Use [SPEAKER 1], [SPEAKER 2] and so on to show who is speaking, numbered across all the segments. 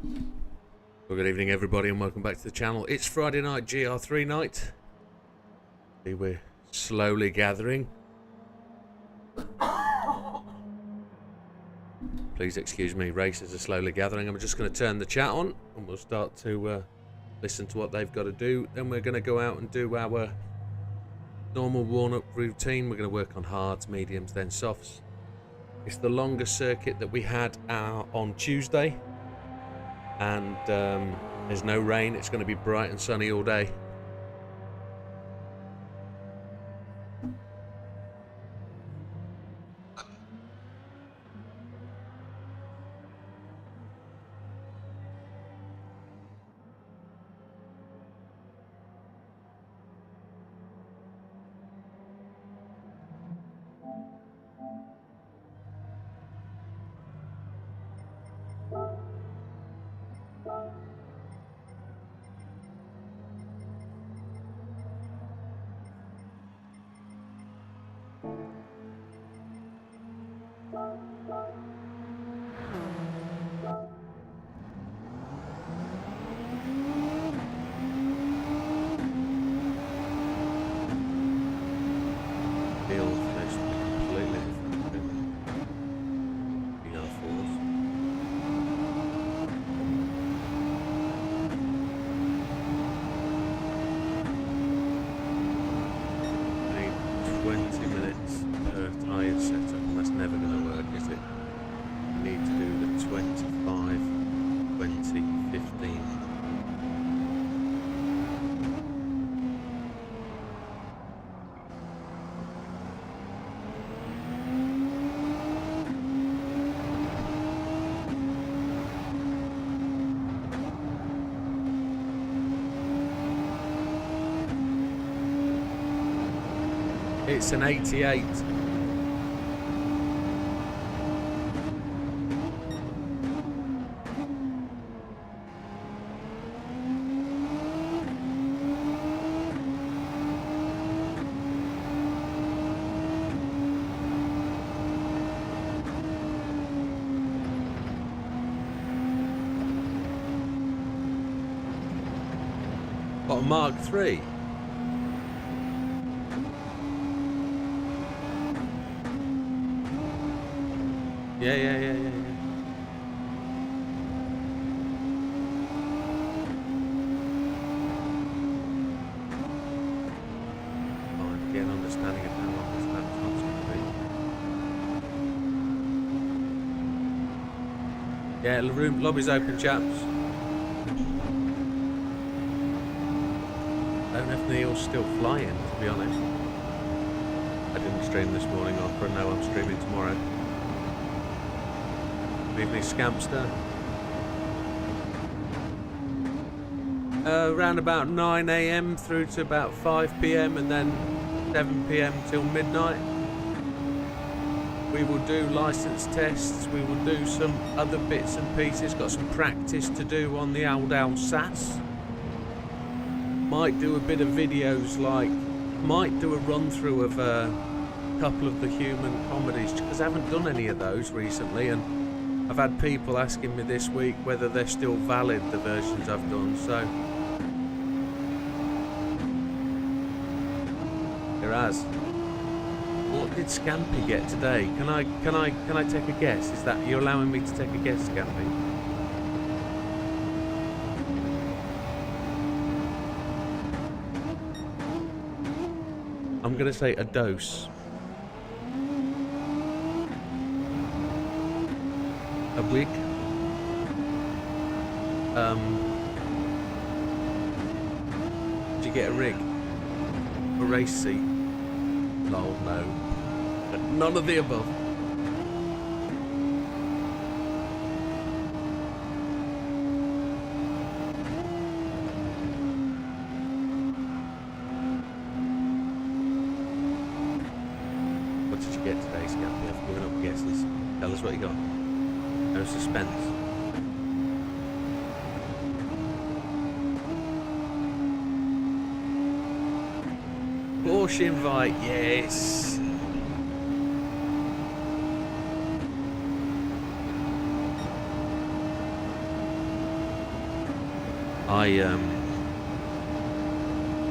[SPEAKER 1] Well, good evening everybody and welcome back to the channel. It's Friday night, Gr3 night. See, we're slowly gathering. Please excuse me, races are slowly gathering. I'm just going to turn the chat on and we'll start to listen to what they've got to do. Then we're going to go out and do our normal warm-up routine. We're going to work on hards, mediums, then softs. It's the longest circuit that we had on Tuesday. And there's no rain. It's going to be bright and sunny all day. It's an 88. Got a Mark 3. Yeah. Fine, get an understanding of how long this laptop's going to be. Yeah, the room lobby's open, chaps. I don't know if Neil's still flying, to be honest. I didn't stream this morning, I know I'm streaming tomorrow. Evening Scampster. Around about 9 AM through to about 5 PM and then 7 PM till midnight. We will do license tests, we will do some other bits and pieces, got some practice to do on the old Alsace. Might do a bit of videos, like, might do a run through of a couple of the human comedies, because I haven't done any of those recently, and I've had people asking me this week whether they're still valid, the versions I've done, so there has. What did Scampy get today? Can I take a guess? Is that you're allowing me to take a guess, Scampy? I'm gonna say a dose. A wig. Did you get a rig? A race seat? Lol, no. None of the above. What did you get today, Scampy? I've given up guesses. Tell us what you got. No suspense. Porsche invite, yes.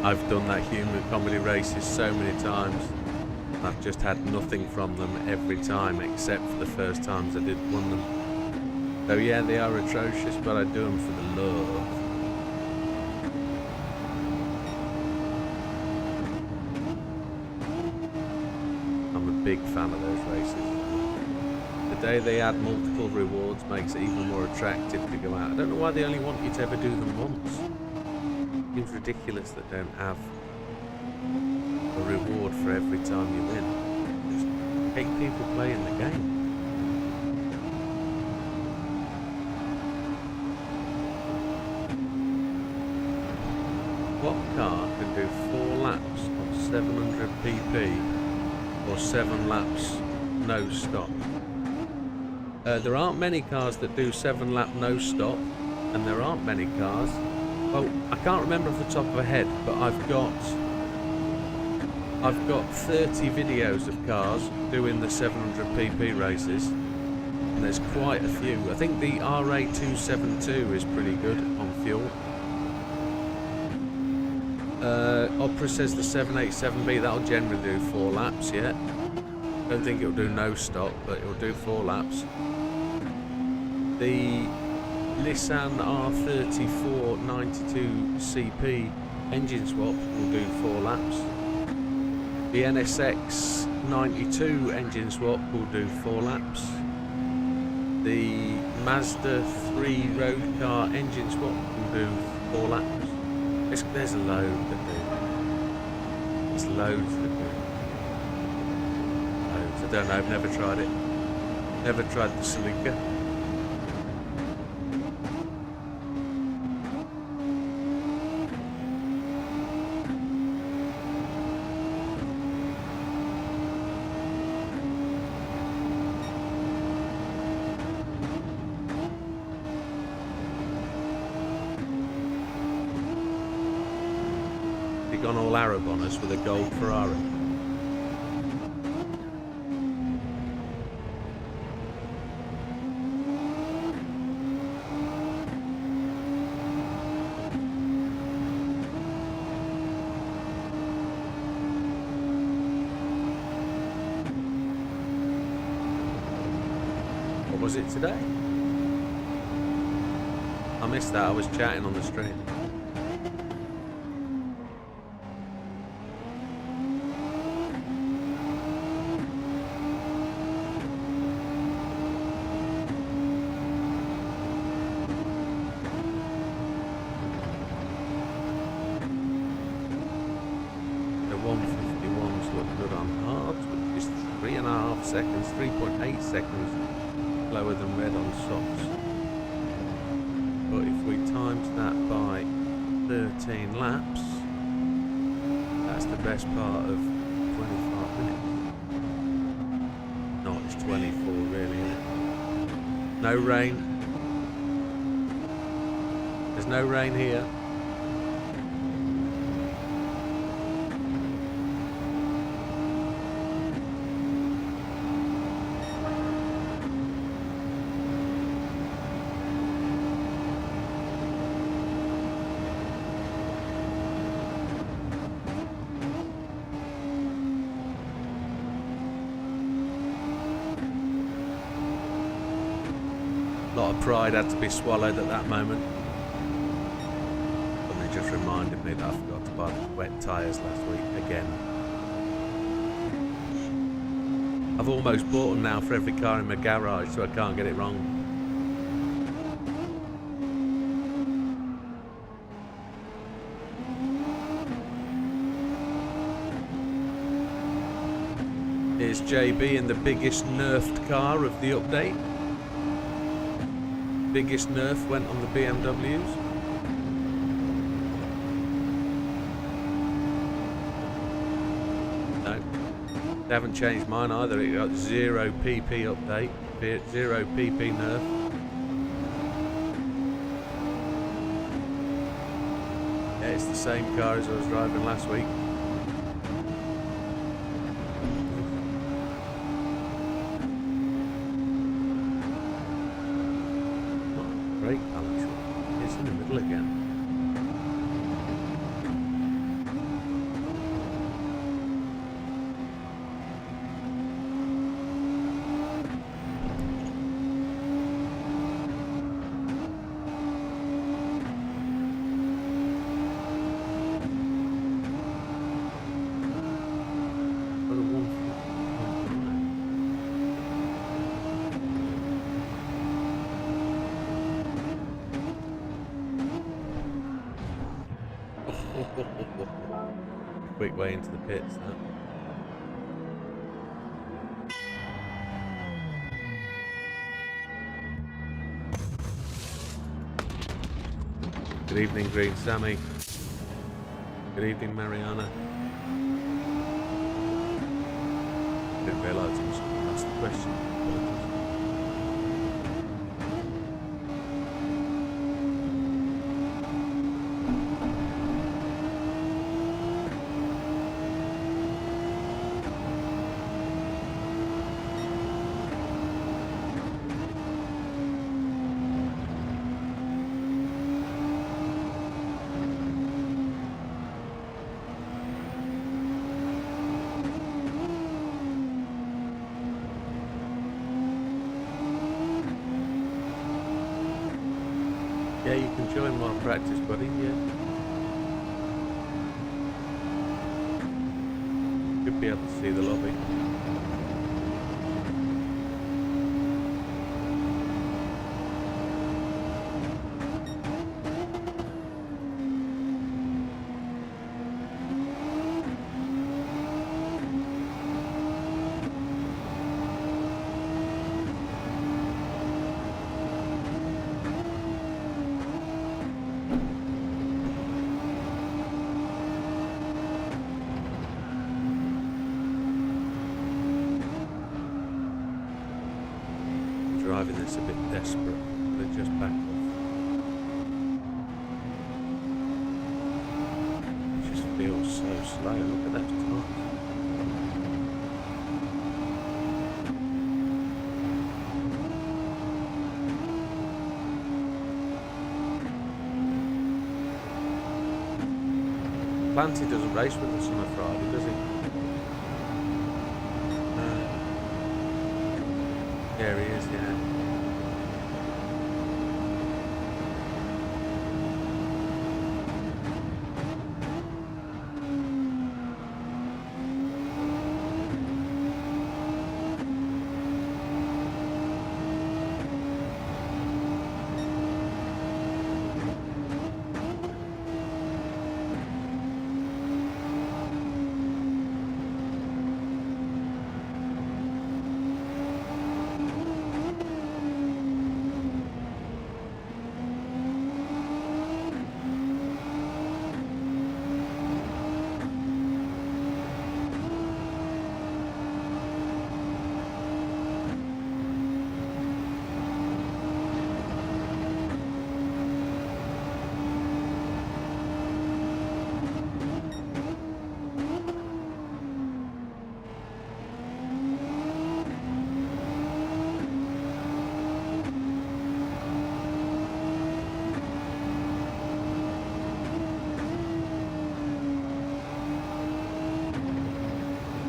[SPEAKER 1] I've done that human comedy races so many times. I've just had nothing from them every time, except for the first times I did won them. So yeah, they are atrocious, but I do them for the love. I'm a big fan of those races. The day they add multiple rewards makes it even more attractive to go out. I don't know why they only want you to ever do them once. It seems ridiculous that they don't have a reward for every time you win. Just keep people playing the game. What car can do 4 laps on 700 pp or 7 laps no stop? There aren't many cars that do 7 lap no stop, and there aren't many cars. Well, I can't remember off the top of my head, but I've got 30 videos of cars doing the 700 pp races, and there's quite a few. I think the RA272 is pretty good on fuel. Opera says the 787B, that'll generally do 4 laps, yeah. Don't think it'll do no stop, but it'll do 4 laps. The Nissan R34 92CP engine swap will do 4 laps. The NSX 92 engine swap will do 4 laps. The Mazda 3 road car engine swap will do 4 laps. There's a load that do. There's loads that do. Loads. I don't know, I've never tried it. Never tried the Celica. Gone all Arab on us with a gold Ferrari. What was it today? I missed that, I was chatting on the stream. Seconds, 3.8 seconds lower than red on softs. But if we times that by 13 laps, that's the best part of 25 minutes. No, it's 24 really, isn't it? No rain. There's no rain here. A lot of pride had to be swallowed at that moment. And they just reminded me that I forgot to buy the wet tyres last week again. I've almost bought them now for every car in my garage, so I can't get it wrong. Here's JB in the biggest nerfed car of the update. Biggest nerf went on the BMWs. No, they haven't changed mine either. It got 0 PP update, 0 PP nerf. Yeah, it's the same car as I was driving last week. Great balance. It's in the middle again. Quick way into the pits, that. Good evening, Green Sammy. Good evening, Mariana. Didn't realise I was going to ask the question. Yeah, you can join while practice, buddy, yeah. Should be able to see the lobby. Driving this a bit desperate, but just back off. It just feels so slow. Look at that time. Planty doesn't race with us on a Friday, does he? There he is, yeah.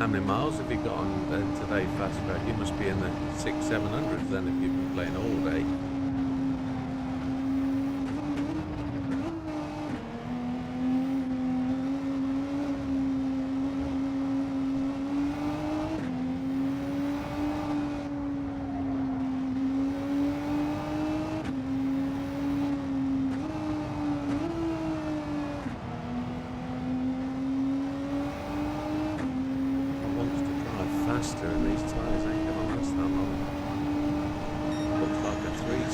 [SPEAKER 1] How many miles have you got on today, Fastback? You must be in the 600-700s then if you've been playing all day. Faster and these tyres ain't gonna last that long. Looks like a 3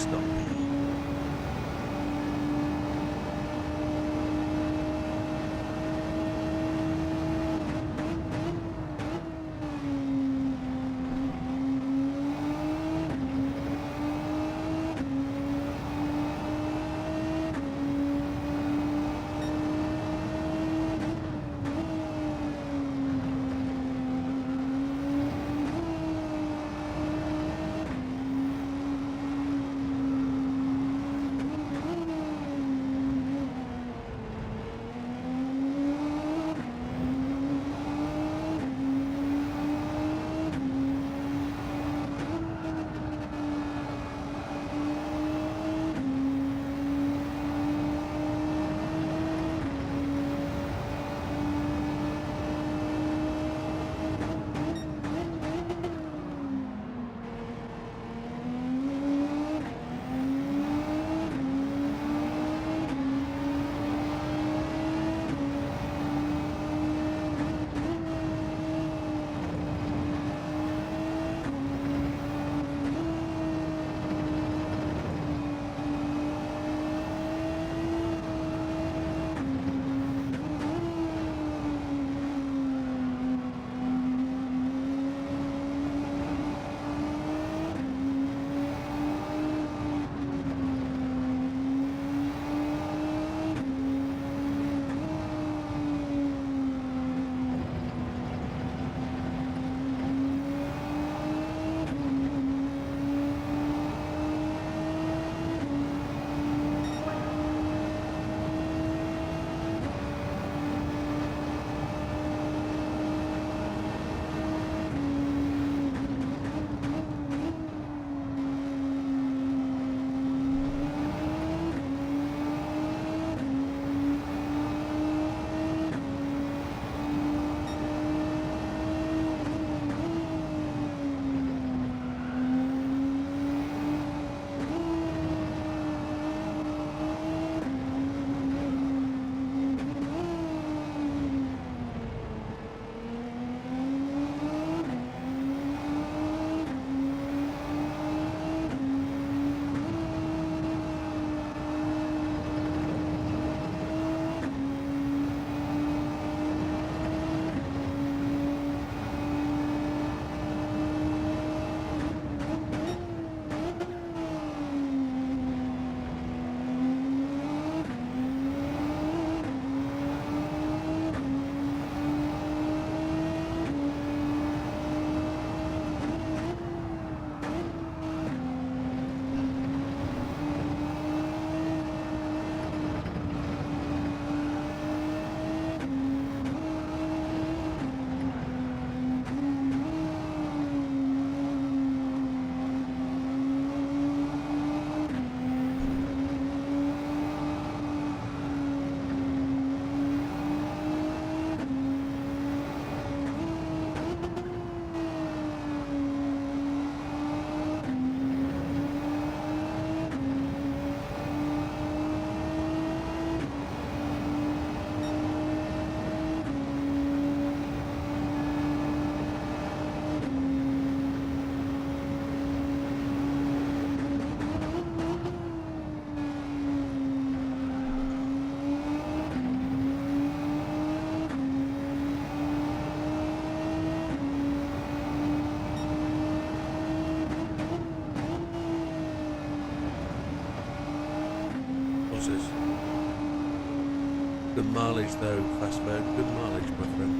[SPEAKER 1] Good mileage though, Fastbird. Good mileage, my friend.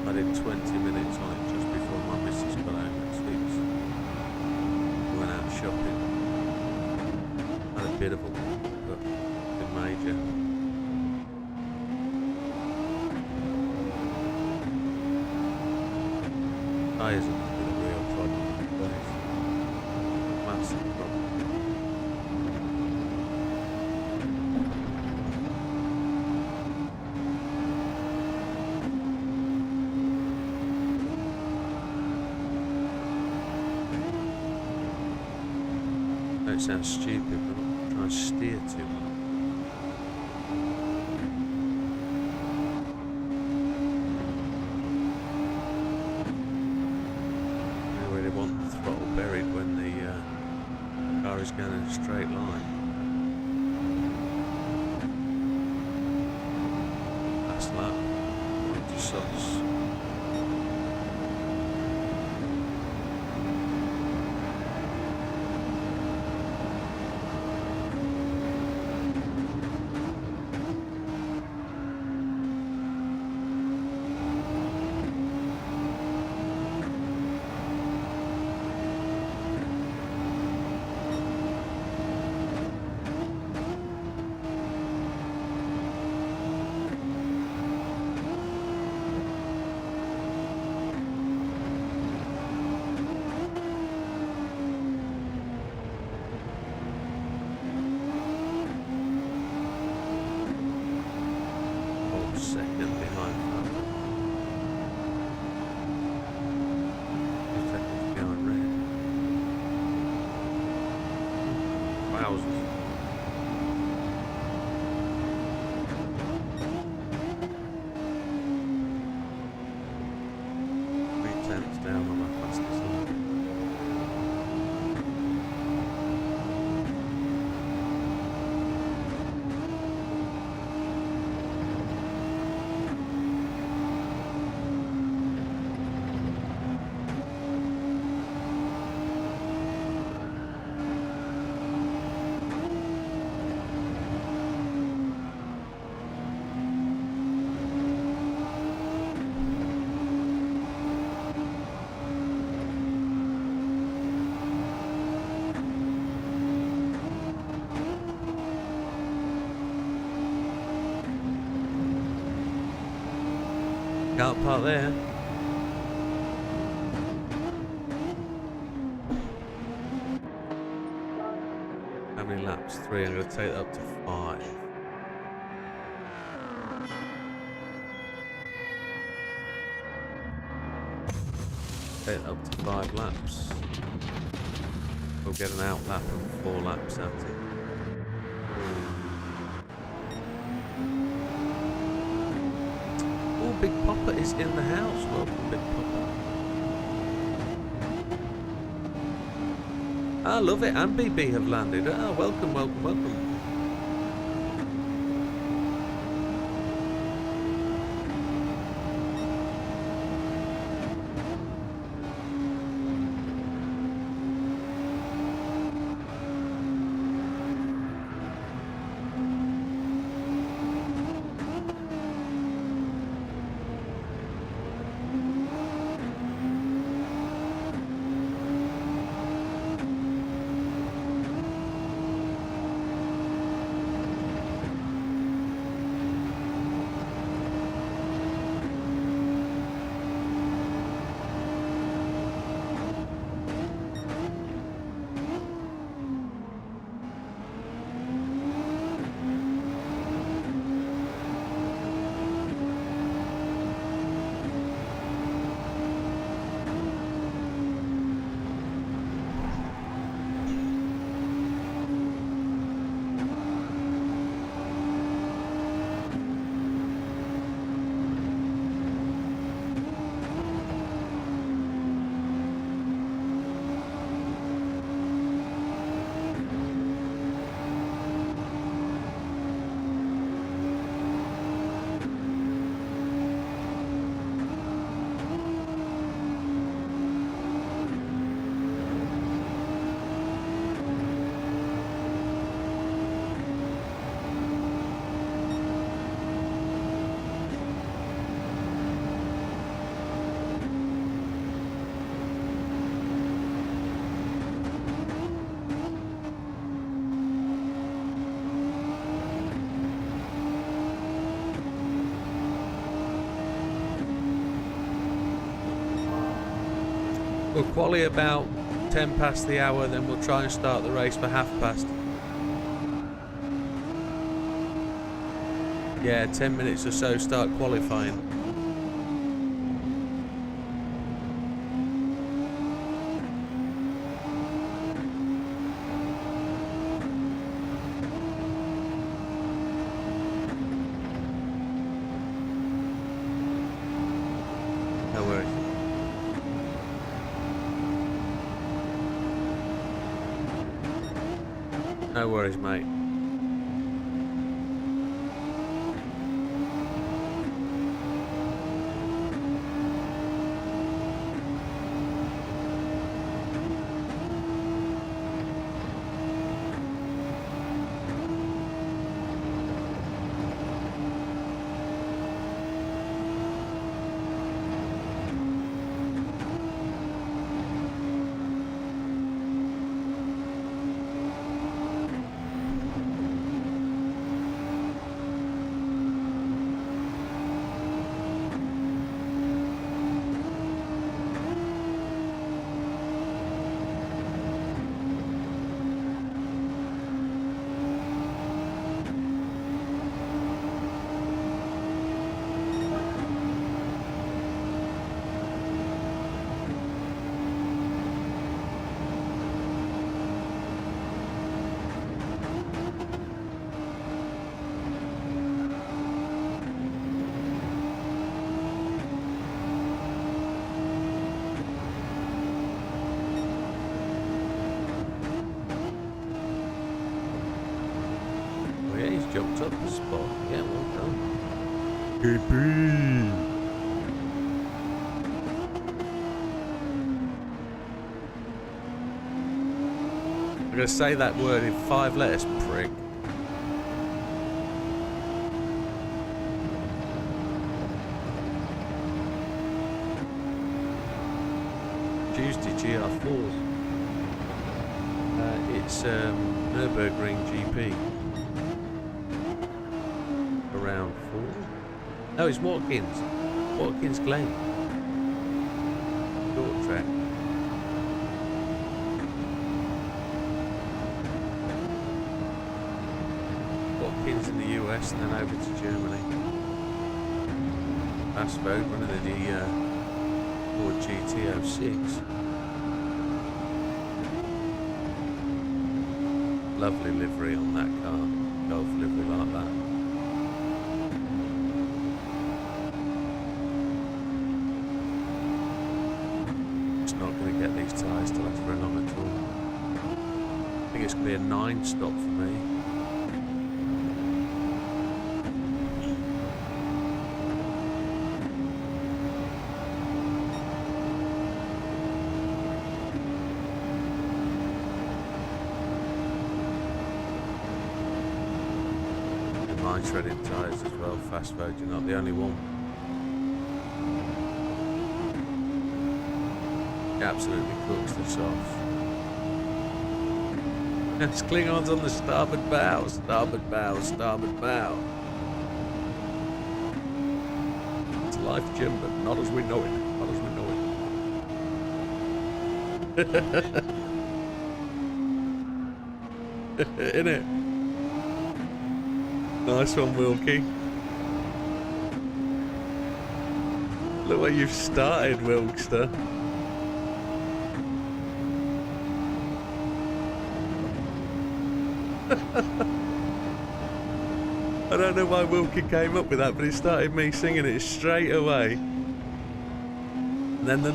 [SPEAKER 1] I did 20 minutes on it just before my missus got home at 6. We went out shopping. Had a bit of a walk, but nothing major. Tyres have been a real problem, but it's a massive problem. It sounds stupid, but I'm trying to steer too much. I really want the throttle buried when the car is going in a straight line. That's that. It just sucks. Can't park there. How many laps? 3. I'm going to take that up to 5. Take that up to 5 laps. We'll get an out lap and 4 laps at it. Big Papa is in the house. Welcome, Big Papa. I love it. And BB have landed. Ah, welcome, welcome, welcome. We'll quali about 10 past the hour, then we'll try and start the race for half past. Yeah, 10 minutes or so, start qualifying. No worries. No worries, mate. Jumped up the spot. Yeah, well done. Yippee! I'm going to say that word in 5 letters, prick. Tuesday GR4s. It's Nürburgring GP. Around 4. No, it's Watkins. Watkins Glen. Short track. Watkins in the US and then over to Germany. Fast road running the Ford GT06. Lovely livery on that car. Golf livery like that. Not going to get these tyres to last very long at all. I think it's going to be a 9 stop for me. And mine shredding tyres as well, fast road, you're not the only one. Absolutely cooks this off. It's Klingons on the starboard bow, starboard bow, starboard bow. It's life, Jim, but not as we know it. Not as we know it. Innit? Nice one, Wilkie. Look where you've started, Wilkster. I don't know why Wilkie came up with that, but he started me singing it straight away. And then the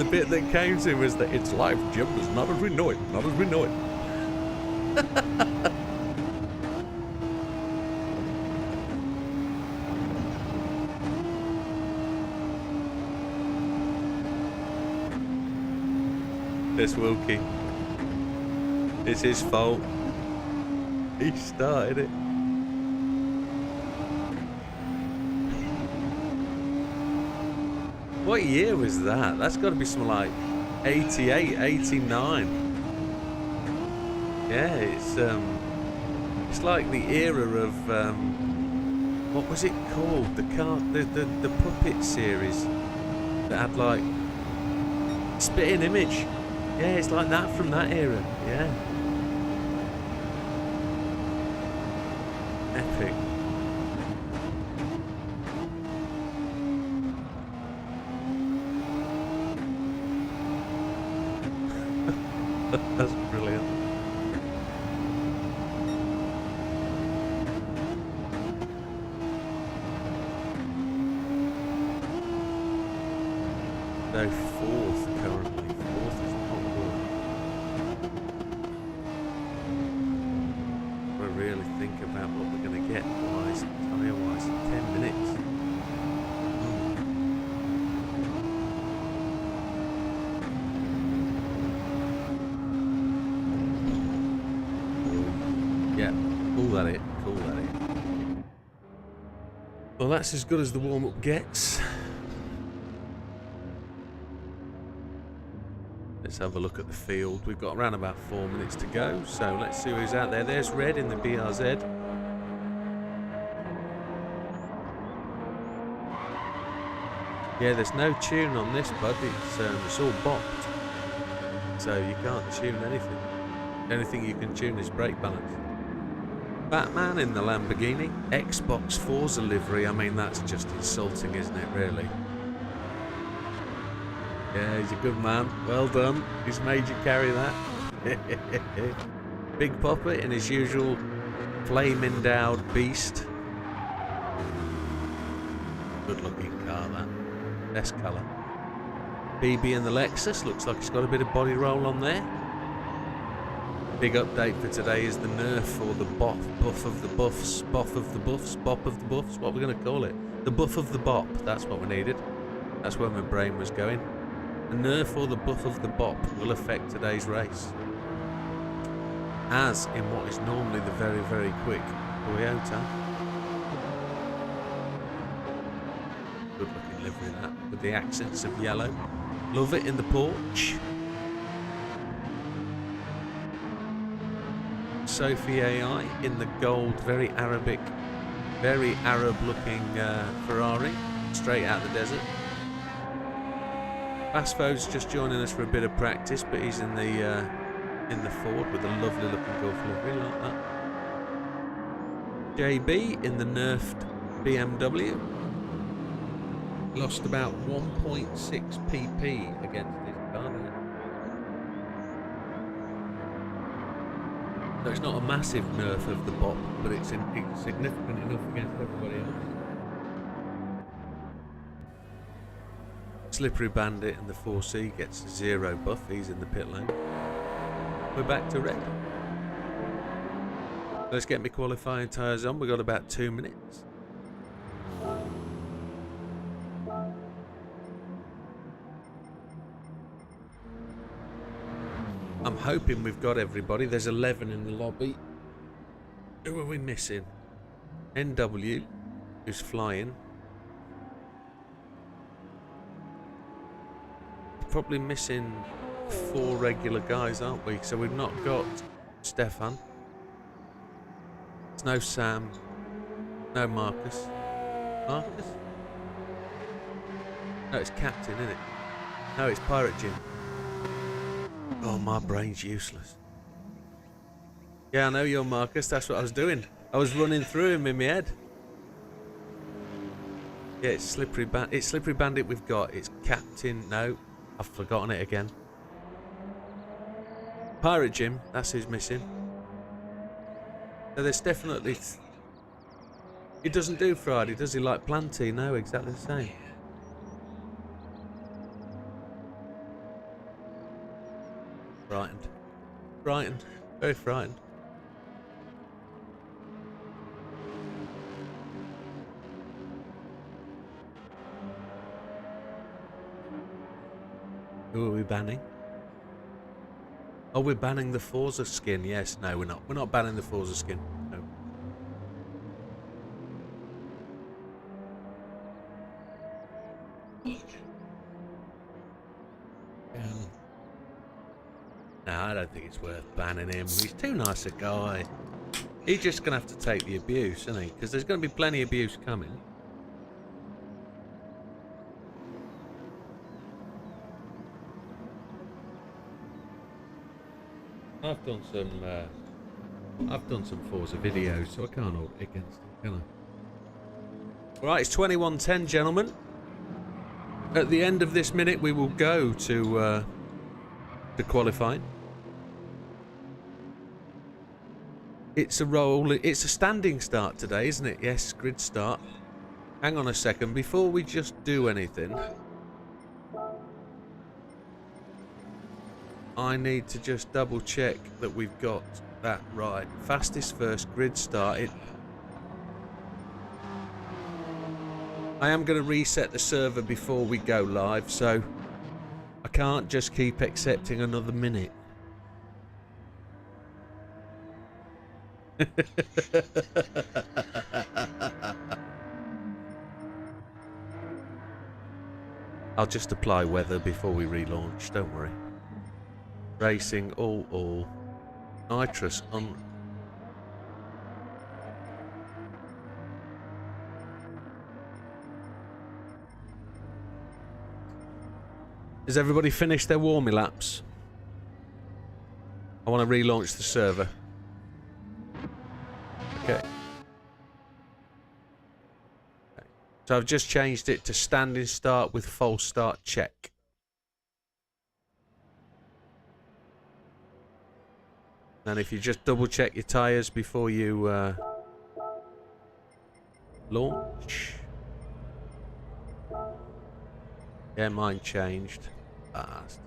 [SPEAKER 1] bit that came to him was that it's life, Jim, but not as we know it, not as we know it. This Wilkie. It's his fault. He started it. What year was that? That's got to be something like 88, 89. Yeah, it's like the era of what was it called? The puppet series that had like Spitting Image. Yeah, it's like that from that era. Yeah. Epic. That's brilliant. So fourth currently. Fourth is not good. I really think about what we're going to get wise, tyre wise in 10 minutes. Yeah, cool that it, cool that it. Well, that's as good as the warm-up gets. Let's have a look at the field. We've got around about 4 minutes to go, so let's see who's out there. There's Red in the BRZ. Yeah, there's no tune on this, bud. It's all bopped, so you can't tune anything. The only thing you can tune is brake balance. Batman in the Lamborghini. Xbox Forza livery. I mean, that's just insulting, isn't it, really? Yeah, he's a good man. Well done. He's made you carry that. Big Popper in his usual flame-endowed beast. Good looking car, that. Best colour. BB in the Lexus. Looks like it's got a bit of body roll on there. Big update for today is the nerf or the buff of the buffs. Buff of the buffs. Bop of the buffs. What we're going to call it. The buff of the bop. That's what we needed. That's where my brain was going. The nerf or the buff of the bop will affect today's race, as in what is normally the very, very quick Toyota. Good looking livery that, with the accents of yellow. Love it in the porch. Sophie AI in the gold, very Arabic, very Arab looking Ferrari, straight out the desert. Asfo's just joining us for a bit of practice, but he's in the Ford with a lovely looking Gulf livery like that. JB in the nerfed BMW. Lost about 1.6 pp against this car. So it's not a massive nerf of the bop, but it's significant enough against everybody else. Slippery Bandit and the 4C gets 0 buff. He's in the pit lane. We're back to red. Let's get me qualifying tyres on. We've got about 2 minutes. I'm hoping we've got everybody. There's 11 in the lobby. Who are we missing? NW, who's flying. Probably missing 4 regular guys, aren't we? So we've not got Stefan. There's no Sam. No Marcus. Marcus? No, it's Captain, isn't it? No, it's Pirate Jim. Oh, my brain's useless. Yeah, I know you're Marcus. That's what I was doing. I was running through him in my head. Yeah, it's Slippery Bandit we've got. It's Captain. No. I've forgotten it again. Pirate Jim, that's who's missing. So there's definitely... He doesn't do Friday, does he? Like Planty? No, exactly the same. Frightened. Frightened. Very frightened. Who are we banning? Oh, we're banning the Forza skin. Yes, no, we're not. We're not banning the Forza skin. No. No, I don't think it's worth banning him. He's too nice a guy. He's just going to have to take the abuse, isn't he? Because there's going to be plenty of abuse coming. I've done some Forza videos, so I can't hold it against them, can I? Right, it's 21:10, gentlemen. At the end of this minute, we will go to qualifying. It's a roll. It's a standing start today, isn't it? Yes, grid start. Hang on a second. Before we just do anything, I need to just double check that we've got that right. Fastest first, grid start. I am going to reset the server before we go live, so I can't just keep accepting another minute. I'll just apply weather before we relaunch, don't worry. Racing all. Nitrous on. Has everybody finished their warming laps? I want to relaunch the server. Okay. So I've just changed it to standing start with false start check. And if you just double check your tyres before you launch. Yeah, mine changed. Fast.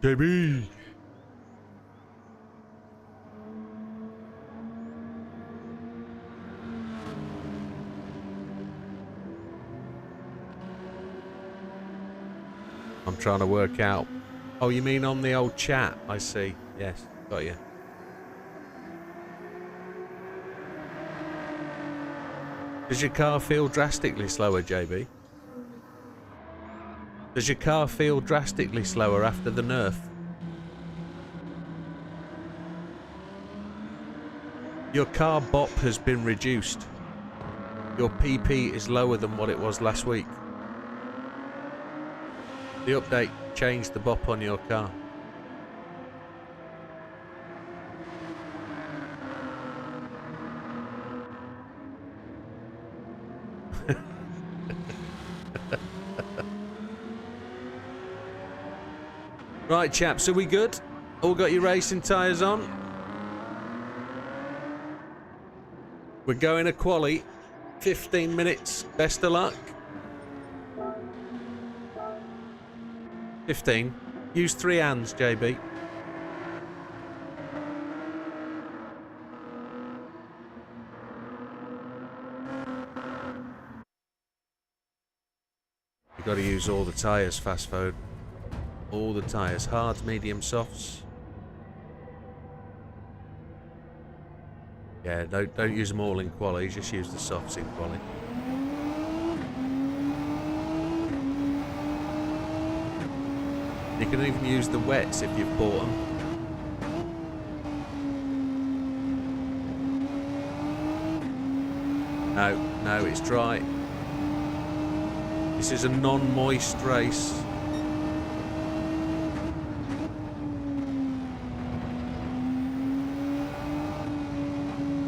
[SPEAKER 1] JB. I'm trying to work out. Oh, you mean on the old chat? I see. Yes, got you. Does your car feel drastically slower, JB? Does your car feel drastically slower after the nerf? Your car bop has been reduced. Your PP is lower than what it was last week. The update changed the bop on your car. Right, chaps, are we good? All got your racing tyres on? We're going to quali. 15 minutes. Best of luck. 15. Use 3 hands, JB. You've got to use all the tyres, fast forward. All the tyres. Hards, medium, softs. Yeah, don't use them all in quali, just use the softs in quali. You can even use the wets if you've bought them. No, it's dry. This is a non-moist race.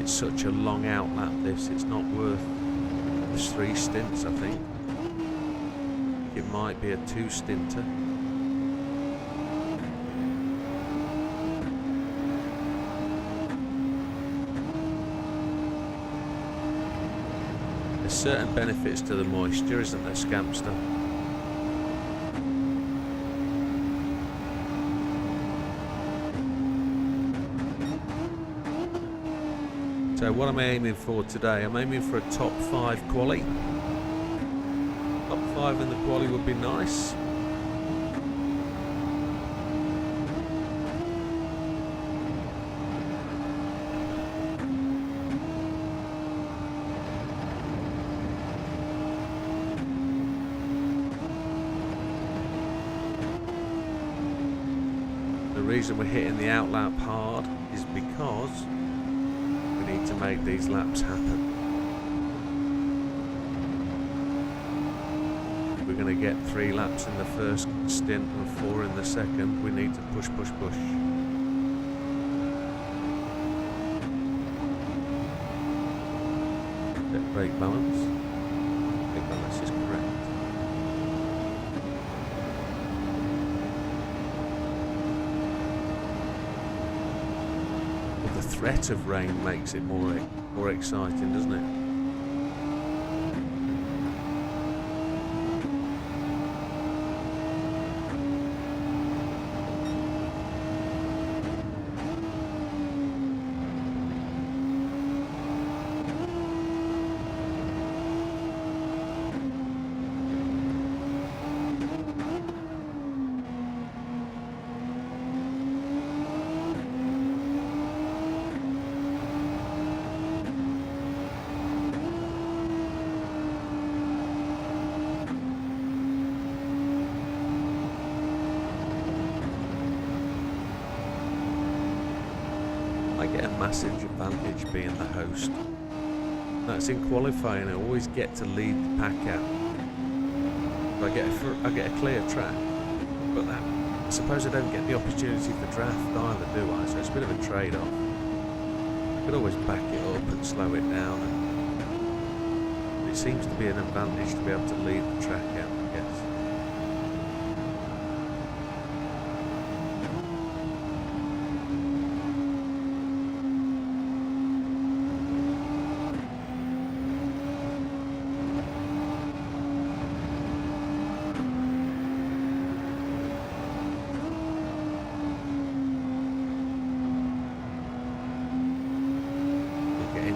[SPEAKER 1] It's such a long outlap this, it's not worth. There's 3 stints, I think. It might be a 2-stinter. Certain benefits to the moisture, isn't there, Scampster? So what am I aiming for today? I'm aiming for a top 5 quali. Top 5 in the quali would be nice. The reason we're hitting the outlap hard is because we need to make these laps happen. We're going to get 3 laps in the first stint and 4 in the second. We need to push, push, push. Get brake balance. Brake balance is correct. But the threat of rain makes it more exciting, doesn't it? I get a massive advantage being the host. That's in qualifying. I always get to lead the pack out. I get a clear track, but I suppose I don't get the opportunity for draft either, do I? So it's a bit of a trade-off. I could always back it up and slow it down. But it seems to be an advantage to be able to lead the track out, I guess.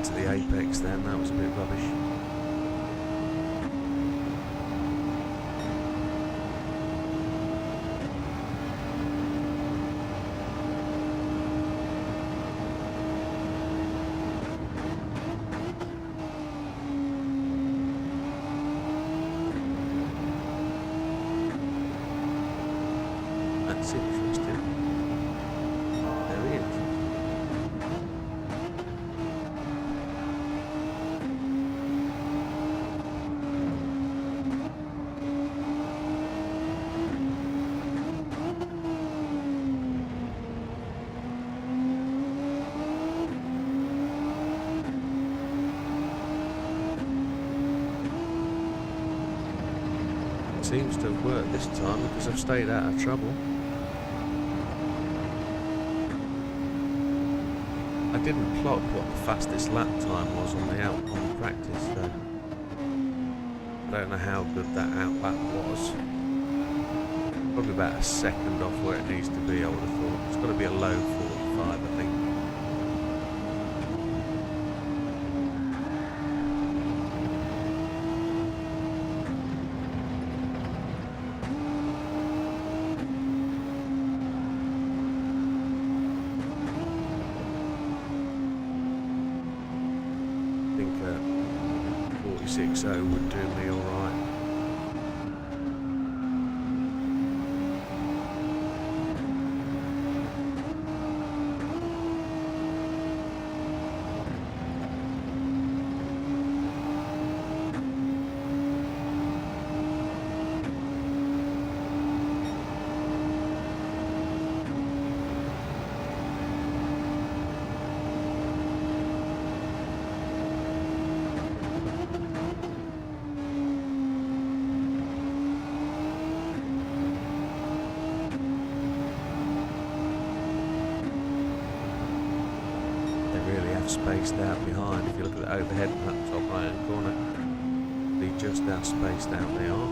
[SPEAKER 1] To the apex then, that was a bit rubbish. That's interesting. There he is. Seems to have worked this time because I've stayed out of trouble. I didn't clock what the fastest lap time was on the practice, so I don't know how good that out lap was. Probably about a second off where it needs to be, I would have thought. It's got to be a low 45, I think. I think 46.0 would do me alright. Spaced out behind. If you look at the overhead map, top right hand corner, be just how spaced out they are.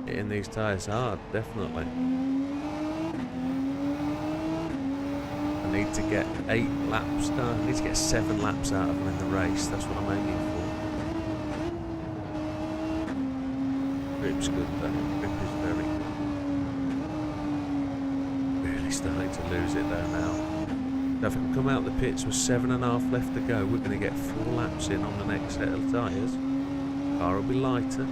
[SPEAKER 1] Hitting these tyres hard, definitely. I need to get 8 laps. No, I need to get 7 laps out of them in the race. That's what I'm aiming for. Grip's good though. Grip is very good. Really starting to lose it there now. So if I can come out the pits with 7.5 left to go, we're going to get 4 laps in on the next set of tyres. Car will be lighter.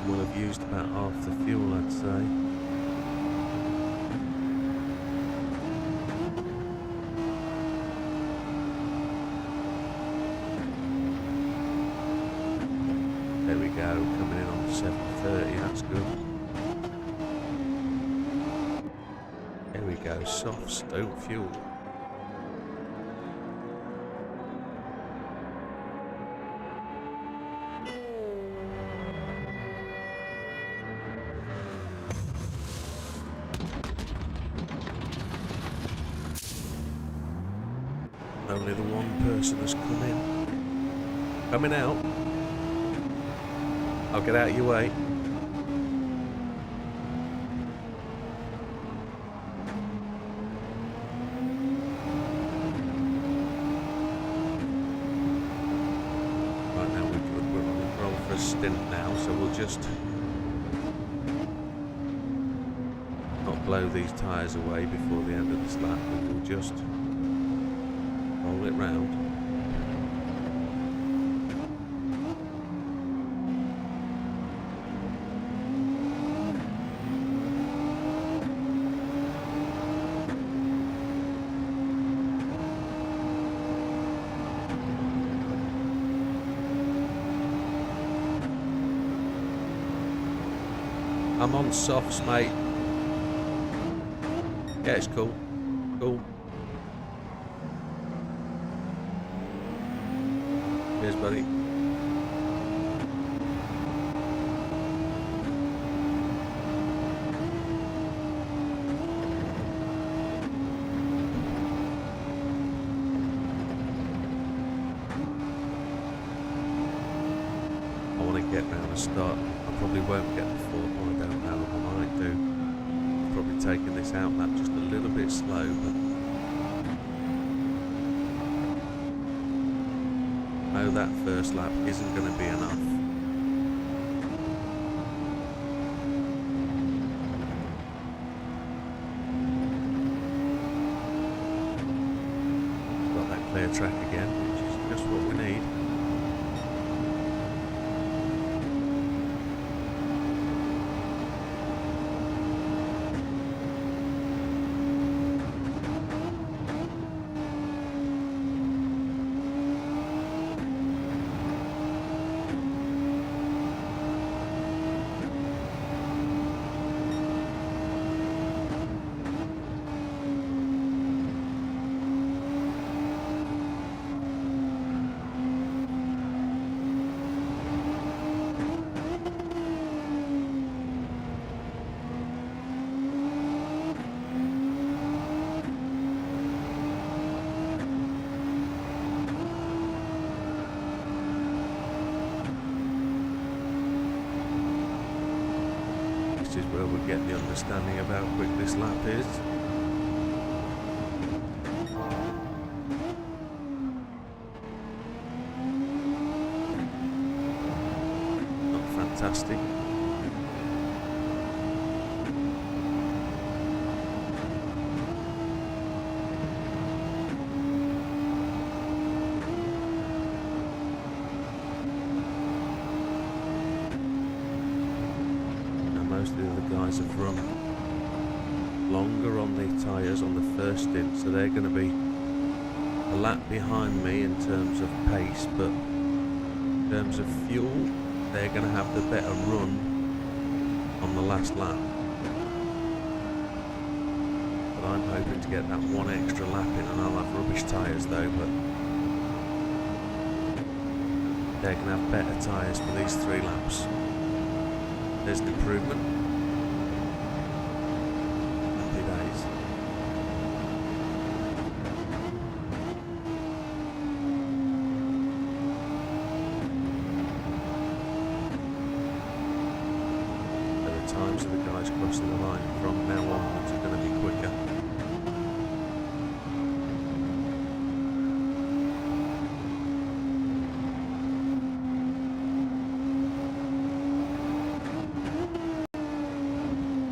[SPEAKER 1] We'll have used about half the fuel, I'd say. There we go, coming in on 7:30, that's good. There we go, softs don't fuel. Only the one person has come in. Coming out. I'll get out of your way. Right now we're on the roll for a stint now, so we'll just not blow these tyres away before the end of this lap, but we'll just roll it round. I'm on softs, mate. Yeah, it's cool. Cool. Cheers, buddy. I want to get round the start. I probably won't get the 4th one, I don't know. I might do. I've probably taken this out lap just a little bit slow, but no, that first lap isn't going to be enough. Got that clear track again, which is just what we need. This is where we get the understanding of how quick this lap is. Not fantastic. Most of the other guys have run longer on the tyres on the first stint, so they're going to be a lap behind me in terms of pace, but in terms of fuel, they're going to have the better run on the last lap. But I'm hoping to get that one extra lap in, and I'll have rubbish tyres though, but they're going to have better tyres for these 3 laps. There's an improvement. Happy days. So the time times of the guys crossing the line from now onwards are going to be quicker.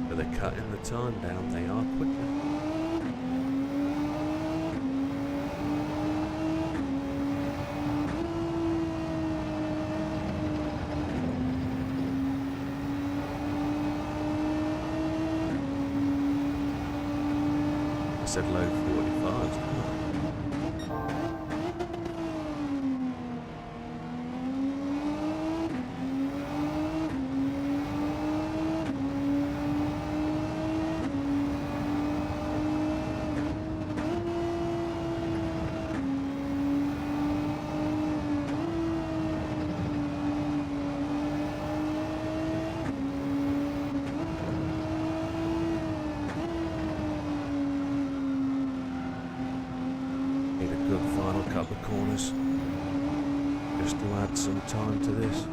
[SPEAKER 1] But they're cutting the time down, they are quicker. Said low 45s, didn't I? Couple of corners just to add some time to this.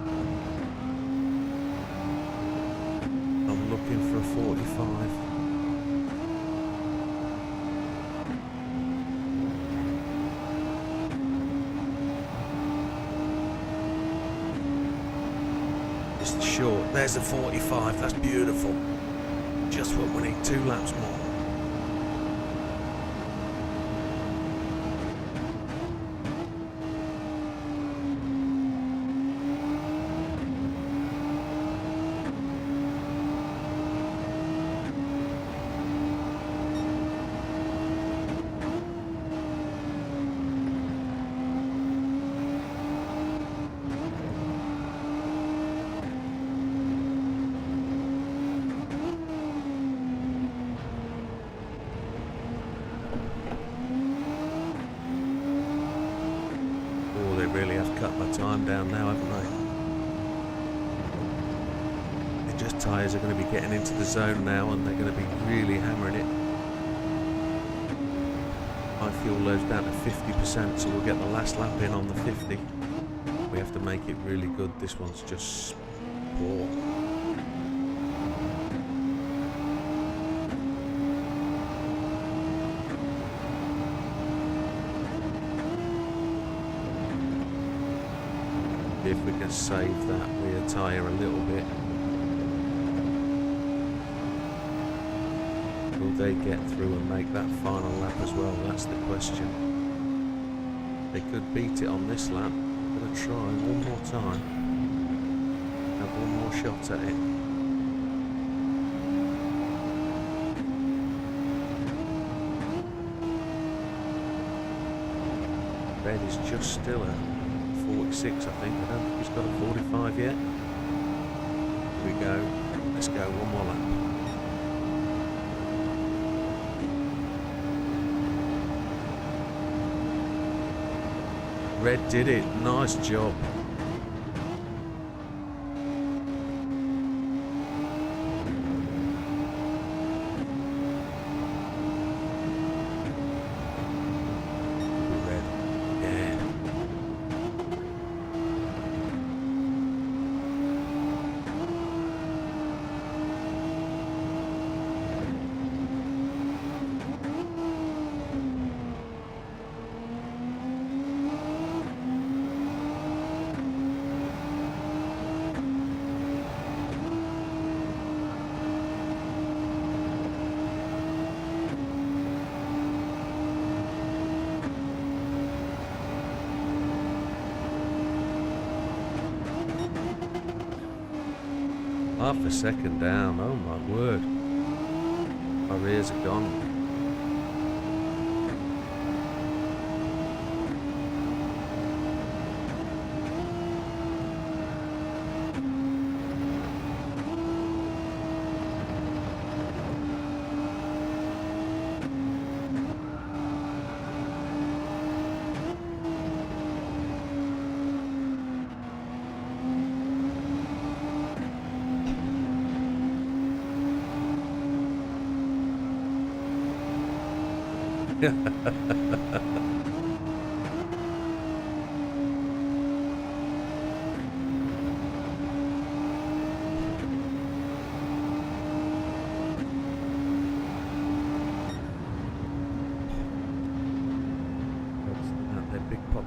[SPEAKER 1] I'm looking for a 45. Just short. There's a 45. That's beautiful. Just what we need. 2 laps more. Really have cut my time down now, haven't they? The just tyres are going to be getting into the zone now, and they're going to be really hammering it. My fuel load's down to 50%, so we'll get the last lap in on the 50. We have to make it really good. This one's just poor. If we can save that rear tyre a little bit. Will they get through and make that final lap as well? That's the question. They could beat it on this lap. I'm going to try one more time. Have one more shot at it. Red is just still a 46, I think. I don't think he's got a 45 yet. Here we go. Let's go. One more lap. Red did it. Nice job. Half a second down, oh my word. My rears are gone.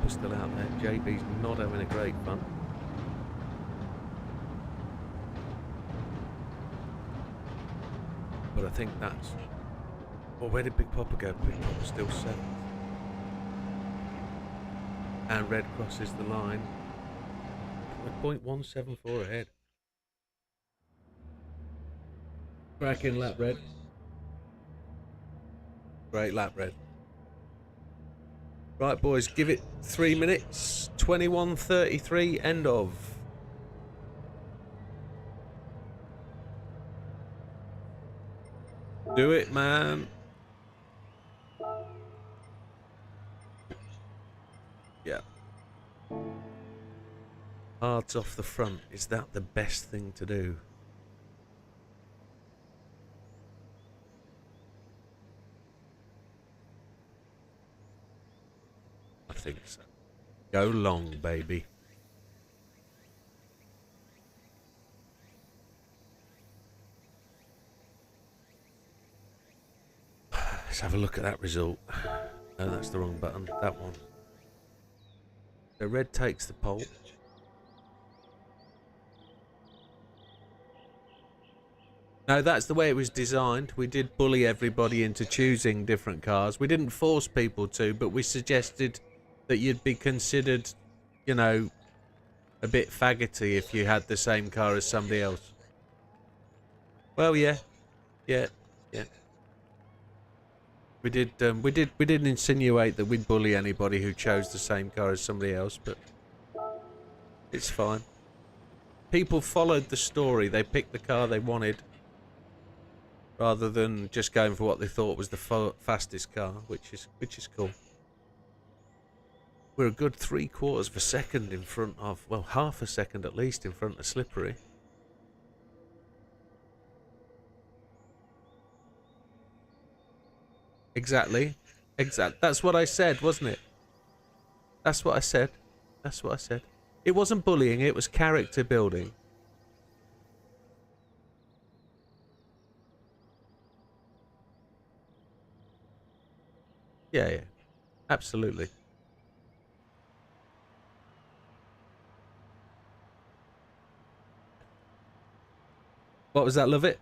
[SPEAKER 1] people still out there. JB's not having a great fun. But I think that's... Well, where did Big Papa go? Big Papa's still 7th. And Red crosses the line. 0.174 ahead. Cracking lap, Red. Great lap, Red. Right, boys, give it 3 minutes. 21:33, end of. Do it, man. Yeah. Hards off the front. Is that the best thing to do? I think so. Go long, baby. Let's have a look at that result. No, that's the wrong button. That one. So Red takes the pole. No, that's the way it was designed. We did bully everybody into choosing different cars. We didn't force people to, but we suggested that you'd be considered, you know, a bit faggoty if you had the same car as somebody else. Well, yeah. We did insinuate that we'd bully anybody who chose the same car as somebody else, but it's fine. People followed the story. They picked the car they wanted, rather than just going for what they thought was the fastest car, which is cool. We're a good 3/4 of a second in front of, well, half a second at least in front of Slippery. Exactly. That's what I said, wasn't it? That's what I said. That's what I said. It wasn't bullying, it was character building. Yeah. Absolutely. What was that, love it?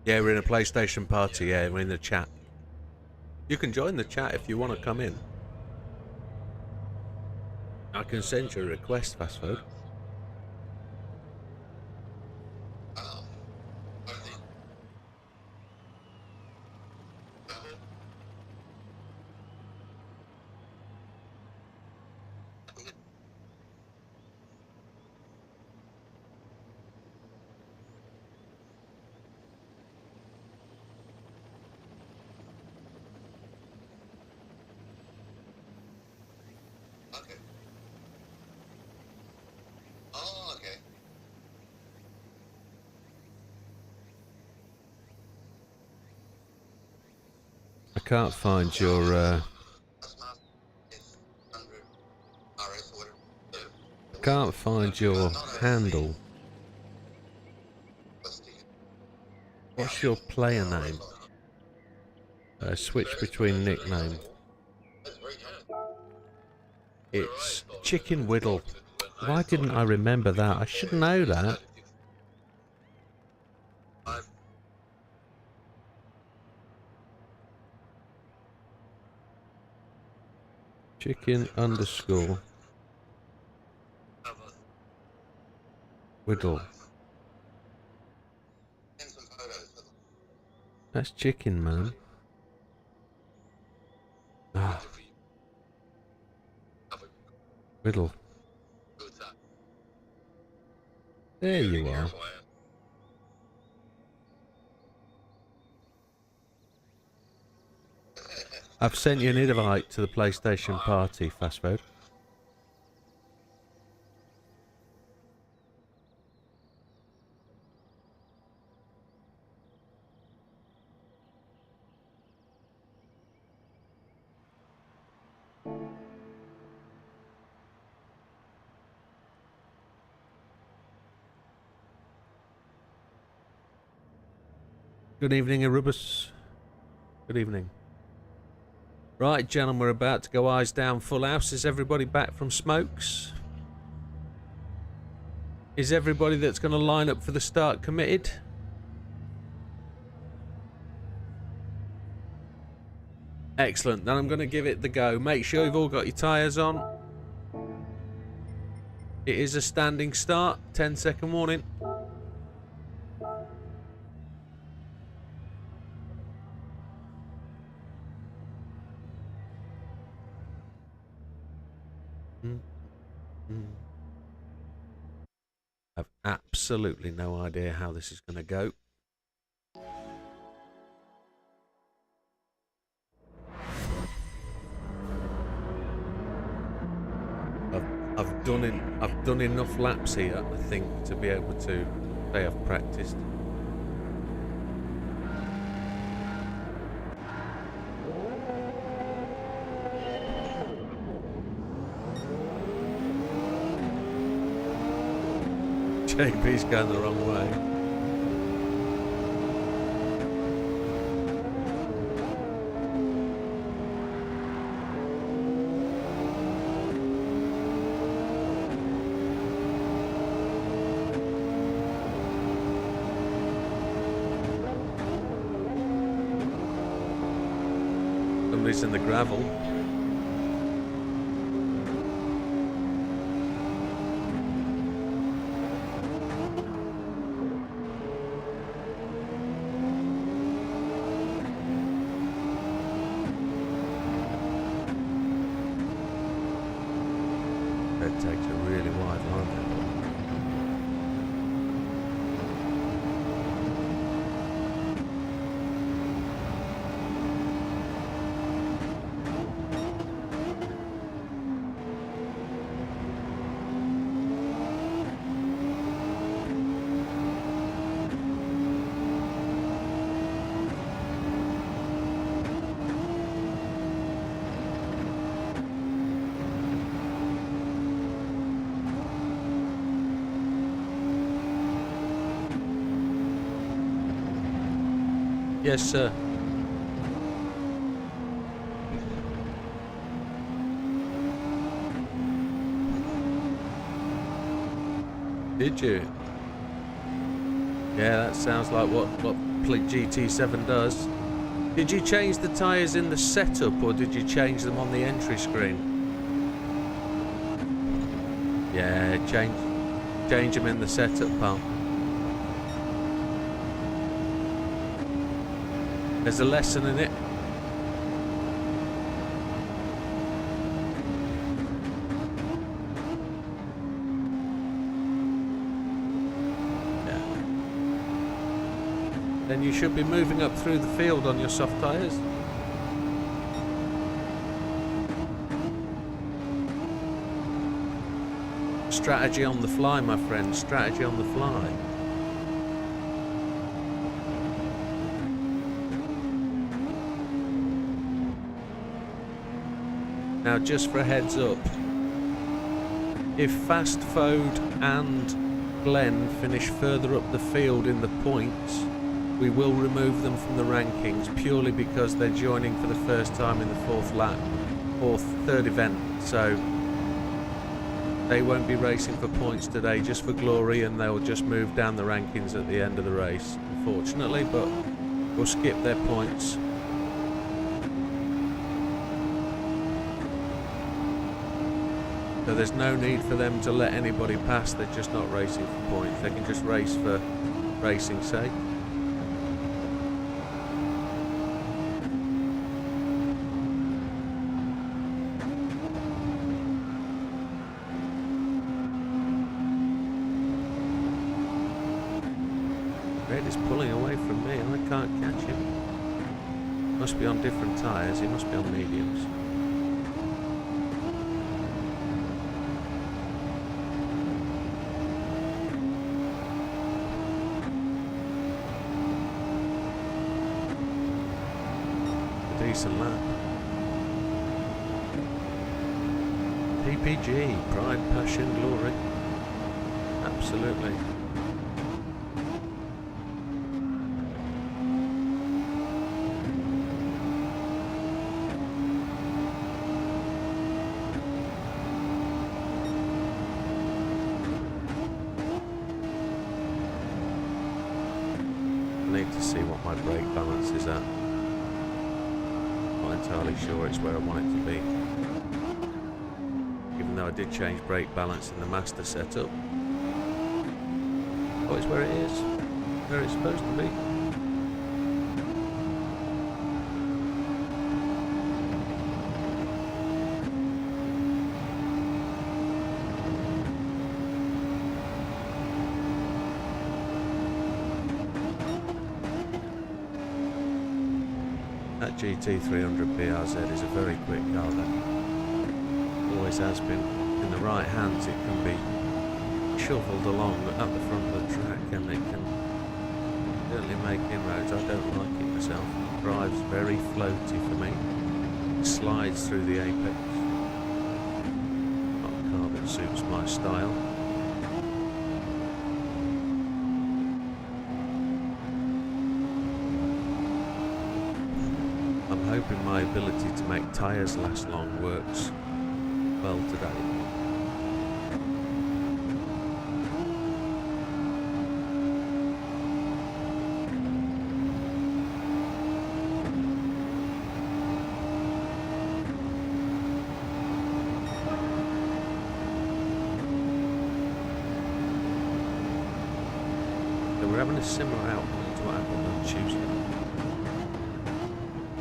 [SPEAKER 1] Yeah, we're in a PlayStation party. Yeah, we're in the chat. You can join the chat if you want to come in. I can send you a request, fast food. I can't find your can't find your handle. What's your player name? Switch between nickname. It's Chicken Whittle. Why didn't I remember that? I should know that. Chicken underscore Whittle. That's chicken, man. Ah. Whittle. There you are. I've sent you an invite to the PlayStation party, Fast Food. Good evening, Erebus. Good evening. Right, gentlemen, we're about to go eyes down full house. Is everybody back from smokes? Is everybody that's going to line up for the start committed? Excellent. Then I'm going to give it the go. Make sure you've all got your tyres on. It is a standing start. 10-second warning. I've absolutely no idea how this is going to go. I've done enough laps here, I think, to be able to say I've practiced. JP's going the wrong way. Somebody's in the gravel. That takes a really wide line there. Yes, sir. Did you? Yeah, that sounds like what GT7 does. Did you change the tyres in the setup or did you change them on the entry screen? Yeah, change them in the setup, pal. There's a lesson in it. Yeah. Then you should be moving up through the field on your soft tyres. Strategy on the fly, my friend. Strategy on the fly. Now, just for a heads up, if Fast Fode and Glenn finish further up the field in the points, we will remove them from the rankings purely because they're joining for the first time in the fourth lap or third event. So they won't be racing for points today, just for glory, and they'll just move down the rankings at the end of the race, unfortunately, but we'll skip their points. So there's no need for them to let anybody pass. They're just not racing for points. They can just race for racing's sake. Red is pulling away from me. I can't catch him. Must be on different tyres. He must be on mediums. A decent lap. PPG, pride, passion, glory. Absolutely. I need to see what my brake balance is at. Not entirely sure it's where I want it to be. Even though I did change brake balance in the master setup. Oh, it's where it is. Where it's supposed to be. That GT300 BRZ is a very quick car, that always has been. In the right hands it can be shuffled along at the front of the track and it can certainly make inroads. I don't like it myself. It drives very floaty for me. It slides through the apex. Not a car that suits my style. I'm hoping my ability to make tyres last long works well today. So we're having a similar outcome to what happened on Tuesday.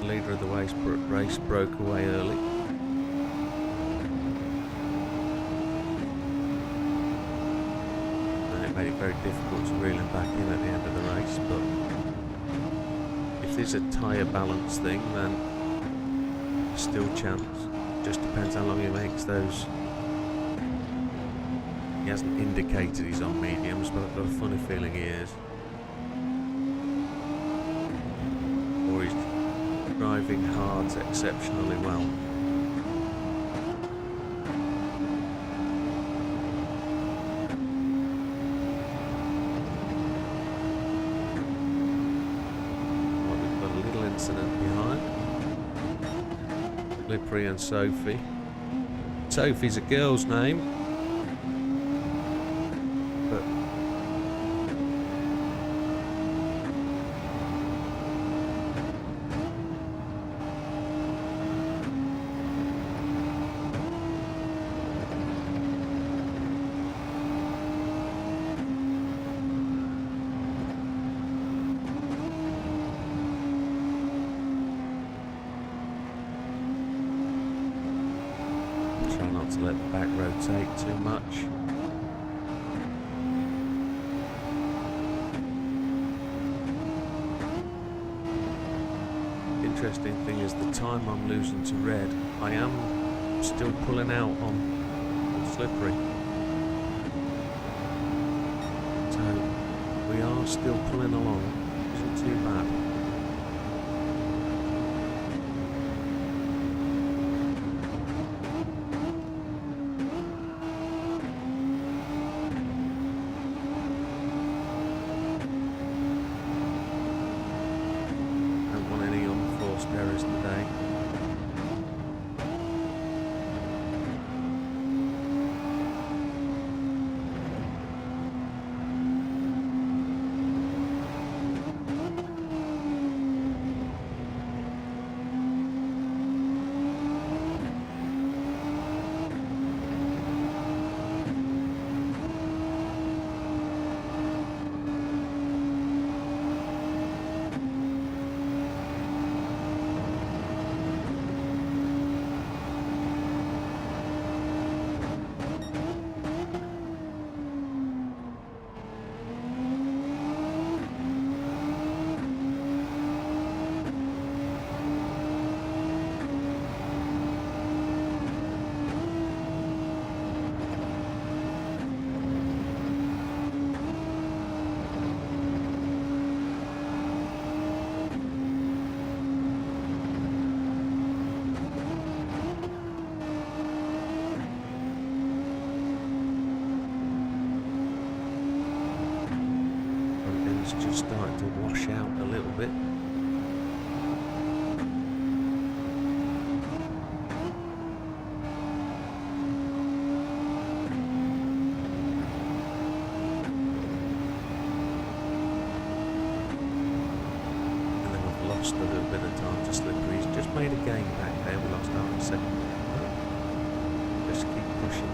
[SPEAKER 1] The leader of the race broke away early. Made it very difficult to reel him back in at the end of the race, but if there's a tyre balance thing, then still chance. Just depends how long he makes those. He hasn't indicated he's on mediums, but I've got a funny feeling he is. Or he's driving hard exceptionally well. Behind Gr3 and Sophie. Sophie's a girl's name, but try not to let the back rotate too much. Interesting thing is the time I'm losing to red, I am still pulling out on slippery. So we are still pulling along, isn't too bad. Errors today. is just starting to wash out a little bit. Lost a little bit of time to Slippery. He's just made a gain back there. We lost half a second. Just keep pushing.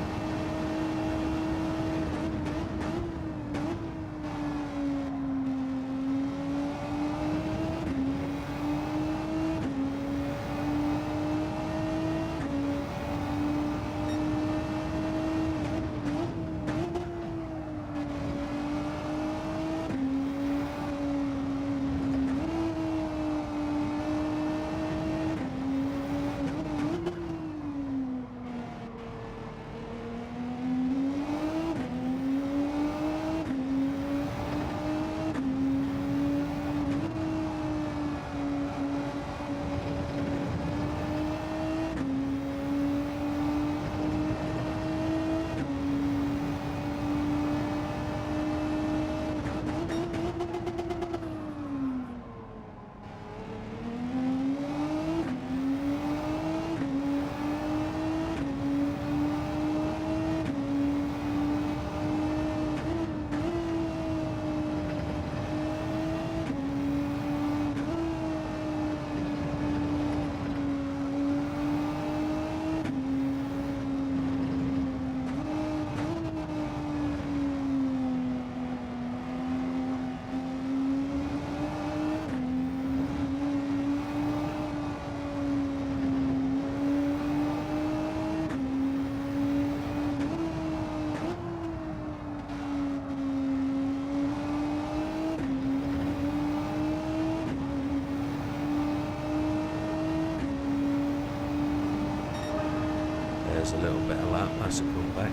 [SPEAKER 1] There's a little bit of lap, that's a comeback.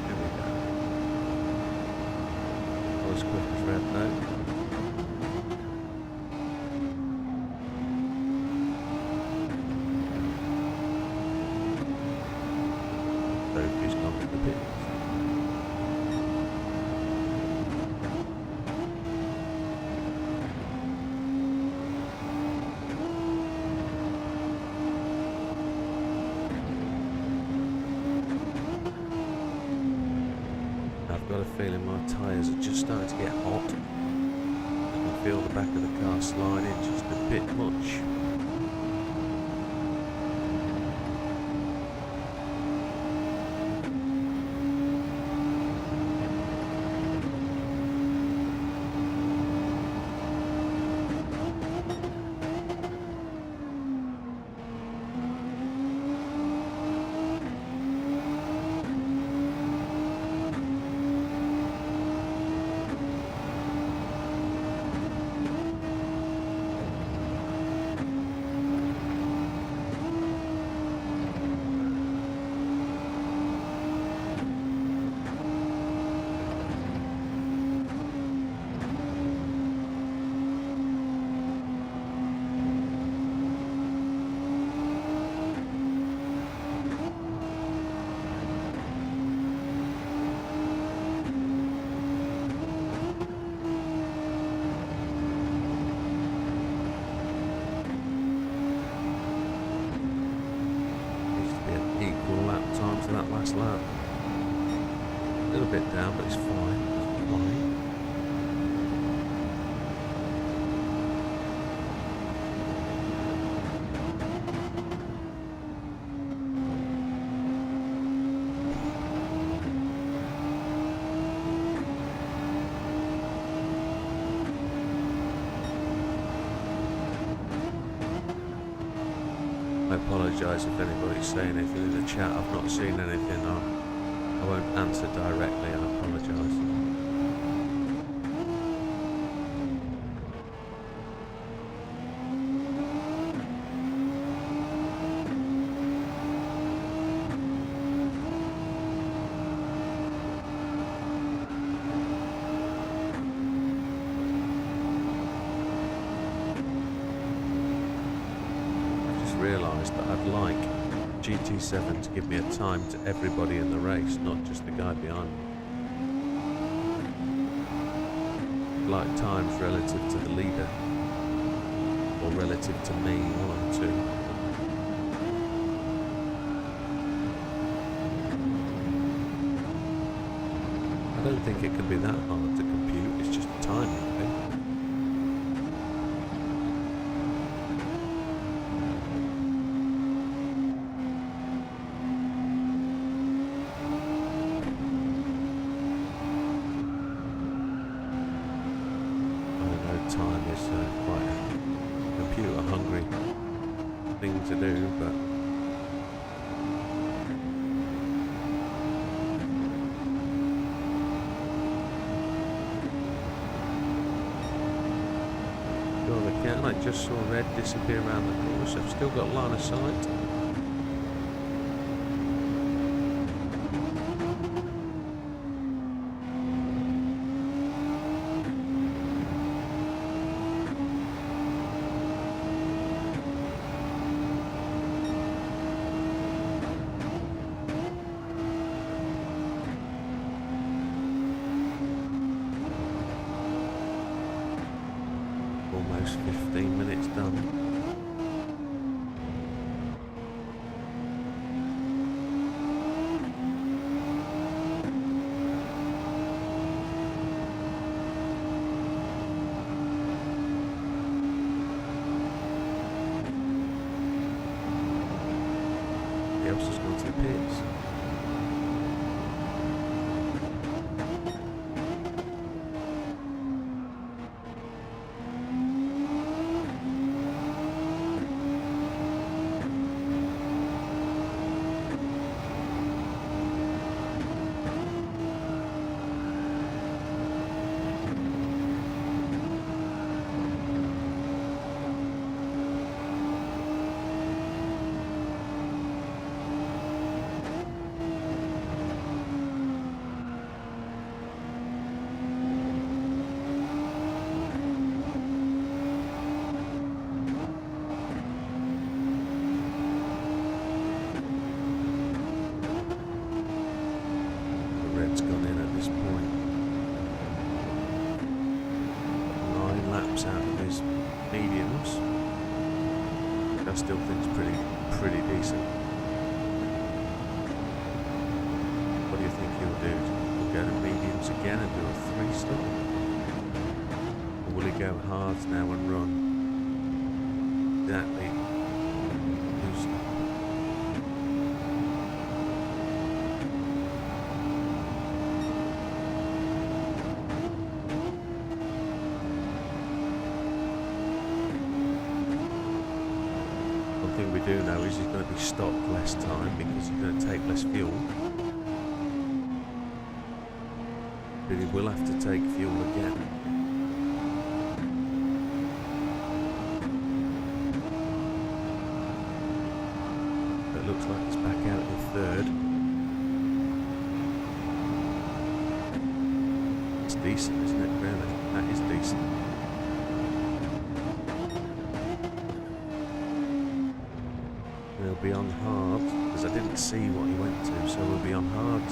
[SPEAKER 1] Here we go. Not as quick as Red though. Sophie's gone to the pits. I've got a feeling my tyres are just starting to get hot. I can feel the back of the car sliding just a bit much. That last lap. A little bit down, but it's fine. It's fine. I apologise if anybody's saying anything in the chat. I've not seen anything. I won't answer directly. I apologise. Realised that I'd like GT7 to give me a time to everybody in the race, not just the guy behind me. like times relative to the leader, or relative to me, one or two. I don't think it can be that hard to compute, it's just a timing thing. Time is quite a computer hungry thing to do, but God, again, I just saw red disappear around the corner, so I've still got line of sight. Almost 15 minutes done. The else has gone to the pits. Out of his mediums, I still think it's pretty decent. What do you think he'll do? Will he go to mediums again and do a 3-stop, or will he go hards now and run exactly? We do know is he's going to be stopped less time because he's going to take less fuel, but he will have to take fuel again. But it looks like it's back out in third. It's decent, isn't it, really? That is decent. We'll be on hard, because I didn't see what he went to, so we'll be on hard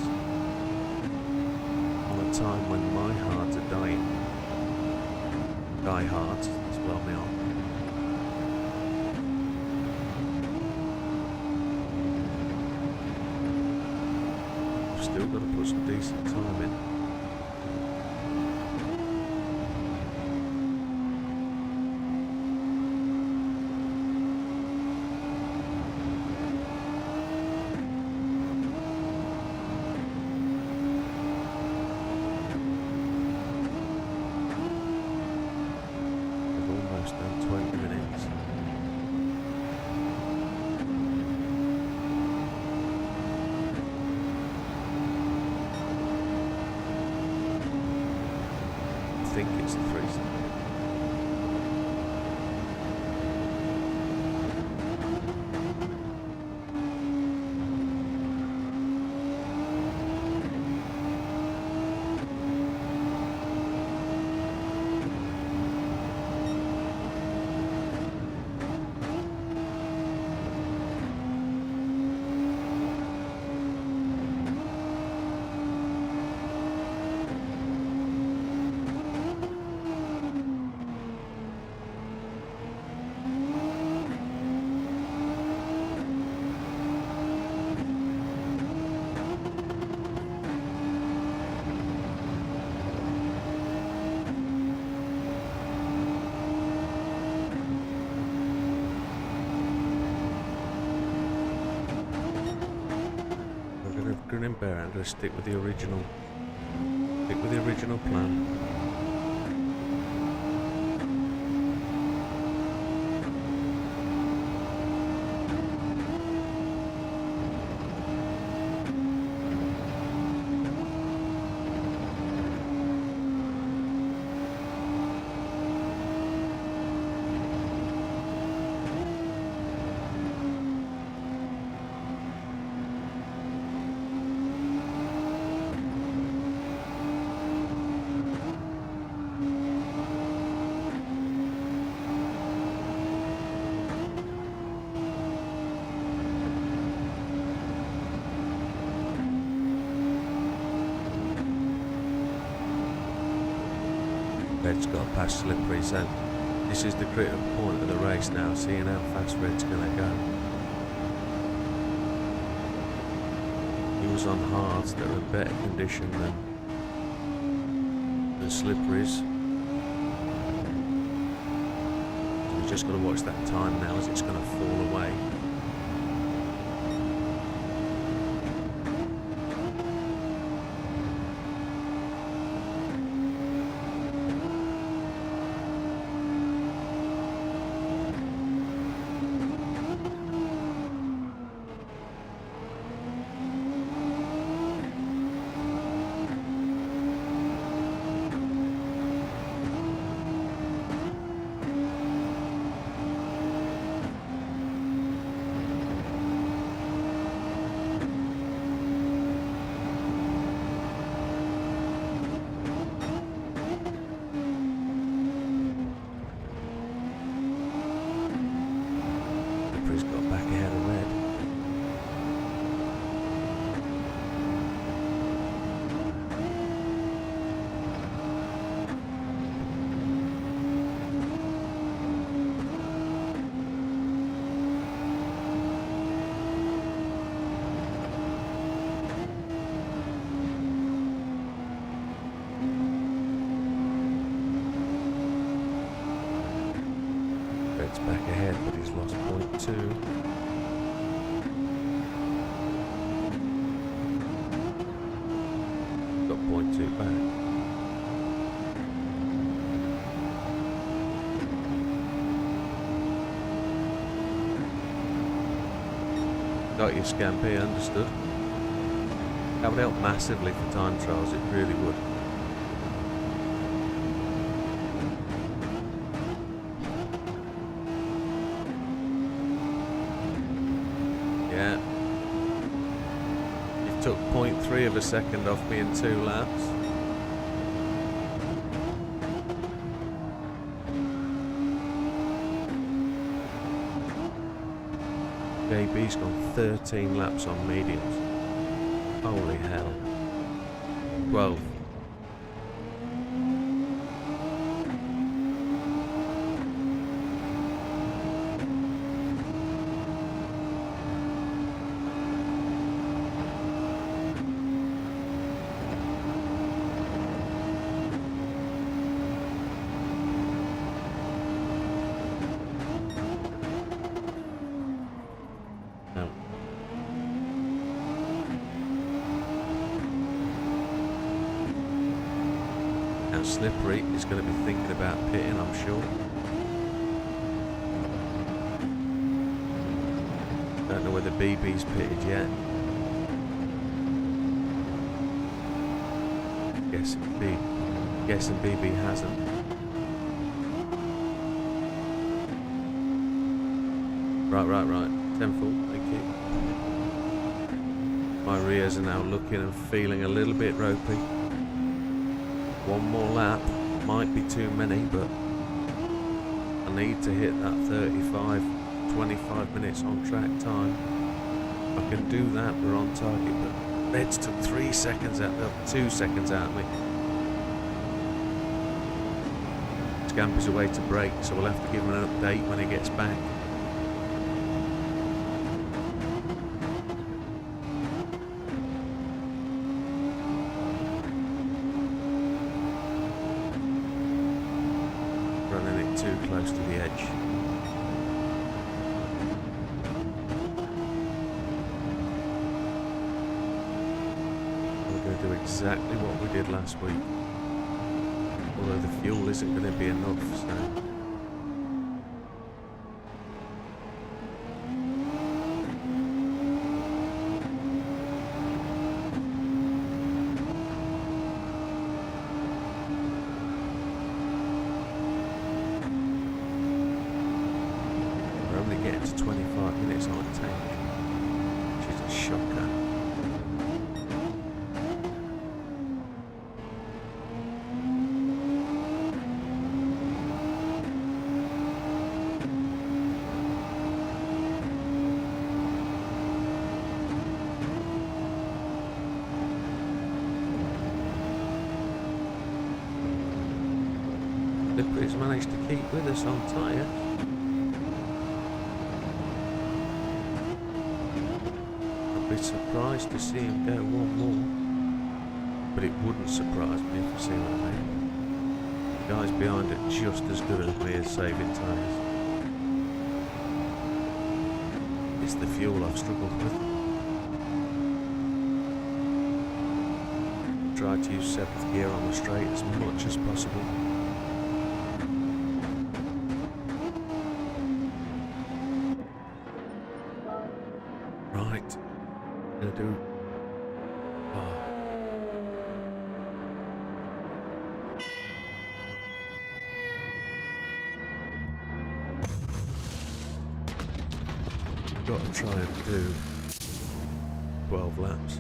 [SPEAKER 1] on a time when my hards are dying. Die hard as well me on. We've still got to put some decent time in. I think it's the 3-stop. in bear. I'm going to stick with the original. Stick with the original plan. Red's got past Slippery, so this is the critical point of the race now, seeing how fast Red's going to go. He was on hards that are in better condition than Slippery's. So we've just got to watch that time now as it's going to fall away. Back ahead, but he's lost point 2. Got point 2 back. Got you, Scampy, understood. That would help massively for time trials, it really would. Took 0.3 of a second off me in 2 laps. JB's gone 13 laps on mediums. Holy hell. 12. Slippery is going to be thinking about pitting, I'm sure. Don't know whether BB's pitted yet. Guessing BB hasn't. Right. 10 full, thank you. My rears are now looking and feeling a little bit ropey. One more lap, might be too many, but I need to hit that 25 minutes on track time. If I can do that, we're on target, but Reds took 3 seconds out, 2 seconds out of me. Scamper's away to break, so we'll have to give him an update when he gets back. Too close to the edge. exactly what we did last week. Although the fuel isn't going to be enough, so... We're only getting to 25 minutes on a tank, which is a shocker. He's managed to keep with us on tyre. I'd be surprised to see him go one more, but it wouldn't surprise me if you see what I mean. The guys behind are just as good as me at saving tyres. It's the fuel I've struggled with. Try to use 7th gear on the straight as much as possible. Right, gonna do. Got to try and do 12 laps.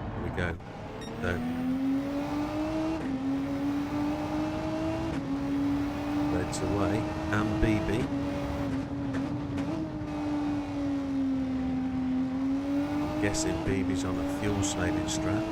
[SPEAKER 1] There we go. So Red's away and BB. I'm guessing BB's on a fuel saving strap.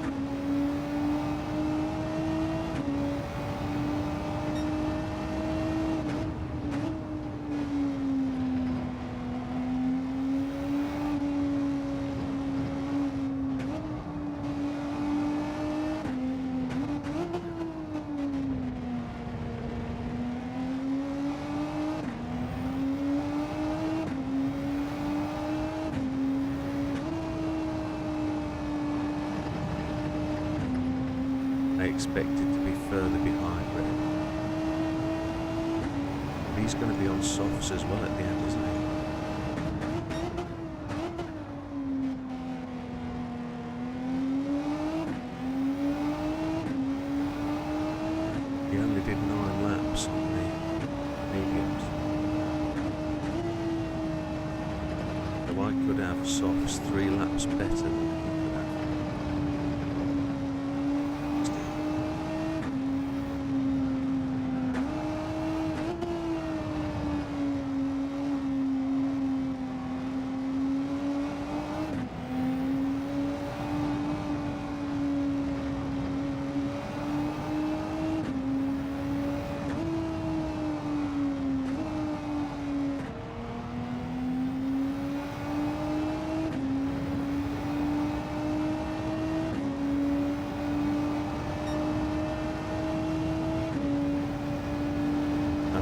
[SPEAKER 1] I expected to be further behind Red. He's going to be on softs as well at the end, isn't he? He only did 9 laps on the mediums. So I could have softs 3 laps better than he could have.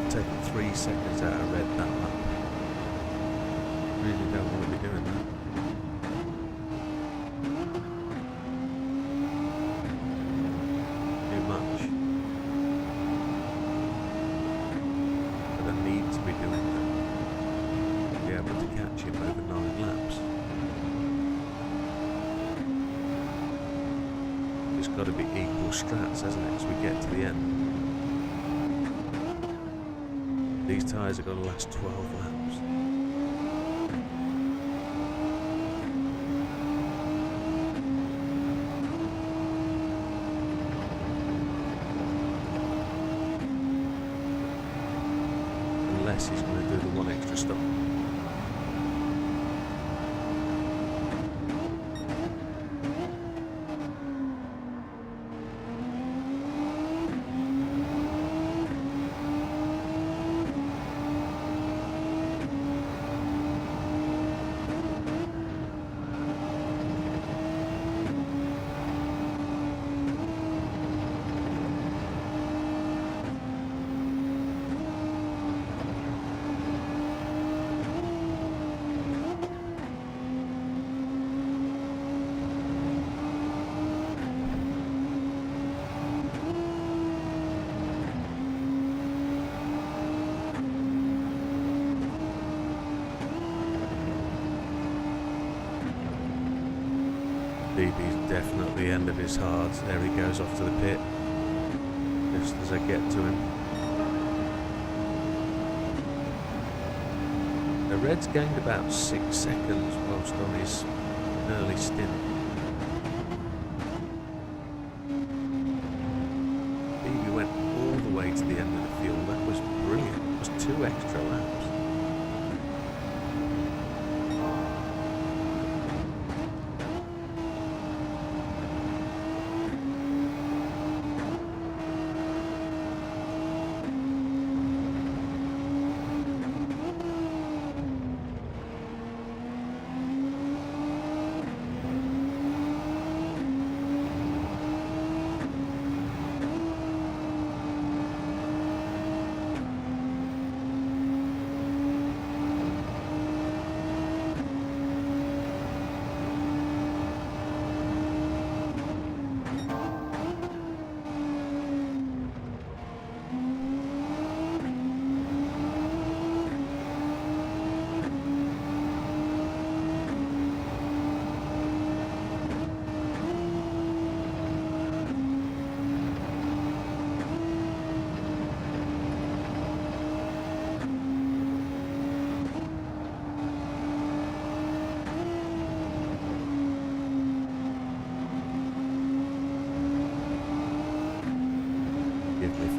[SPEAKER 1] Taking 3 seconds out of Red that lap. Really don't want to be doing that. Too much. But I need to be doing that to be able to catch him over 9 laps. It's got to be equal strats, hasn't it, as we get to the end. These tyres are going to last 12 laps. Unless he's going to do the 1 extra stop. BB's definitely end of his hards. There he goes off to the pit. Just as I get to him. The Red's gained about 6 seconds whilst on his early stint. BB went all the way to the end of the field. That was brilliant. It was 2 extra laps.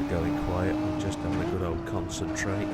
[SPEAKER 1] Going quiet, I'm just having a good old concentrate.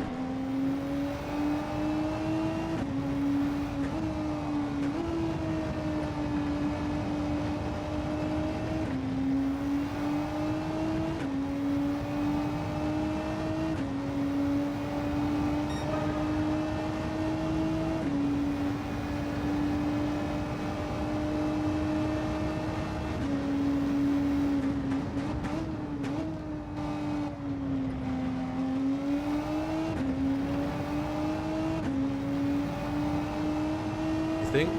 [SPEAKER 1] Think?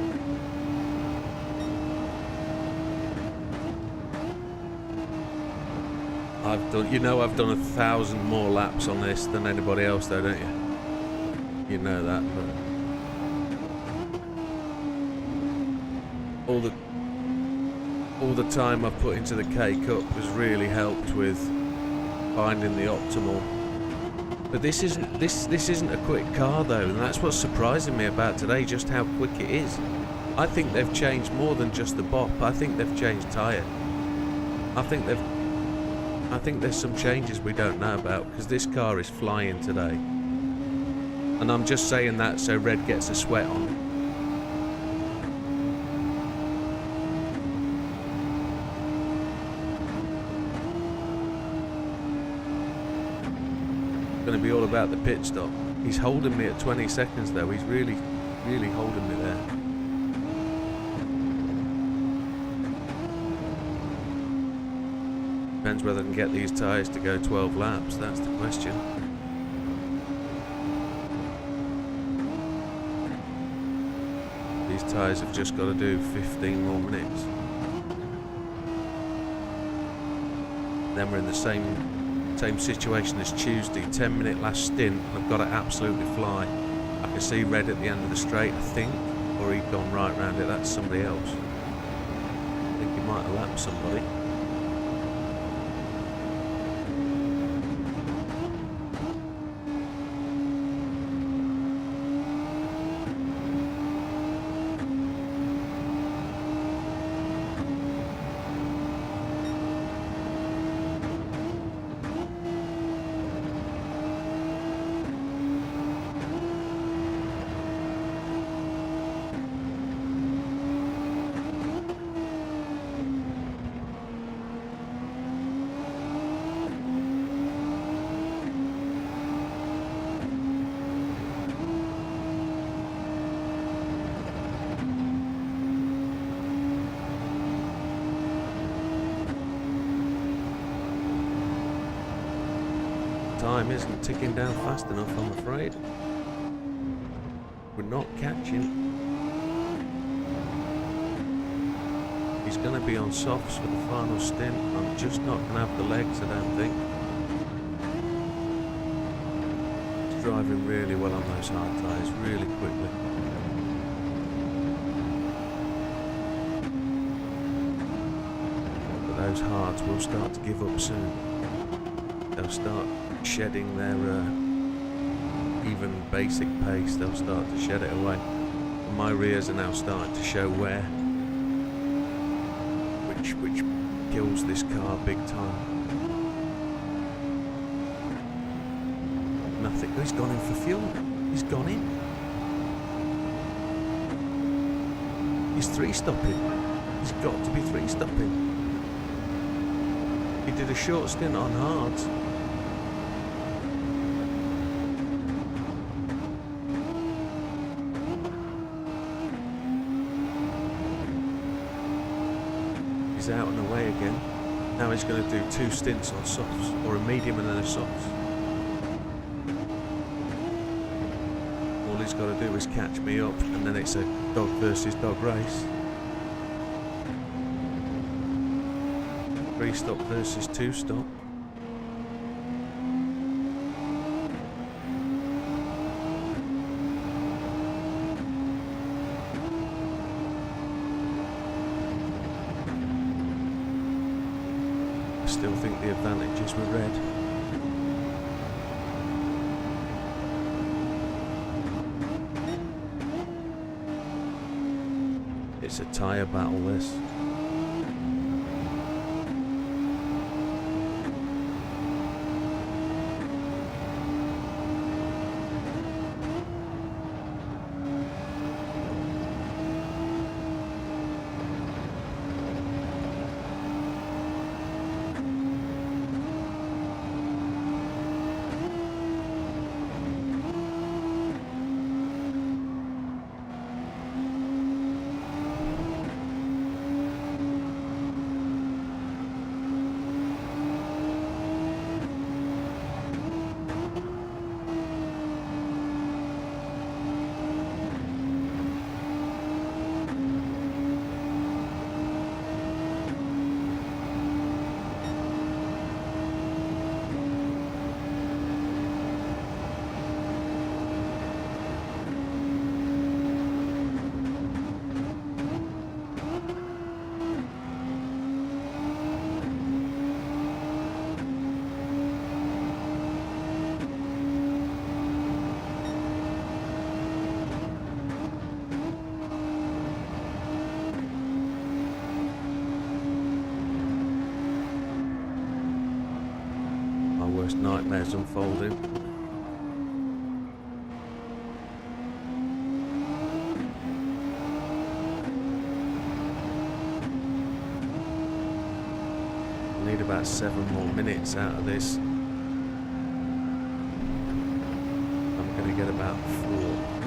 [SPEAKER 1] I've done 1,000 more laps on this than anybody else though, don't you? You know that, but all the time I've put into the K-Cup has really helped with finding the optimal. But this isn't a quick car though, and that's what's surprising me about today, just how quick it is. I think they've changed more than just the bop. I think they've changed tyre. I think there's some changes we don't know about, because this car is flying today. And I'm just saying that so Red gets a sweat on. Going to be all about the pit stop. He's holding me at 20 seconds though. He's really holding me there. Depends whether I can get these tyres to go 12 laps. That's the question. These tyres have just got to do 15 more minutes. Then we're in the same situation as Tuesday, 10-minute last stint, and I've got to absolutely fly. I can see Red at the end of the straight, I think, or he'd gone right round it. That's somebody else. I think he might have lapped somebody. Time isn't ticking down fast enough, I'm afraid. We're not catching. He's going to be on softs for the final stint. I'm just not going to have the legs, I don't think. He's driving really well on those hard tyres, really quickly. those hards will start to give up soon. They'll start shedding their even basic pace. They'll start to shed it away. And my rears are now starting to show wear, which kills this car big time. Nothing. Oh, he's gone in for fuel. He's gone in. He's 3-stopping. He's got to be 3-stopping. He did a short stint on hards. He's out and away again. Now he's going to do 2 stints on softs, or a medium and then a softs. All he's got to do is catch me up, and then it's a dog versus dog race. 3-stop versus 2-stop. I still think the advantages were red. It's a tyre battle, this. Nightmares unfolding. I need about 7 more minutes out of this. I'm going to get about 4.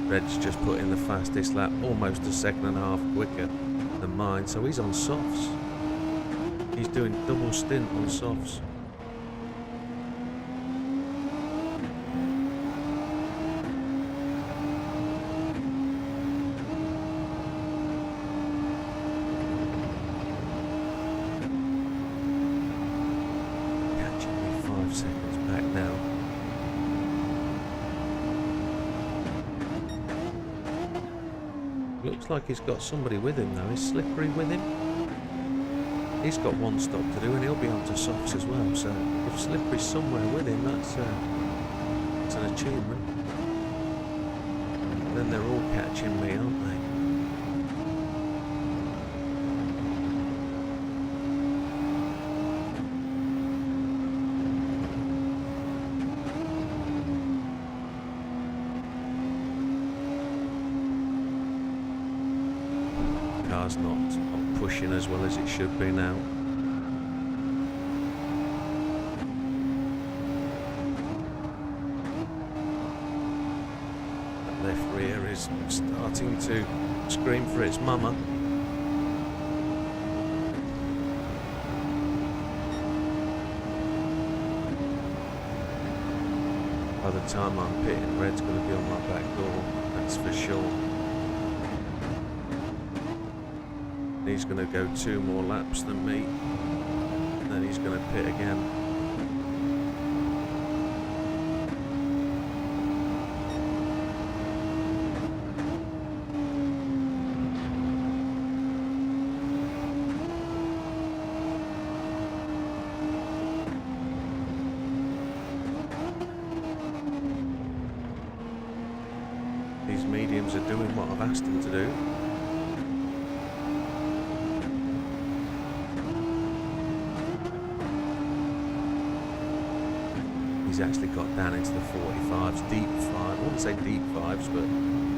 [SPEAKER 1] Red's just put in the fastest lap, almost a second and a half quicker than mine, so he's on softs. He's doing double stint on softs. Catching me 5 seconds back now. Looks like he's got somebody with him though. Is Slippery with him? He's got one stop to do and he'll be onto softs as well. So if Slippery's somewhere with him, that's an achievement. Then they're all catching me, aren't they? Car's not pushing as well as it should be now. That left rear is starting to scream for its mama. By the time I'm pitting, red's going to be on my back door, that's for sure. He's going to go 2 more laps than me, and then he's going to pit again. These mediums are doing what I've asked them to do. He's actually got down into the 45s, deep 5. I wouldn't say deep 5s, but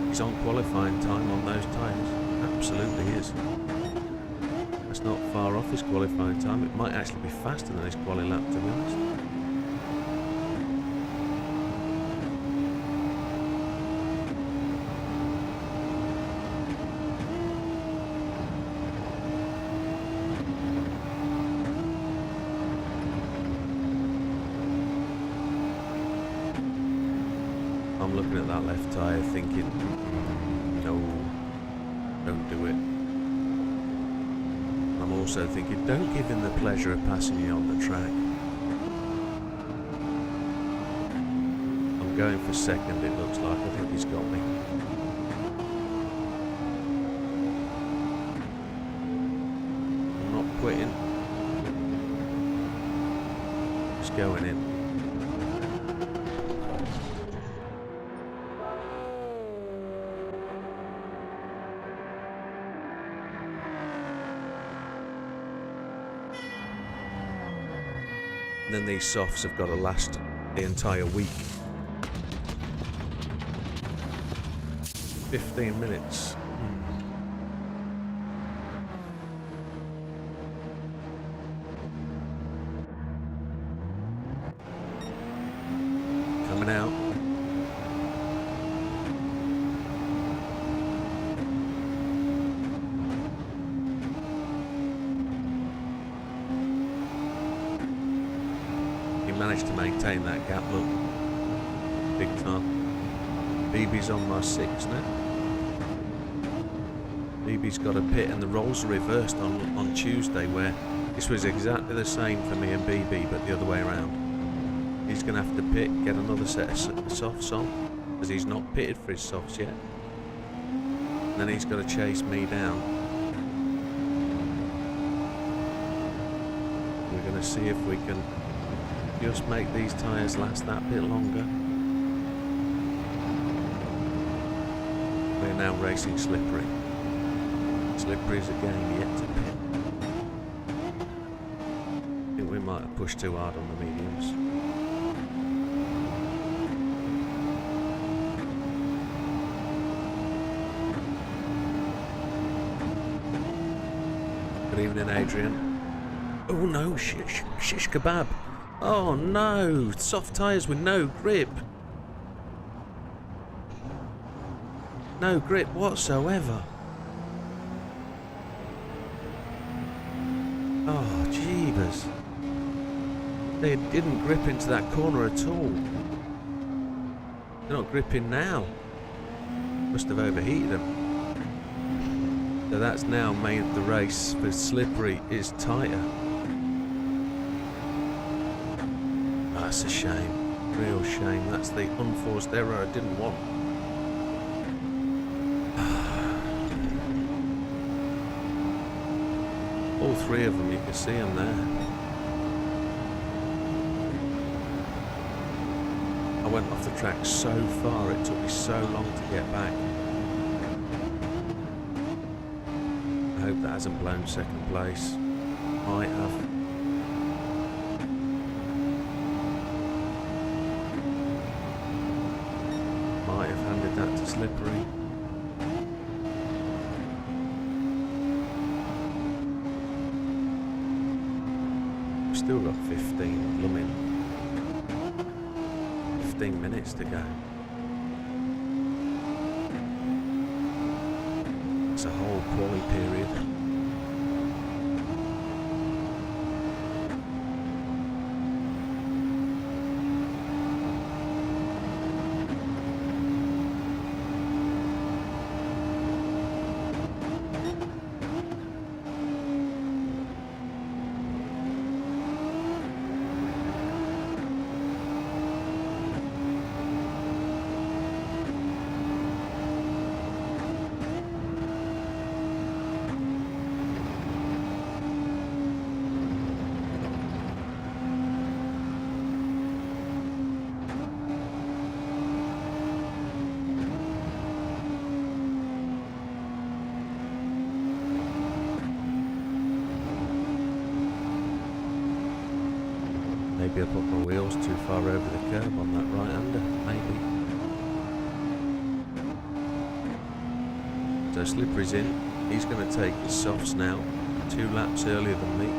[SPEAKER 1] he's on qualifying time on those tyres. Absolutely is. That's not far off his qualifying time. It might actually be faster than his quali lap, to be honest. I'm looking at that left tyre thinking, no, don't do it. I'm also thinking, don't give him the pleasure of passing you on the track. I'm going for second, it looks like. I think he's got me. I'm not quitting. Just going in. And then these softs have got to last the entire week. 15 minutes. Coming out. Managed to maintain that gap, look, big time. BB's on my 6 now. BB's got a pit, and the roles are reversed on Tuesday, where this was exactly the same for me and BB, but the other way around. He's going to have to pit, get another set of softs on, because he's not pitted for his softs yet. And then he's got to chase me down. We're going to see if we can just make these tyres last that bit longer. We're now racing Slippery. Slippery's again yet to pit. I think we might have pushed too hard on the mediums. Good evening, Adrian. Oh no, shish kebab. Oh no, soft tyres with no grip. No grip whatsoever. Oh, jeebus. They didn't grip into that corner at all. They're not gripping now. Must have overheated them. So that's now made the race for Slippery is tighter. That's a shame, real shame. That's the unforced error I didn't want. All three of them, you can see them there. I went off the track so far, it took me so long to get back. I hope that hasn't blown second place. Might have. Might have handed that to Slippery. We've still got 15 minutes to go. It's a whole quali period. Maybe I put my wheels too far over the curb on that right-hander, maybe. So Slippery's in. He's going to take his softs now, 2 laps earlier than me.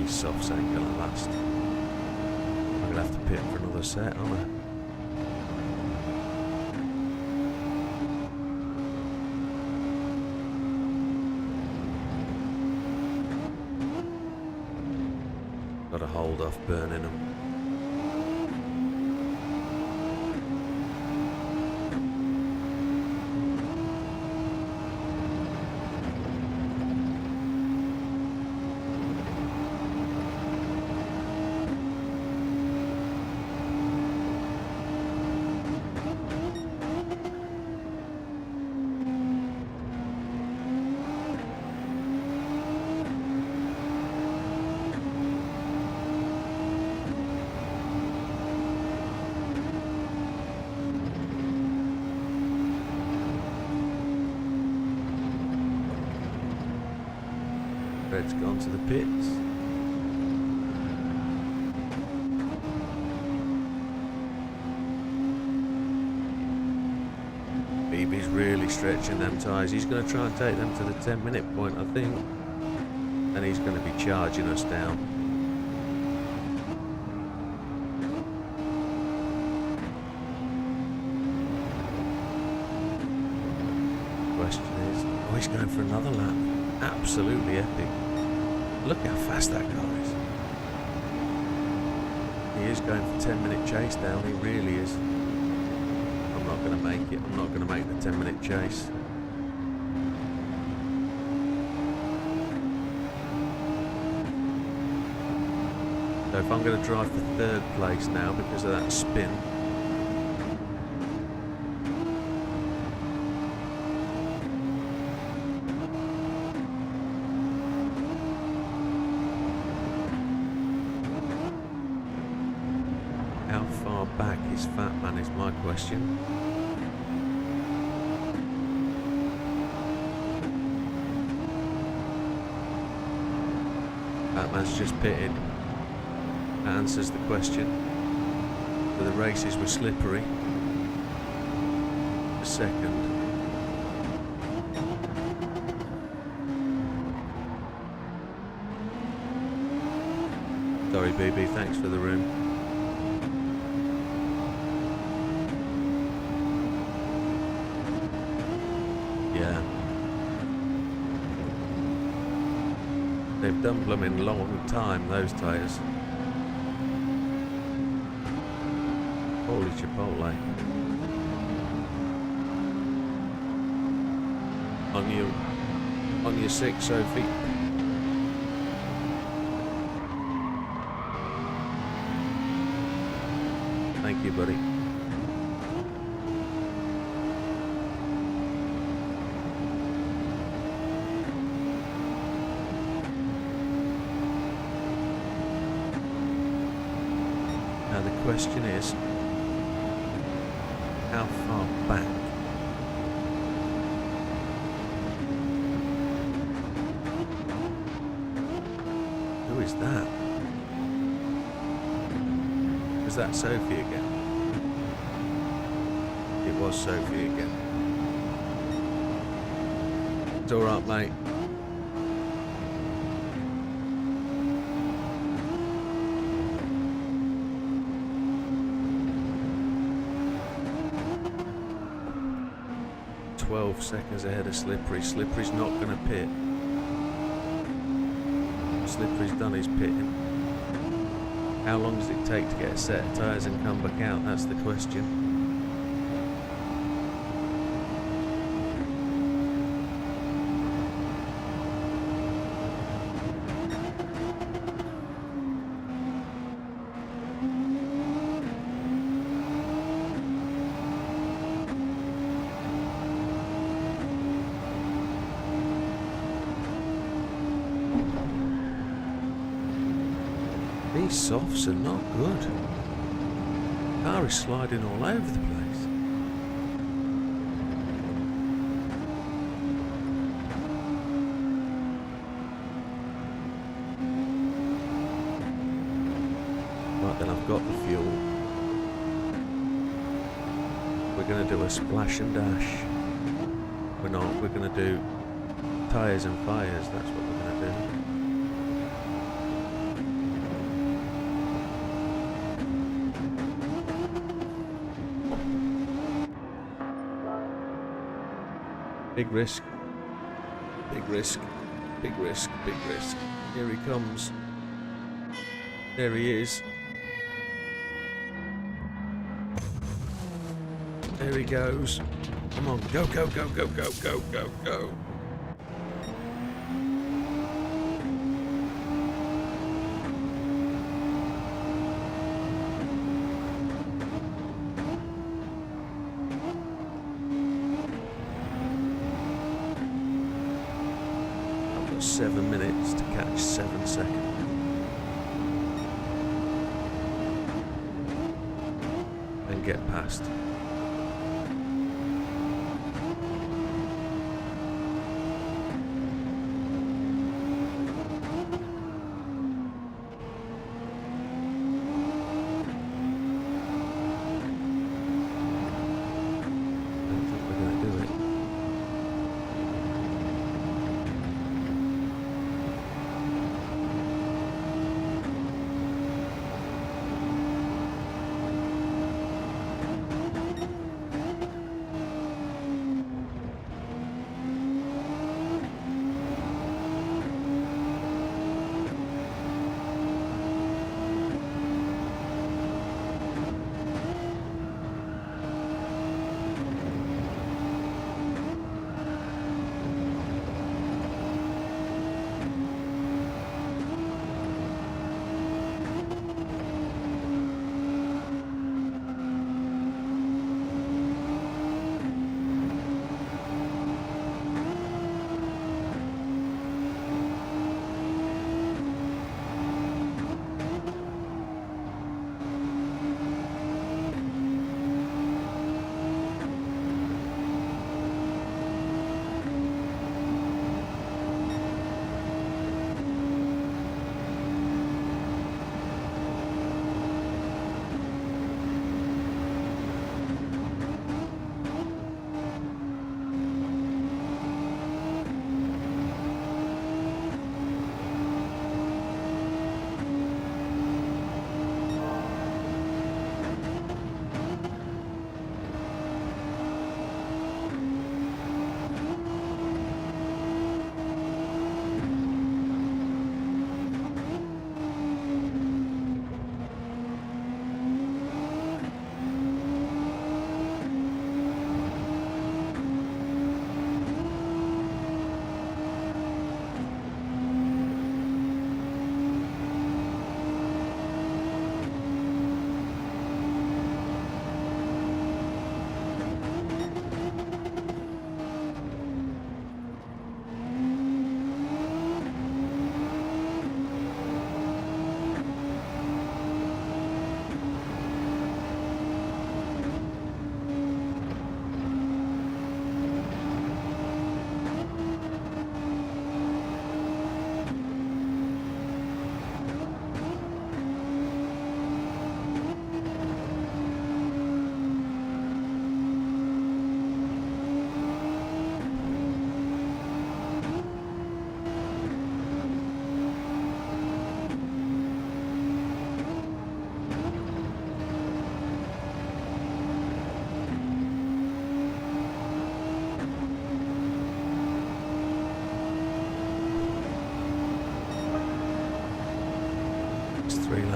[SPEAKER 1] Softs ain't gonna last. I'm gonna have to pit for another set, aren't I? Gotta hold off burning them. Red's gone to the pits. BB's really stretching them tyres. He's going to try and take them to the 10-minute point, I think. And he's going to be charging us down. Question is, oh, he's going for another lap. Absolutely epic. Look how fast that guy is. He is going for 10-minute chase down, he really is. I'm not going to make it. I'm not going to make the 10-minute chase. So if I'm going to drive for 3rd place now because of that spin, back is Fat Man is my question. Fat Man's just pitted. That answers the question. For the races were Slippery. The 2nd. Sorry BB, thanks for the room. Yeah. They've done blooming long time, those tyres. Holy Chipotle. on your 6, Sophie. Thank you, buddy. Now the question is, how far back? Who is that? Was that Sophie again? It was Sophie again. It's alright, mate. Seconds ahead of Slippery. Slippery's not going to pit. Slippery's done his pitting. How long does it take to get a set of tyres and come back out? That's the question. These softs are not good. The car is sliding all over the place. Right then, I've got the fuel. We're going to do a splash and dash. We're not. We're going to do tyres and fires. That's what we're going to do. Big risk, big risk, big risk, big risk. Here he comes. There he is. There he goes. Come on, go, go, go, go, go, go, go, go. I've got 7 minutes to catch 7 seconds. And get past.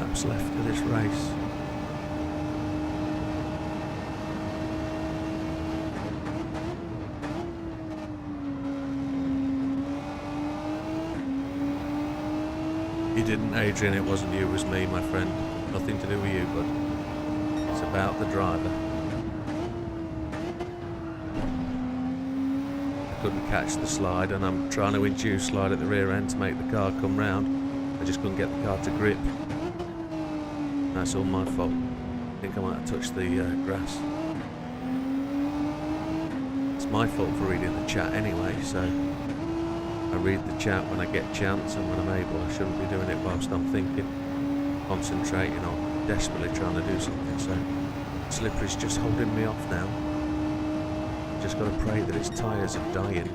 [SPEAKER 1] laps left of this race. You didn't, Adrian, it wasn't you, it was me, my friend. Nothing to do with you, but it's about the driver. I couldn't catch the slide, and I'm trying to induce slide at the rear end to make the car come round. I just couldn't get the car to grip. That's all my fault. I think I might have touched the grass. It's my fault for reading the chat anyway, so I read the chat when I get a chance and when I'm able. I shouldn't be doing it whilst I'm thinking, concentrating on, desperately trying to do something. So Slippery's just holding me off now. Just got to pray that his tyres are dying.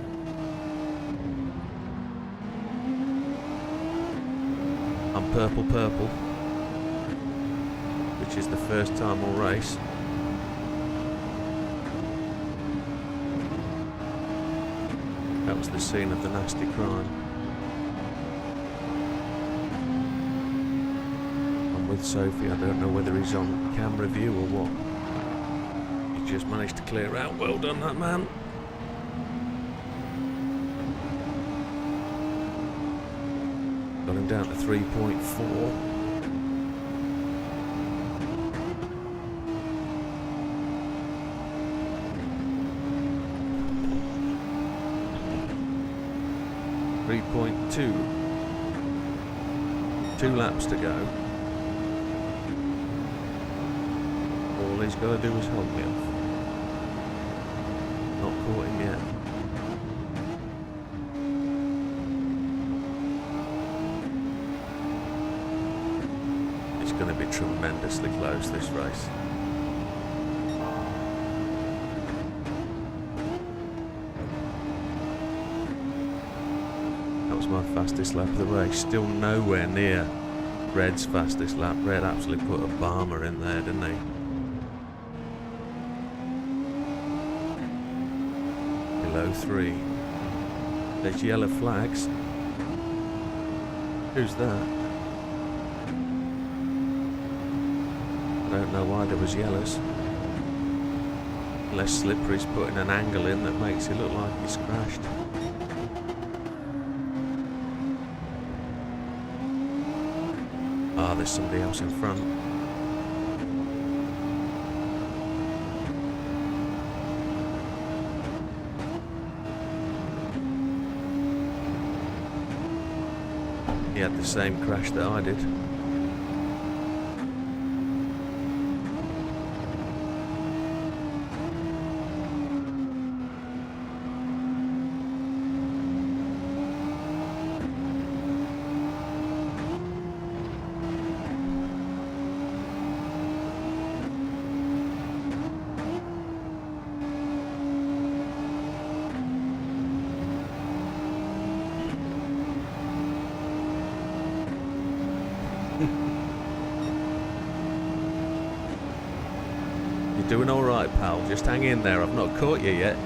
[SPEAKER 1] I'm purple, which is the first time all race. That was the scene of the nasty crime. I'm with Sophie. I don't know whether he's on camera view or what. He just managed to clear out. Well done, that man. Got him down to 3.4. .2. 2 laps to go. All he's got to do is hold me off. Not caught him yet. It's going to be tremendously close, this race. My fastest lap of the race, still nowhere near Red's fastest lap. Red absolutely put a bomber in there, didn't he? Below 3. There's yellow flags. Who's that? I don't know why there was yellows. Unless Slippery's putting an angle in that makes it look like he's crashed. Ah, there's somebody else in front. He had the same crash that I did. You're doing alright, pal. Just hang in there. I've not caught you yet.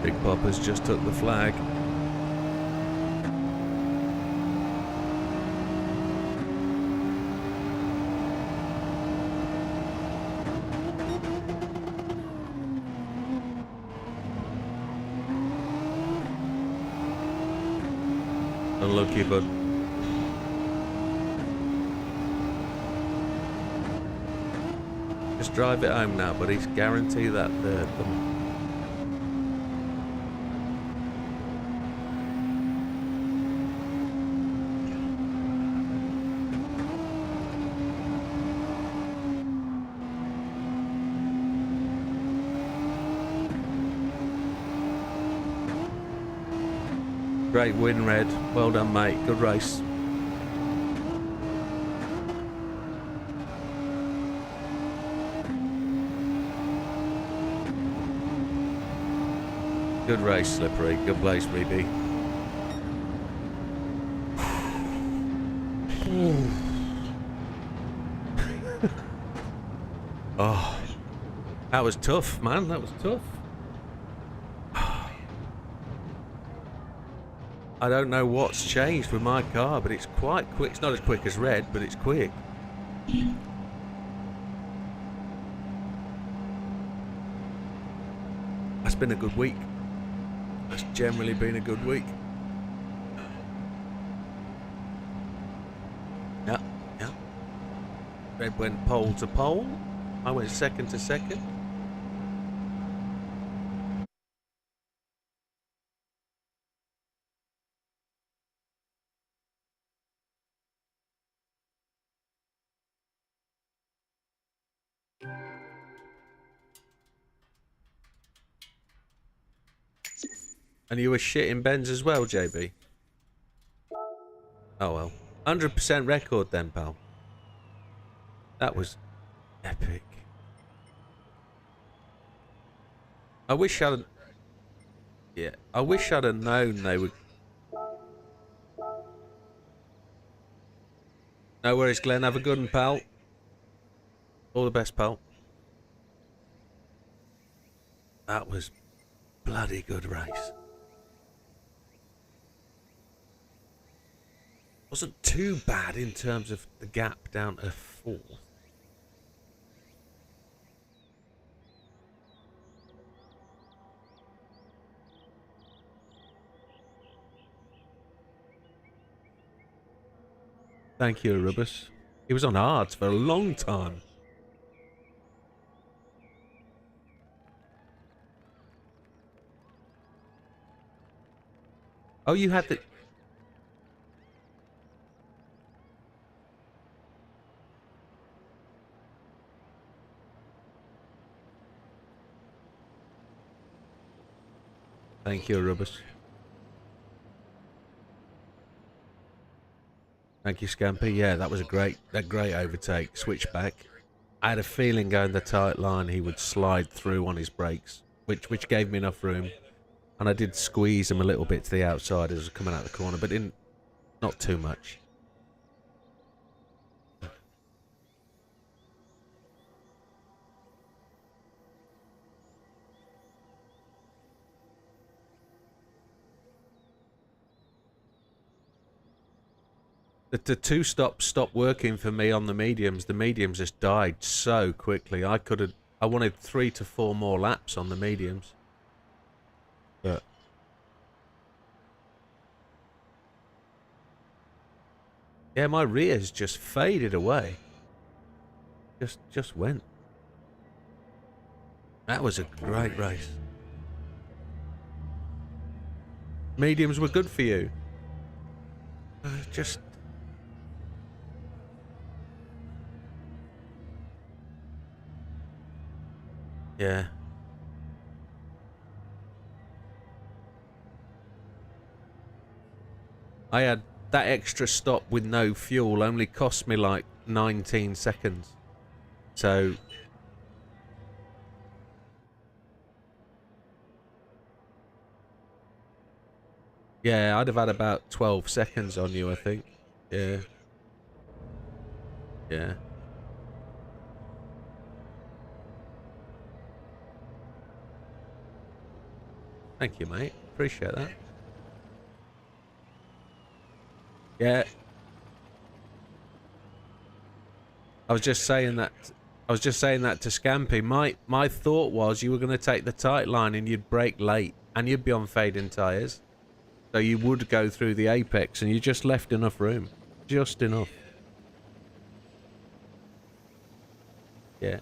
[SPEAKER 1] Big Popper's just took the flag. Unlucky, but just drive it home now, but he's guaranteed that the Great win, Red. Well done, mate. Good race. Good race, Slippery. Good place, Reeby. Oh, that was tough, man. That was tough. I don't know what's changed with my car, but it's quite quick. It's not as quick as Red, but it's quick. That's been a good week. That's generally been a good week. Yeah, yeah. Red went pole to pole. I went second to second. And you were shit in Benz as well, JB? Oh well. 100% record then, pal. That was epic. I wish I'd... Yeah, I wish I'd have known they would... No worries, Glenn. Have a good one, pal. All the best, pal. That was bloody good race. Wasn't too bad in terms of the gap down to 4th. Thank you, Arubus. He was on hards for a long time. Oh, you had the... Thank you, Arubus. Thank you, Scampy. Yeah, that was a great overtake. Switchback. I had a feeling going the tight line he would slide through on his brakes, which gave me enough room. And I did squeeze him a little bit to the outside as I was coming out the corner, but not too much. The two-stop stopped working for me on the mediums. The mediums just died so quickly. I wanted 3 to 4 more laps on the mediums. But yeah, my rears just faded away. Just went. That was a great race. Mediums were good for you. Just... Yeah. I had that extra stop with no fuel only cost me like 19 seconds. So... Yeah, I'd have had about 12 seconds on you, I think. Yeah. Yeah. Thank you, mate. Appreciate that. Yeah. I was just saying that to Scampy. My thought was you were going to take the tight line and you'd brake late and you'd be on fading tyres. So you would go through the apex and you just left enough room. Just enough. Yeah.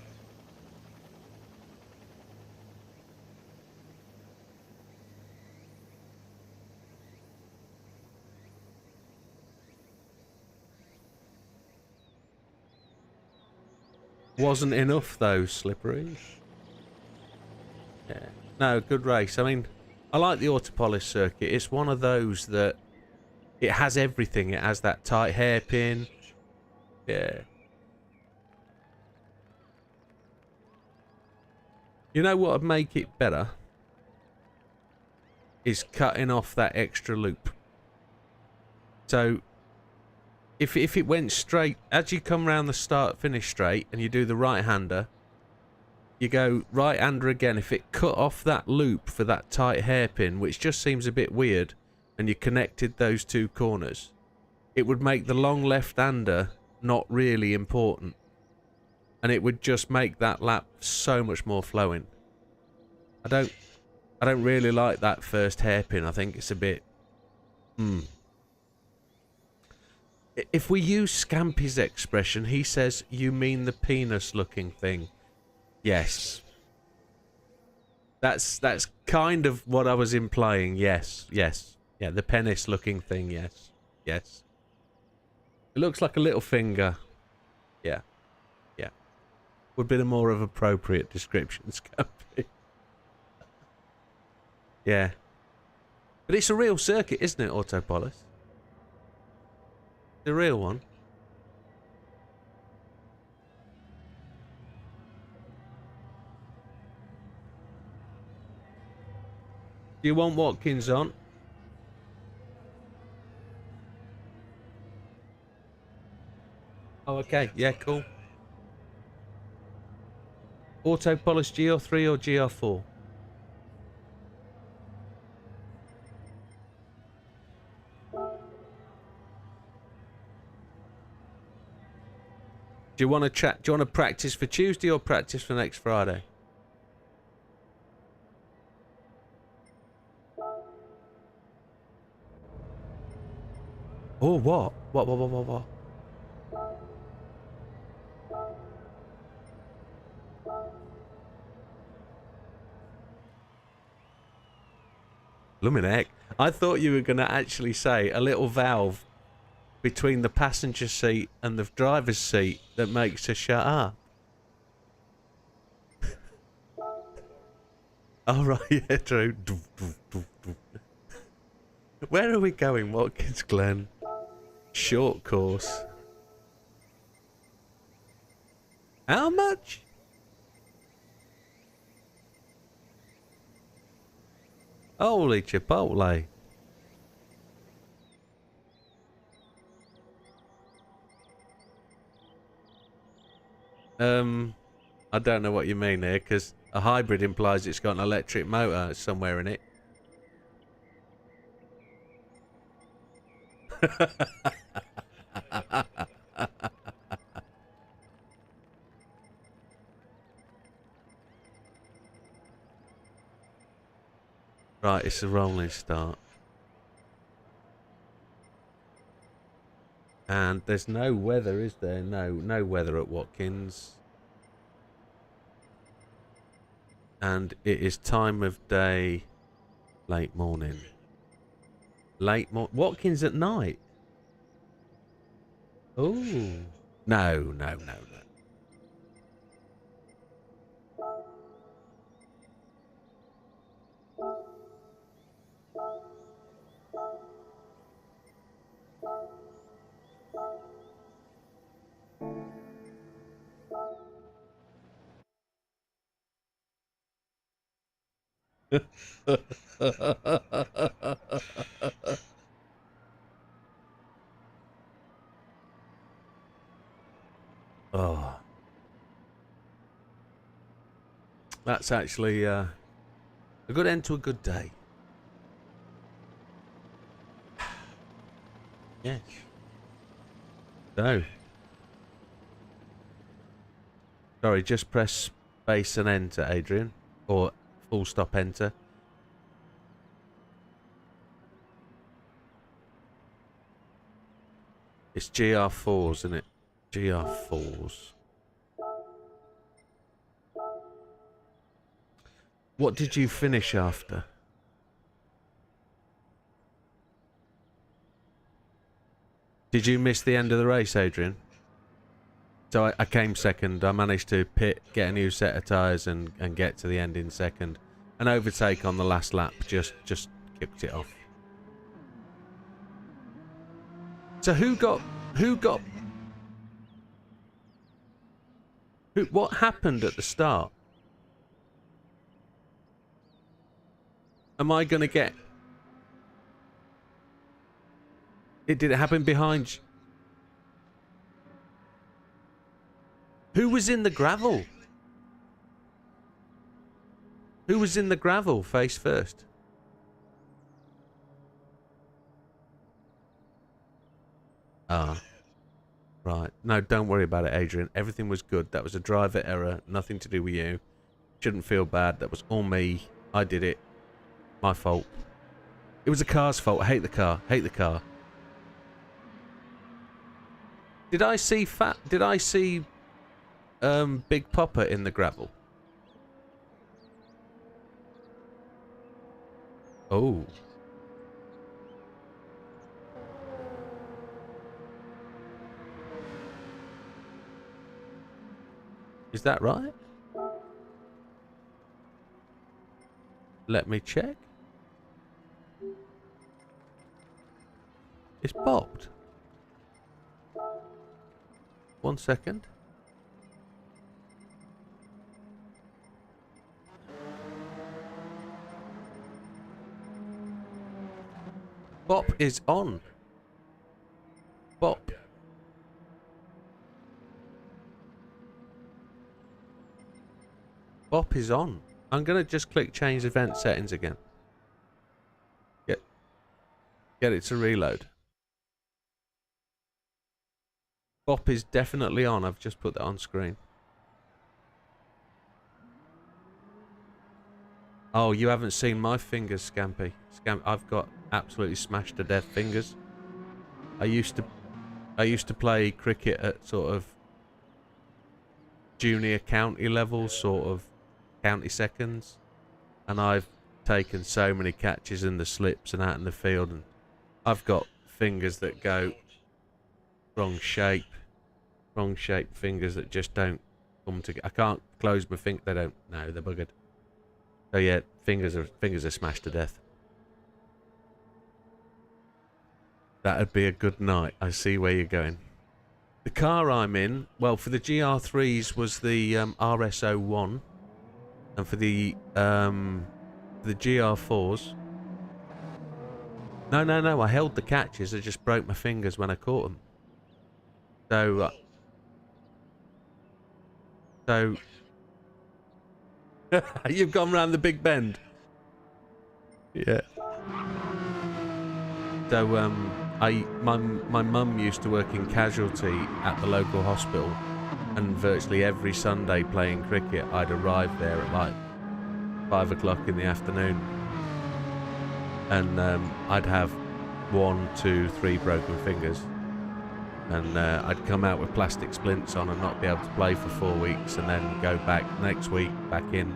[SPEAKER 1] Wasn't enough though, Slippery. Yeah. No, good race. I mean, I like the Autopolis circuit. It's one of those that it has everything. It has that tight hairpin. Yeah. You know what would make it better? Is cutting off that extra loop. So, if it went straight, as you come round the start-finish straight and you do the right-hander, you go right-hander again. If it cut off that loop for that tight hairpin, which just seems a bit weird, and you connected those two corners, it would make the long left-hander not really important. And it would just make that lap so much more flowing. I don't really like that first hairpin. I think it's a bit... If we use Scampy's expression, he says, you mean the penis-looking thing. Yes. That's kind of what I was implying. Yes, yes. Yeah, the penis-looking thing, yes. Yes. It looks like a little finger. Yeah. Yeah. Would be the more of appropriate description, Scampy. Yeah. But it's a real circuit, isn't it, Autopolis? The real one. Do you want Watkins on? Oh, okay. Yeah, cool. Autopolis GR3 or GR4? Do you want to chat? Do you want to practice for Tuesday or practice for next Friday? Oh, what? What? Luminek, I thought you were going to actually say a little valve between the passenger seat and the driver's seat that makes her shut up. Oh, right, yeah, true. Where are we going, Watkins Glen? Short course. How much? Holy Chipotle. I don't know what you mean here, because a hybrid implies it's got an electric motor somewhere in it. Right, it's a rolling start. And there's no weather, is there? No weather at Watkins. And it is time of day, late morning. Watkins at night. Oh. No. Oh. That's actually a good end to a good day. Yes. So. Sorry, just press space and enter, Adrian. Or full stop enter. It's GR4s, isn't it? GR4s. What did you finish after? Did you miss the end of the race, Adrian? So I came second. I managed to pit, get a new set of tyres and get to the end in second. An overtake on the last lap just kicked it off. So what happened at the start? Am I gonna get... Did it happen behind... Who was in the gravel? Who was in the gravel face first? Ah. Right. No, don't worry about it, Adrian. Everything was good. That was a driver error. Nothing to do with you. Shouldn't feel bad. That was all me. I did it. My fault. It was the car's fault. I hate the car. Hate the car. Did I see Big Popper in the gravel? Oh. Is that right? Let me check. It's bobbed. 1 second. Bop is on. Bop. Bop is on. I'm gonna just click change event settings again. Get it to reload. Bop is definitely on. I've just put that on screen. Oh, you haven't seen my fingers, Scampy. I've got absolutely smashed to death fingers. I used to play cricket at sort of junior county level, sort of county seconds, and I've taken so many catches in the slips and out in the field, and I've got fingers that go wrong shape fingers that just don't come together. I can't close my finger. They don't. No, they're buggered. So yeah, fingers are smashed to death. That'd be a good night. I see where you're going. The car I'm in, well, for the GR3s was the RS01, and for the GR4s. No. I held the catches. I just broke my fingers when I caught them. So you've gone round the big bend. Yeah. So my mum used to work in casualty at the local hospital, and virtually every Sunday playing cricket, I'd arrive there at like 5 o'clock in the afternoon, and I'd have 1, 2, 3 broken fingers, and I'd come out with plastic splints on and not be able to play for 4 weeks, and then go back next week back in.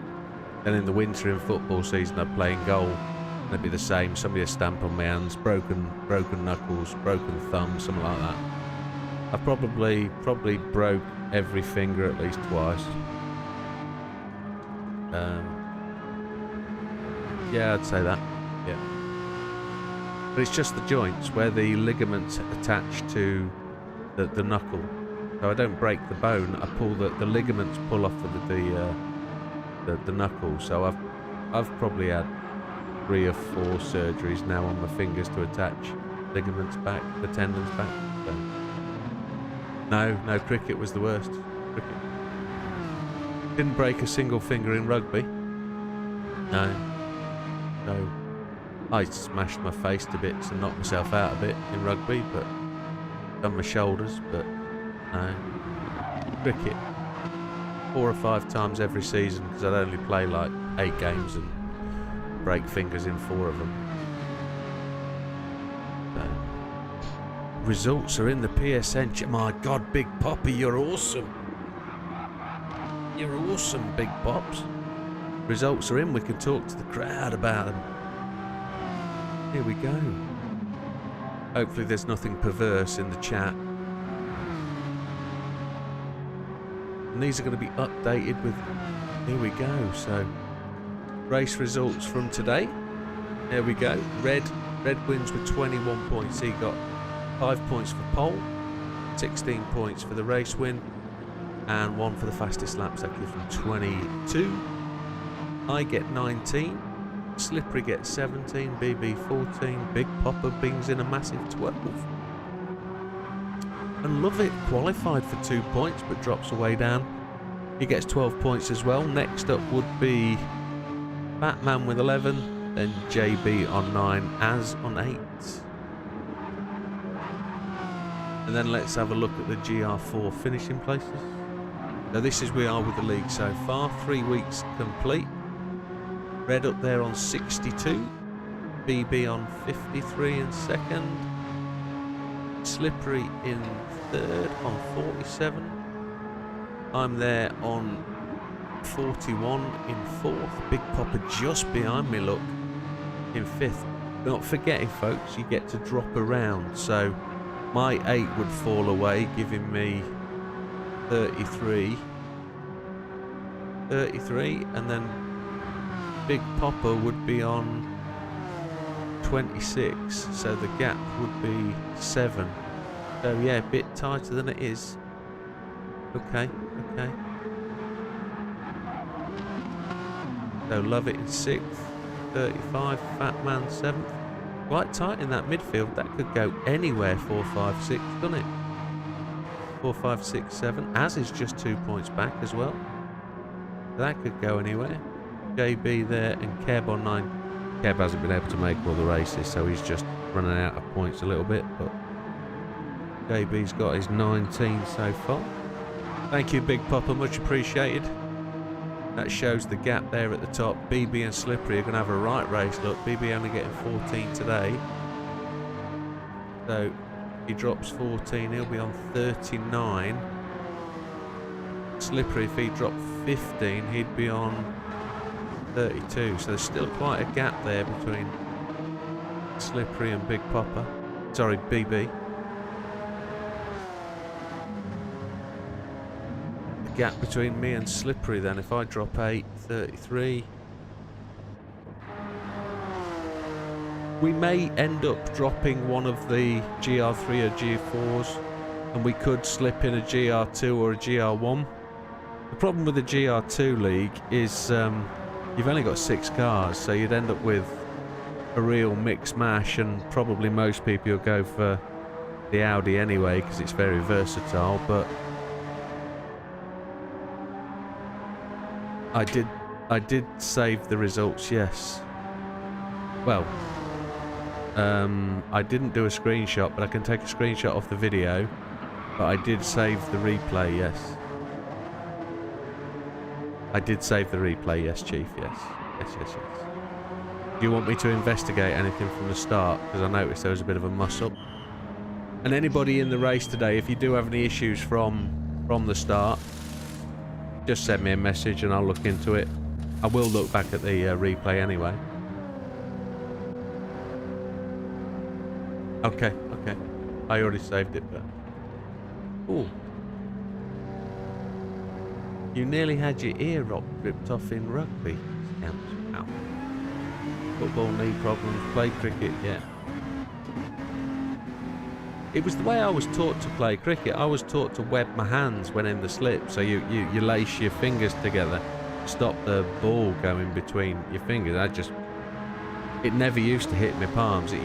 [SPEAKER 1] Then in the winter in football season, I'd play in goal. It'd be the same. Somebody would stamp on my hands, broken knuckles, broken thumbs, something like that. I probably broke every finger at least twice. Yeah, I'd say that. Yeah. But it's just the joints where the ligaments attach to the knuckle. So I don't break the bone. I pull the ligaments pull off the knuckle. So I've probably had 3 or 4 surgeries now on my fingers to attach ligaments back, the tendons back. So. No, cricket was the worst. Cricket. Didn't break a single finger in rugby. No. I smashed my face to bits and knocked myself out a bit in rugby, but done my shoulders, but no. Cricket. 4 or 5 times every season, because I'd only play like 8 games and break fingers in 4 of them. So, results are in the PSN. My God, Big Poppy, you're awesome. You're awesome, Big Pops. Results are in. We can talk to the crowd about them. Here we go. Hopefully there's nothing perverse in the chat. And these are going to be updated with... Here we go, so... race results from today. There we go. Red wins with 21 points. He got 5 points for pole, 16 points for the race win, and 1 for the fastest lap. So that gives him 22. I get 19. Slippery gets 17. BB 14. Big Popper bings in a massive 12. And Love It qualified for 2 points but drops away down. He gets 12 points as well. Next up would be Batman with 11, then JB on 9, Az on 8. And then let's have a look at the GR4 finishing places. So this is where we are with the league so far. 3 weeks complete. Red up there on 62. BB on 53 in second. Slippery in third on 47. I'm there on 41 in fourth. Big Popper just behind me, look, in fifth. Not forgetting, folks, you get to drop around. So my 8 would fall away, giving me 33. And then Big Popper would be on 26, so the gap would be 7. So yeah, a bit tighter than it is. Okay. So Love It in 6th, 35, Fat Man 7th. Quite tight in that midfield. That could go anywhere, 4, 5, 6, couldn't it? 4, 5, 6, 7. Az is just 2 points back as well. That could go anywhere. JB there and Keb on 9. Keb hasn't been able to make all the races, so he's just running out of points a little bit, but JB's got his 19 so far. Thank you, Big Popper, much appreciated. That shows the gap there at the top. BB and Slippery are going to have a right race. Look, BB only getting 14 today. So he drops 14, he'll be on 39. Slippery, if he dropped 15, he'd be on 32. So there's still quite a gap there between Slippery and Big Popper. Sorry, BB. Gap between me and Slippery then, if I drop 8, 33. We may end up dropping one of the GR3 or G4s, and we could slip in a GR2 or a GR1. The problem with the GR2 league is you've only got 6 cars, so you'd end up with a real mix mash, and probably most people will go for the Audi anyway because it's very versatile. But I did save the results, yes. Well, I didn't do a screenshot, but I can take a screenshot off the video. But I did save the replay, yes. I did save the replay, yes, Chief, yes. Yes. Do you want me to investigate anything from the start? Because I noticed there was a bit of a muss-up. And anybody in the race today, if you do have any issues from the start, just send me a message and I'll look into it. I will look back at the replay anyway. Okay. I already saved it, but... Ooh. You nearly had your ear ripped off in rugby. Ow. Football knee problems, play cricket, yeah. It was the way I was taught to play cricket. I was taught to web my hands when in the slip. So you lace your fingers together, stop the ball going between your fingers. It never used to hit my palms. It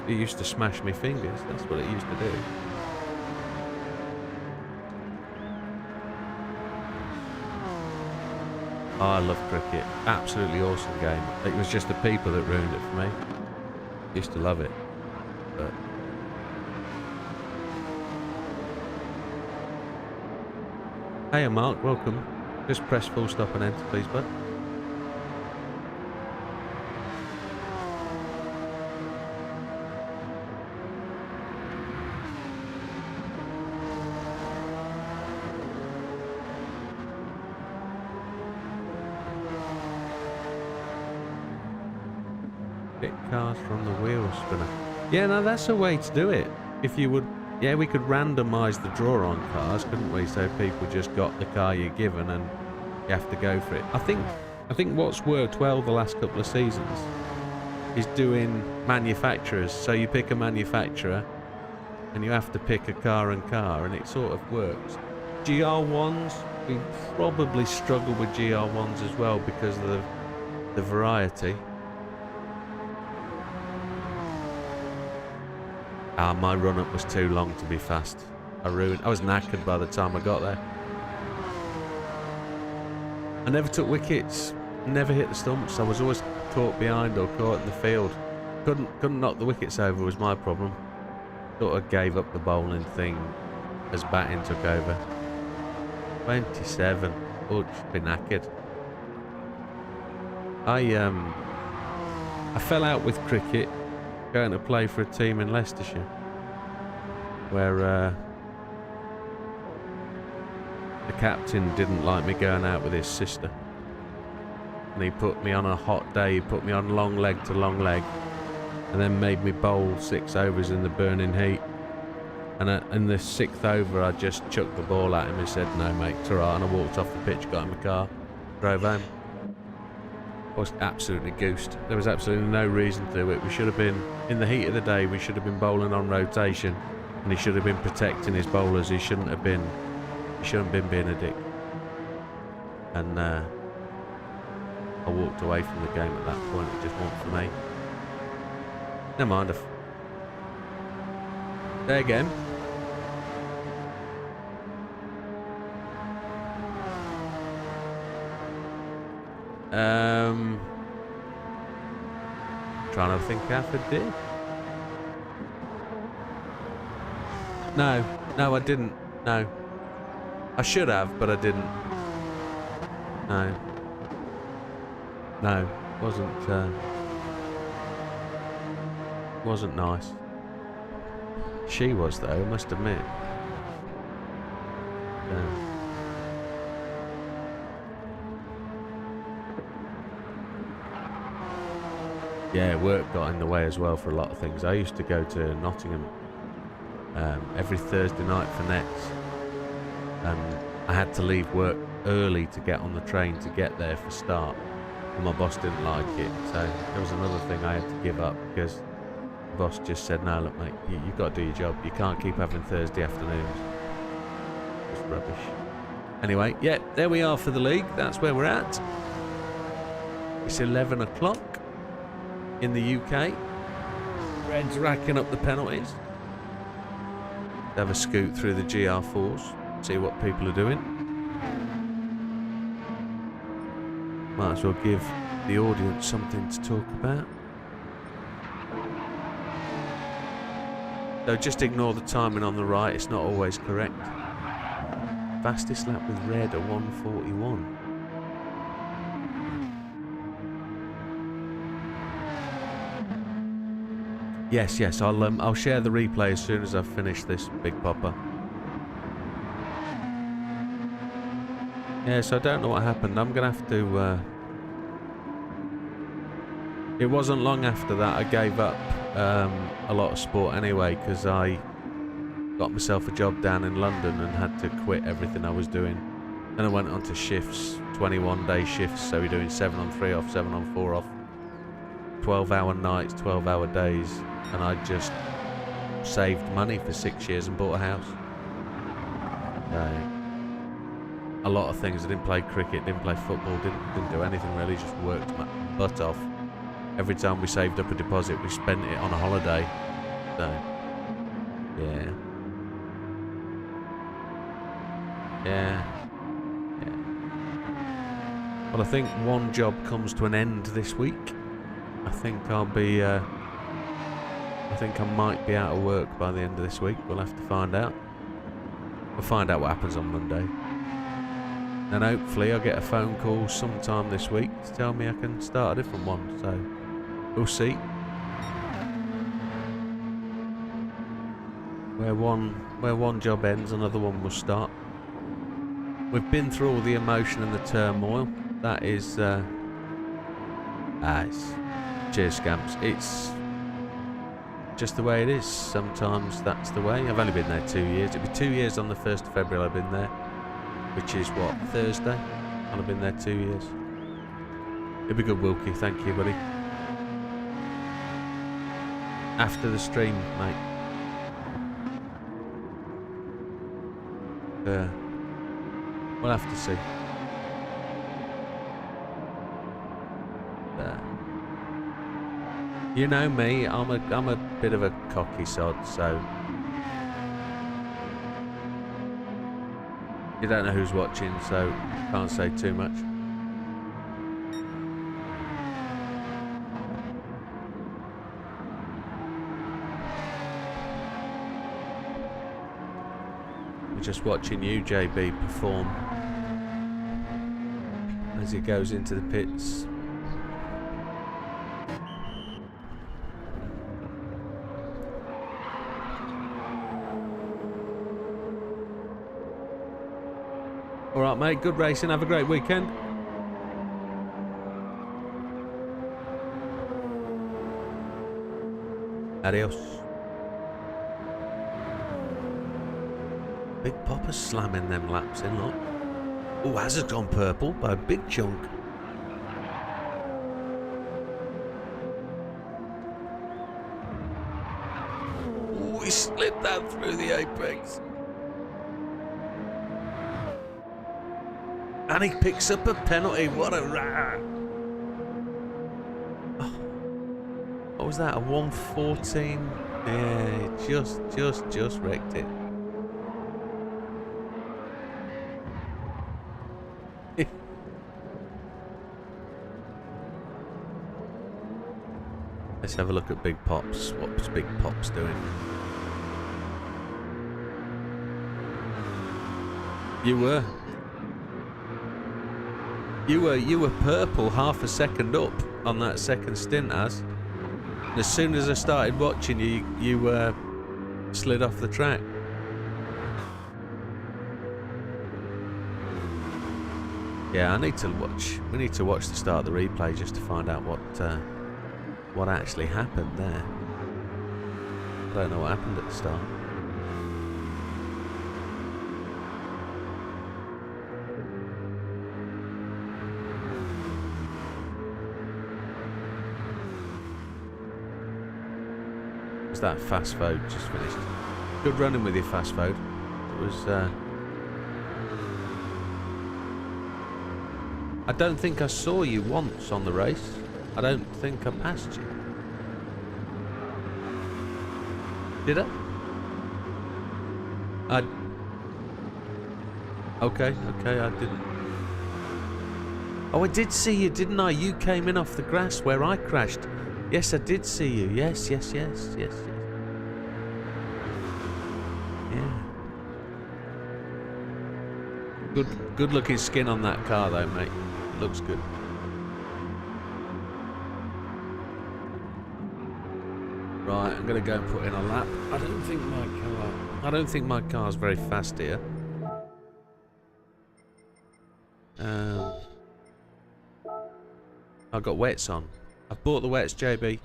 [SPEAKER 1] used to smash my fingers. That's what it used to do. Oh, I love cricket. Absolutely awesome game. It was just the people that ruined it for me. Used to love it. But hey, Mark, welcome. Just press full stop and enter, please, bud. Pick cars from the wheel spinner. Yeah, no, that's a way to do it. If you would... Yeah, we could randomise the draw on cars, couldn't we? So people just got the car you're given and you have to go for it. I think I think what's worked well the last couple of seasons is doing manufacturers. So you pick a manufacturer and you have to pick a car and it sort of works. GR1s, we probably struggle with GR1s as well because of the variety. My run-up was too long to be fast. I was knackered by the time I got there. I never took wickets, never hit the stumps. I was always caught behind or caught in the field. Couldn't knock the wickets over was my problem. Sort of gave up the bowling thing as batting took over. 27. Oh, just been knackered. I fell out with cricket going to play for a team in Leicestershire where the captain didn't like me going out with his sister, and he put me on a hot day, he put me on long leg to long leg, and then made me bowl 6 overs in the burning heat. And in the 6th over I just chucked the ball at him and said, "No mate, it's alright," and I walked off the pitch, got in my car, drove home. I was absolutely goosed. There was absolutely no reason to do it. We should have been, in the heat of the day, we should have been bowling on rotation, and he should have been protecting his bowlers. He shouldn't have been being a dick. And I walked away from the game at that point. It just wasn't for me. Never mind. There again. Trying to think if I did. No, I didn't. No. I should have, but I didn't. No, wasn't nice. She was though, I must admit. Yeah, work got in the way as well for a lot of things. I used to go to Nottingham every Thursday night for nets, and I had to leave work early to get on the train to get there for start, and my boss didn't like it, so there was another thing I had to give up because the boss just said, "No, look mate, you've got to do your job, you can't keep having Thursday afternoons." It's rubbish. Anyway, yeah, there we are for the league. That's where we're at. It's 11 o'clock in the UK. Red's racking up the penalties. Have a scoot through the GR4s, see what people are doing. Might as well give the audience something to talk about. So just ignore the timing on the right, it's not always correct. Fastest lap with red at 1:41. Yes, I'll share the replay as soon as I've finished this big popper. Yeah, so I don't know what happened. I'm gonna have to. It wasn't long after that I gave up a lot of sport anyway, because I got myself a job down in London and had to quit everything I was doing. Then I went on to shifts, 21-day shifts, so we're doing 7 on 3 off, 7 on 4 off, 12-hour nights, 12-hour days, and I just saved money for 6 years and bought a house. A lot of things. I didn't play cricket, didn't play football, didn't do anything really, just worked my butt off. Every time we saved up a deposit, we spent it on a holiday. So, yeah. Well, I think one job comes to an end this week. I think I'll be, I think I might be out of work by the end of this week. We'll have to find out. We'll find out what happens on Monday. And hopefully I'll get a phone call sometime this week to tell me I can start a different one. So, we'll see. Where one job ends, another one will start. We've been through all the emotion and the turmoil. That is, cheers, Scamps. It's just the way it is. Sometimes that's the way. I've only been there 2 years. It'll be 2 years on the 1st of February I've been there, which is what, Thursday? I'll have been there 2 years. It'd be good, Wilkie. Thank you, buddy. After the stream, mate. We'll have to see. You know me, I'm a bit of a cocky sod, so you don't know who's watching, so can't say too much. We're just watching you, JB, perform as he goes into the pits. Alright mate, good racing, have a great weekend. Adios. Big Popper's slamming them laps in, look. Oh, Hazard's gone purple by a big chunk. Oh, he slid that through the apex. And he picks up a penalty. What a rat! Oh, what was that? A 114? Yeah, just wrecked it. Let's have a look at Big Pops. What's Big Pops doing? You were purple half a second up on that second stint, as soon as I started watching you slid off the track. Yeah, I need to watch. We need to watch the start of the replay just to find out what actually happened there. I don't know what happened at the start. That fast vote just finished. Good running with your fast vote. It was I don't think I saw you once on the race. I don't think I passed you. Did I? Okay, I didn't. Oh, I did see you, didn't I? You came in off the grass where I crashed. Yes, I did see you. Yes. Yeah. Good looking skin on that car though, mate. It looks good. Right, I'm gonna go and put in a lap. I don't think my car's very fast here. I've got wets on. I've bought the wets, JB.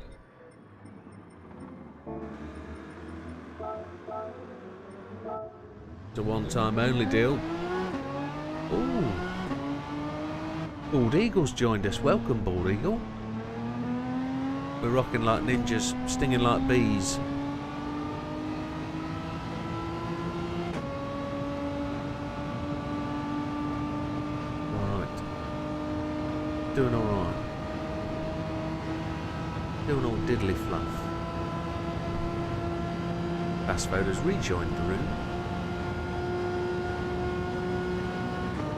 [SPEAKER 1] It's a one-time only deal. Ooh. Bald Eagle's joined us. Welcome, Bald Eagle. We're rocking like ninjas, stinging like bees. Right. Doing alright. Doing all diddly fluff. Fast Voters rejoined the room.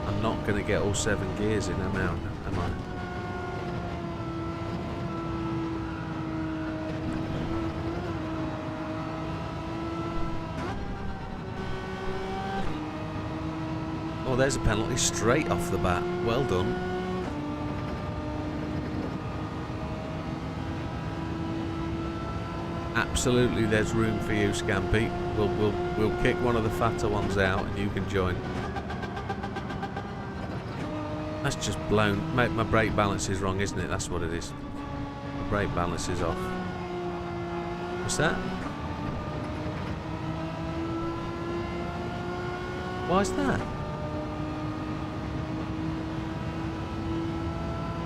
[SPEAKER 1] I'm not going to get all 7 gears in, am I? Oh, there's a penalty straight off the bat. Well done. Absolutely, there's room for you, Scampy. We'll kick one of the fatter ones out, and you can join. That's just blown. Mate, my brake balance is wrong, isn't it? That's what it is. My brake balance is off. What's that? Why's that?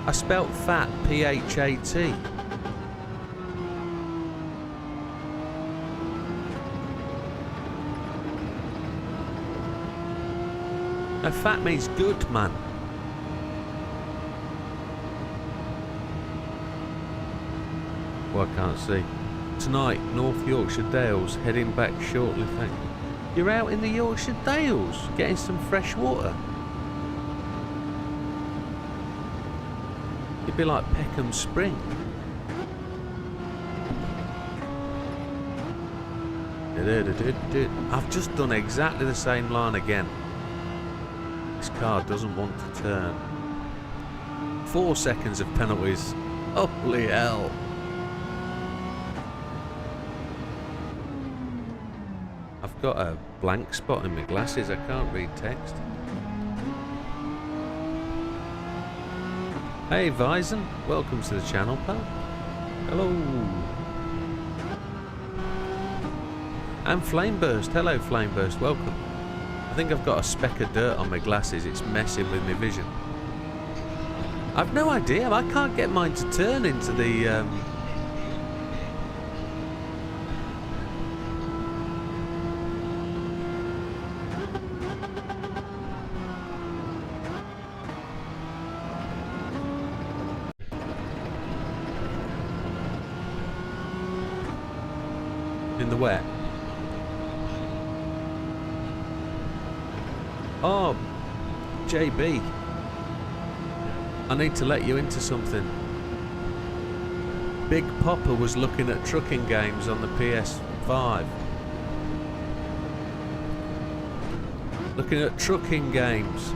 [SPEAKER 1] I spelt fat P-H-A-T. No, fat means good, man. Well, I can't see. Tonight, North Yorkshire Dales, heading back shortly, thank you. You're out in the Yorkshire Dales, getting some fresh water. You'd be like Peckham Spring. I've just done exactly the same line again. This car doesn't want to turn. 4 seconds of penalties. Holy hell. I've got a blank spot in my glasses. I can't read text. Hey Vison, welcome to the channel, pal. Hello. And Flameburst. Hello Flameburst, welcome. I think I've got a speck of dirt on my glasses. It's messing with my vision. I've no idea. I can't get mine to turn into the... in the wet. Oh, JB. I need to let you into something. Big Popper was looking at trucking games on the PS5. Looking at trucking games.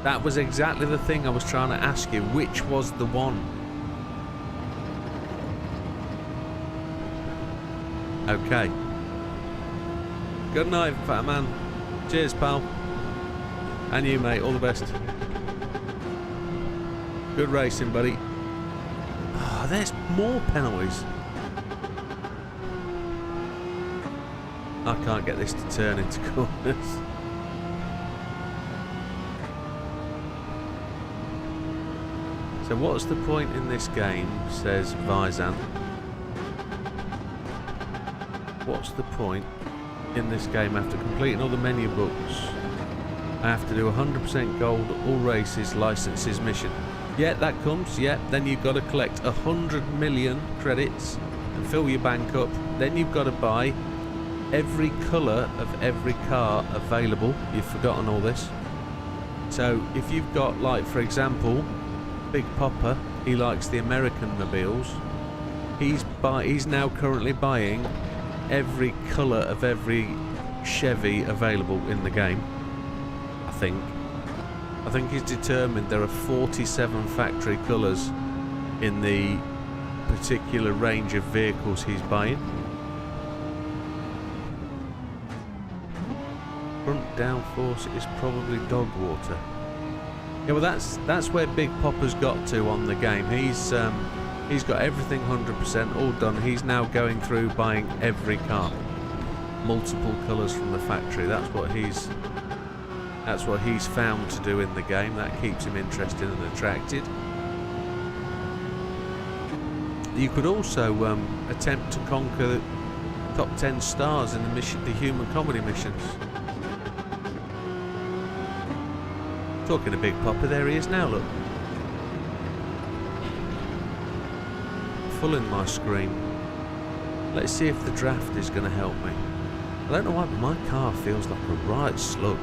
[SPEAKER 1] That was exactly the thing I was trying to ask you. Which was the one? Okay. Good night, fat man. Cheers, pal. And you, mate. All the best. Good racing, buddy. Oh, there's more penalties. I can't get this to turn into corners. So what's the point in this game, says Vizan. What's the point in this game after completing all the menu books? I have to do 100% gold, all races, licenses, mission. Yeah, that comes, yeah. Then you've got to collect 100 million credits and fill your bank up. Then you've got to buy every colour of every car available. You've forgotten all this. So if you've got, like, for example, Big Popper, he likes the American mobiles. He's now currently buying every colour of every Chevy available in the game. I think he's determined there are 47 factory colours in the particular range of vehicles he's buying. Front downforce is probably dog water. Yeah, well that's where Big Popper's got to on the game. He's got everything 100% all done. He's now going through buying every car, multiple colours from the factory. That's what he's found to do in the game. That keeps him interested and attracted. You could also attempt to conquer the top 10 stars in the human comedy missions. Talking to Big Popper, there he is now, look. Full in my screen. Let's see if the draft is going to help me. I don't know why, but my car feels like a right slug.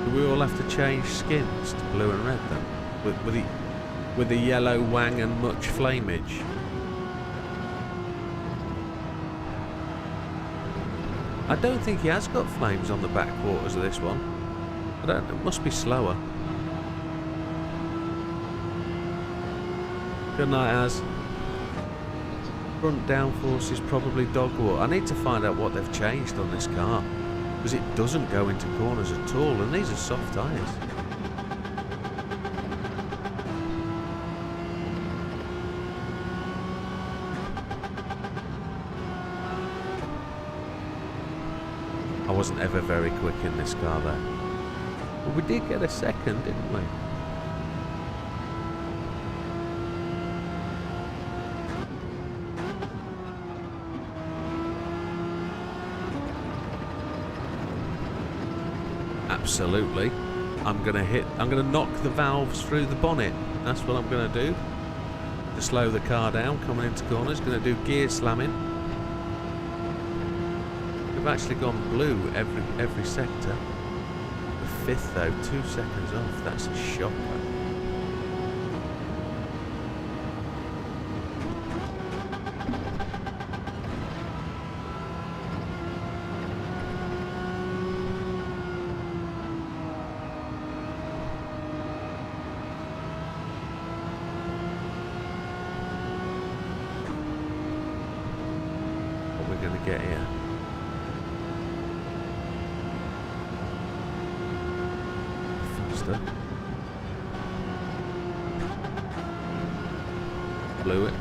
[SPEAKER 1] Do we all have to change skins to blue and red then? With the yellow wang and much flamage? I don't think he has got flames on the back quarters of this one. It must be slower. Good night, Az. Front downforce is probably dog water. I need to find out what they've changed on this car, because it doesn't go into corners at all, and these are soft tyres. wasn't ever very quick in this car though. But we did get a second, didn't we? Absolutely. I'm gonna knock the valves through the bonnet. That's what I'm gonna do. To slow the car down coming into corners. Gonna do gear slamming. We've actually gone blue every sector. The fifth though, 2 seconds off. That's a shocker. Gonna get here. Faster. Blew it.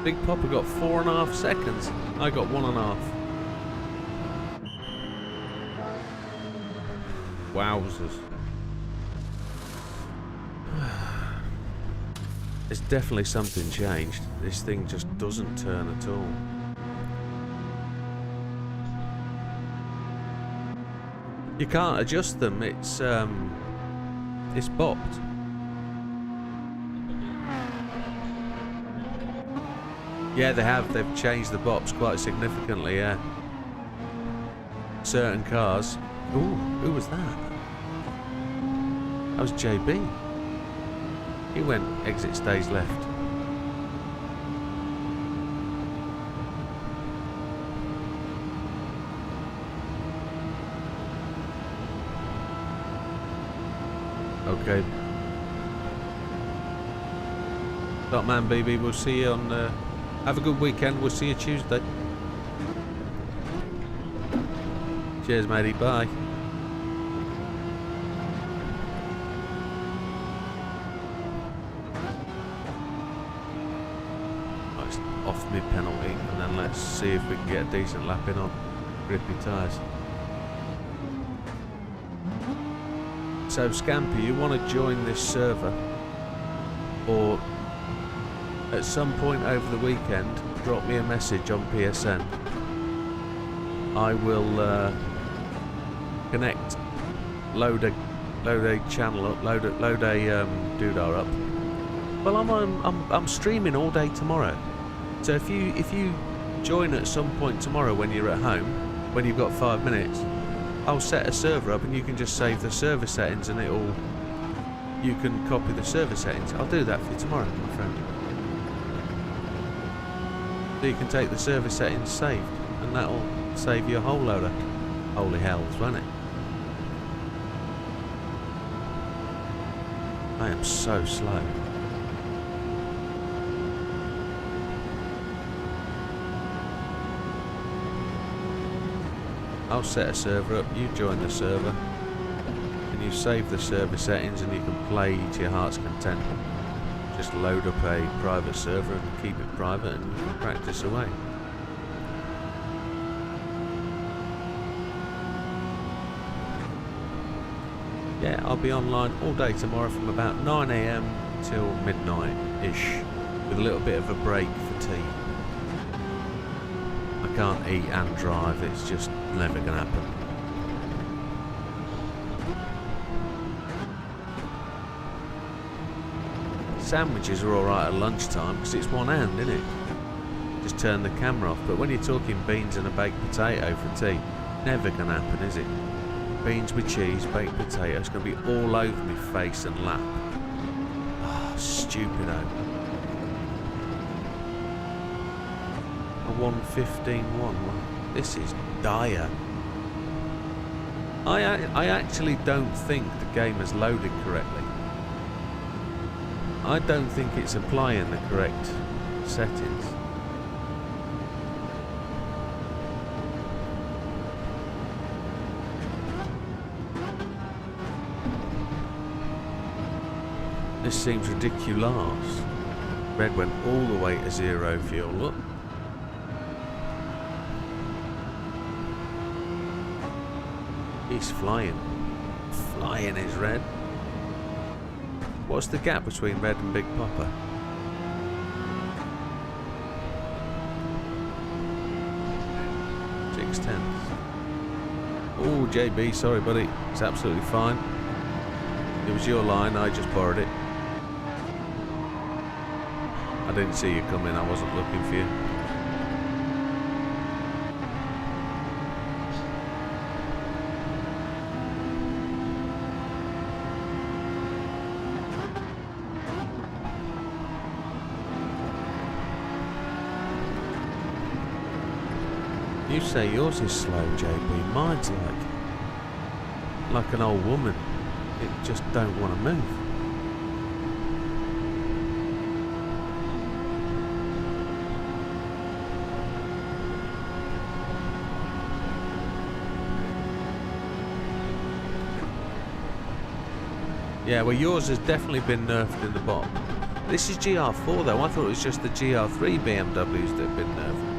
[SPEAKER 1] Big Papa got 4.5 seconds. I got 1.5. Wowzers. There's definitely something changed. This thing just doesn't turn at all. You can't adjust them. It's bopped. Yeah, they have. They've changed the bops quite significantly. Yeah. Certain cars. Ooh, who was that? That was JB. He went exit stage left. Okay. Top man, BB. We'll see you on. Have a good weekend. We'll see you Tuesday. Cheers, matey. Bye. Off mid penalty, and then let's see if we can get a decent lap in on grippy tyres. So Scamper, you want to join this server, or at some point over the weekend drop me a message on PSN. I will connect, load a channel up, load a doodah up. Well, I'm streaming all day tomorrow. So if you join at some point tomorrow when you're at home, when you've got 5 minutes, I'll set a server up and you can just save the server settings and you can copy the server settings. I'll do that for you tomorrow, my friend. So you can take the server settings saved and that'll save you a whole load of holy hells, won't it? I am so slow. I'll set a server up, you join the server, and you save the server settings and you can play to your heart's content. Just load up a private server and keep it private and you can practice away. Yeah, I'll be online all day tomorrow from about 9 AM till midnight-ish, with a little bit of a break for tea. I can't eat and drive, it's just never gonna happen. Sandwiches are alright at lunchtime because it's one hand, isn't it? Just turn the camera off, but when you're talking beans and a baked potato for tea, never gonna happen, is it? Beans with cheese, baked potato, it's gonna be all over my face and lap. Oh, stupido. 1:15.1. This is dire. I actually don't think the game has loaded correctly. I don't think it's applying the correct settings. This seems ridiculous. Red went all the way to 0 fuel. Look. He's flying. Flying is red. What's the gap between red and Big Papa? Oh, JB, sorry buddy, it's absolutely fine. It was your line, I just borrowed it. I didn't see you coming, I wasn't looking for you. You say yours is slow, JB. Mine's like an old woman. It just don't want to move. Yeah, well, yours has definitely been nerfed in the bottom. This is GR4 though. I thought it was just the GR3 BMWs that have been nerfed.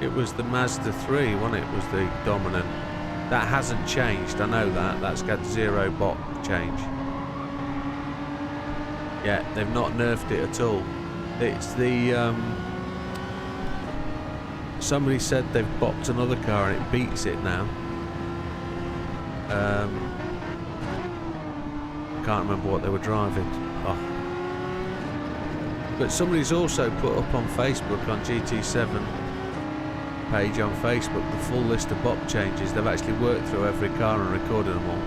[SPEAKER 1] It was the Mazda 3, wasn't it? Was the dominant. That hasn't changed, I know that. That's got 0 bot change. Yeah, they've not nerfed it at all. It's the... somebody said they've bopped another car and it beats it now. I can't remember what they were driving. Oh. But somebody's also put up on Facebook, on GT7 page on Facebook, the full list of bop changes. They've actually worked through every car and recorded them all.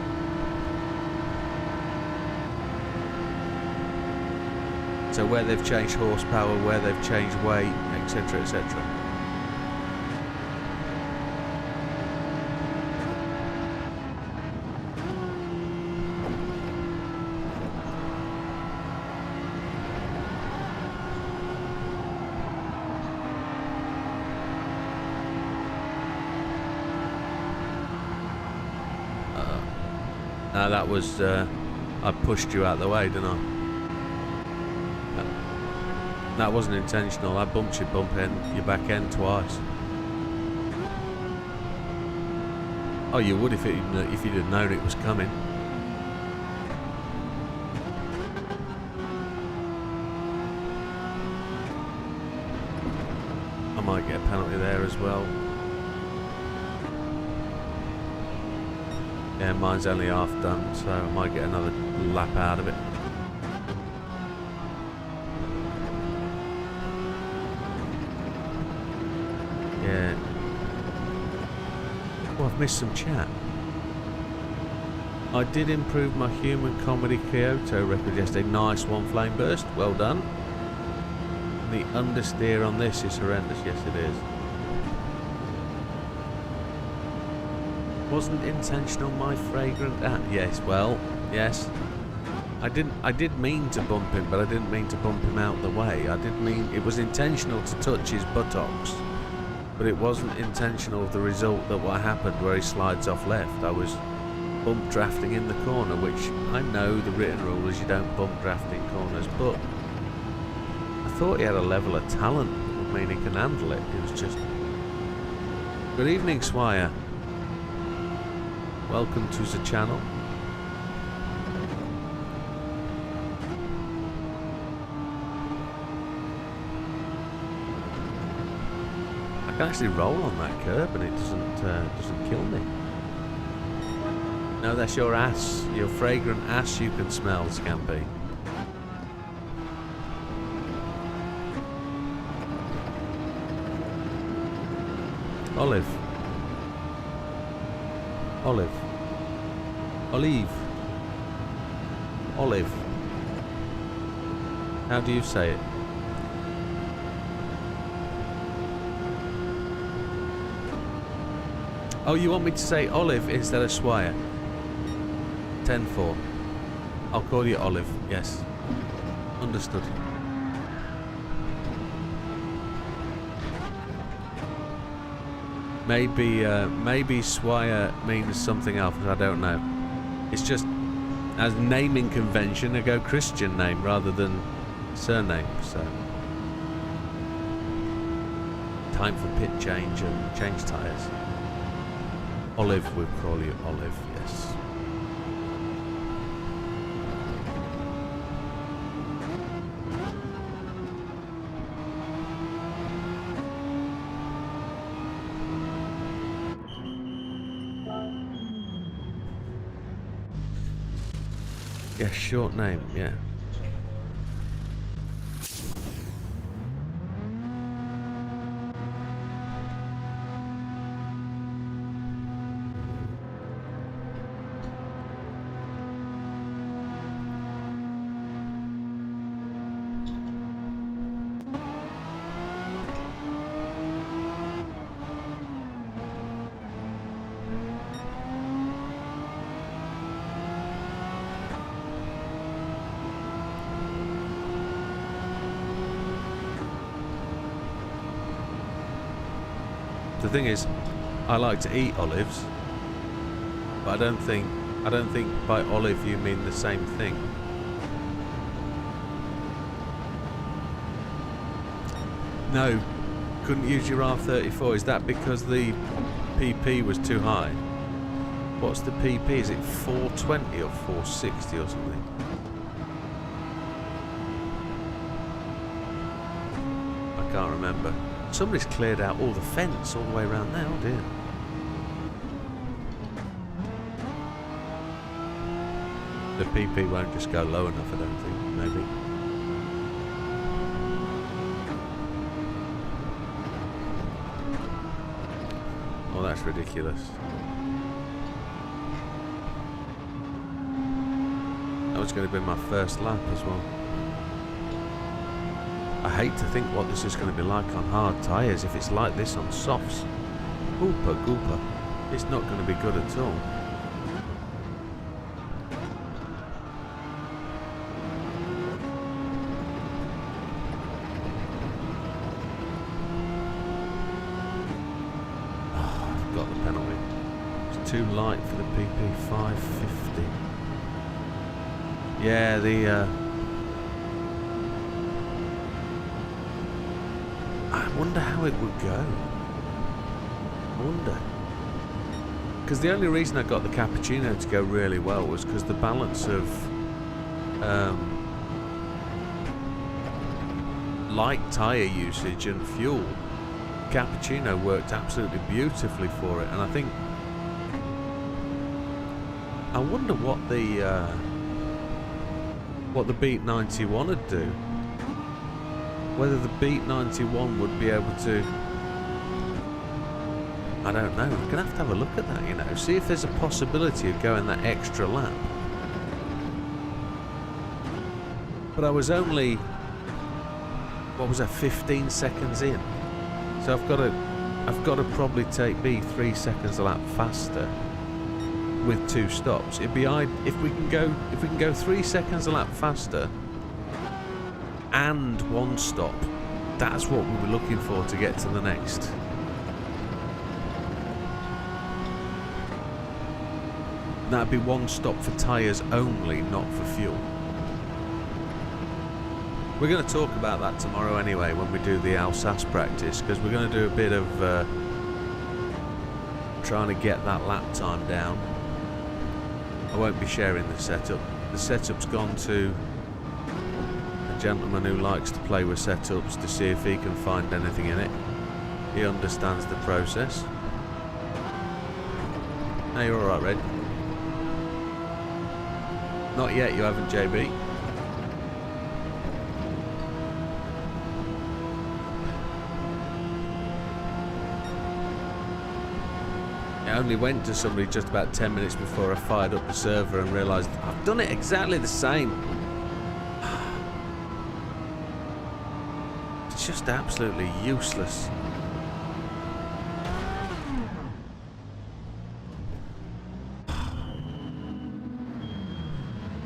[SPEAKER 1] So where they've changed horsepower, where they've changed weight, etc, etc. No, that was, I pushed you out of the way, didn't I? That wasn't intentional. I bumped your your back end twice. Oh, you would if you'd have known it was coming. I might get a penalty there as well. Yeah, mine's only half done, so I might get another lap out of it. Yeah. Oh, I've missed some chat. I did improve my human comedy Kyoto record yesterday. Nice one, Flame Burst. Well done. The understeer on this is horrendous. Yes, it is. Wasn't intentional, my fragrant yes, well, yes. I did mean to bump him, but I didn't mean to bump him out the way. I did mean it was intentional to touch his buttocks, but it wasn't intentional the result that what happened where he slides off left. I was bump drafting in the corner, which I know the written rule is you don't bump draft in corners, but I thought he had a level of talent that would mean he can handle it. It was just... Good evening, Swire. Welcome to the channel. I can actually roll on that curb and it doesn't kill me. No, that's your ass, your fragrant ass you can smell, Scampy. Olive. Olive. Olive. Olive. How do you say it? Oh, you want me to say Olive instead of Swire? 10-4. I'll call you Olive, yes. Understood. Maybe Swire means something else. I don't know. It's just as naming convention, I go Christian name rather than surname. So time for pit change and change tyres. Olive, we'll call you Olive. Yes. Yeah, short name, yeah. The thing is, I like to eat olives, but I don't think by olive you mean the same thing. No, couldn't use your R34. Is that because the PP was too high? What's the PP? Is it 420 or 460 or something? I can't remember. Somebody's cleared out all the fence all the way around there. Oh dear. The PP won't just go low enough, I don't think. Maybe. Oh, that's ridiculous. That was going to be my first lap as well. I hate to think what this is going to be like on hard tyres if it's like this on softs. Hooper gooper. It's not going to be good at all. Oh, I've got the penalty. It's too light for the PP 550. Yeah, I wonder how it would go. I wonder. Because the only reason I got the cappuccino to go really well was because the balance of light tyre usage and fuel, cappuccino worked absolutely beautifully for it. And I think, I wonder what the Beat 91 would do. Whether the Beat 91 would be able to, I don't know. We're going to have a look at that, you know. See if there's a possibility of going that extra lap. But I was only, what was I, 15 seconds in. So I've got to probably be 3 seconds a lap faster with 2 stops. It'd be if we can go 3 seconds a lap faster and 1 stop. That's what we were looking for to get to the next. That'd be 1 stop for tyres only, not for fuel. We're going to talk about that tomorrow anyway when we do the Alsace practice, because we're going to do a bit of trying to get that lap time down. I won't be sharing the setup. The setup's gone to a gentleman who likes to play with setups to see if he can find anything in it. He understands the process. Hey, you're alright, Red? Not yet, you haven't, JB. I only went to somebody just about 10 minutes before I fired up the server and realised I've done it exactly the same. It's just absolutely useless.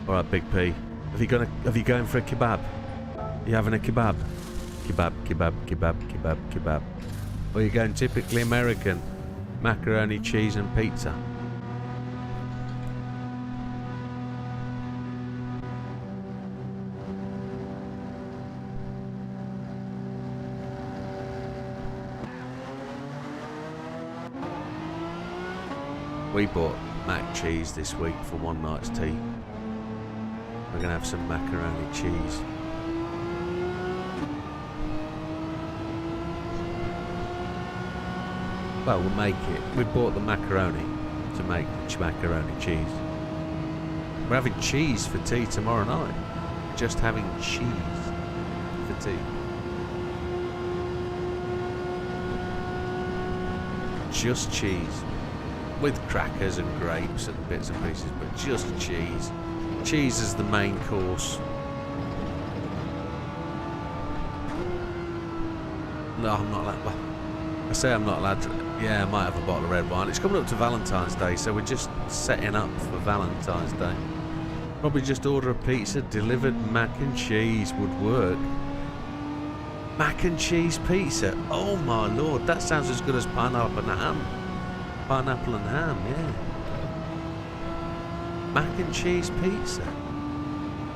[SPEAKER 1] Alright, Big P. Have you going for a kebab? You having a kebab? Kebab, kebab, kebab, kebab, kebab. Or are you going typically American? macaroni, cheese and pizza. We bought mac cheese this week for one night's tea. We're gonna have some macaroni cheese. Well, we'll make it. We bought the macaroni to make macaroni cheese. We're having cheese for tea tomorrow night. Just having cheese for tea. Just cheese. With crackers and grapes and bits and pieces, but just cheese. Cheese is the main course. No, I'm not allowed. Well, I say I'm not allowed to. Yeah, I might have a bottle of red wine. It's coming up to Valentine's Day, so we're just setting up for Valentine's Day. Probably just order a pizza. Delivered mac and cheese would work. Mac and cheese pizza. Oh my lord, that sounds as good as pineapple and ham. Pineapple and ham, yeah. Mac and cheese pizza.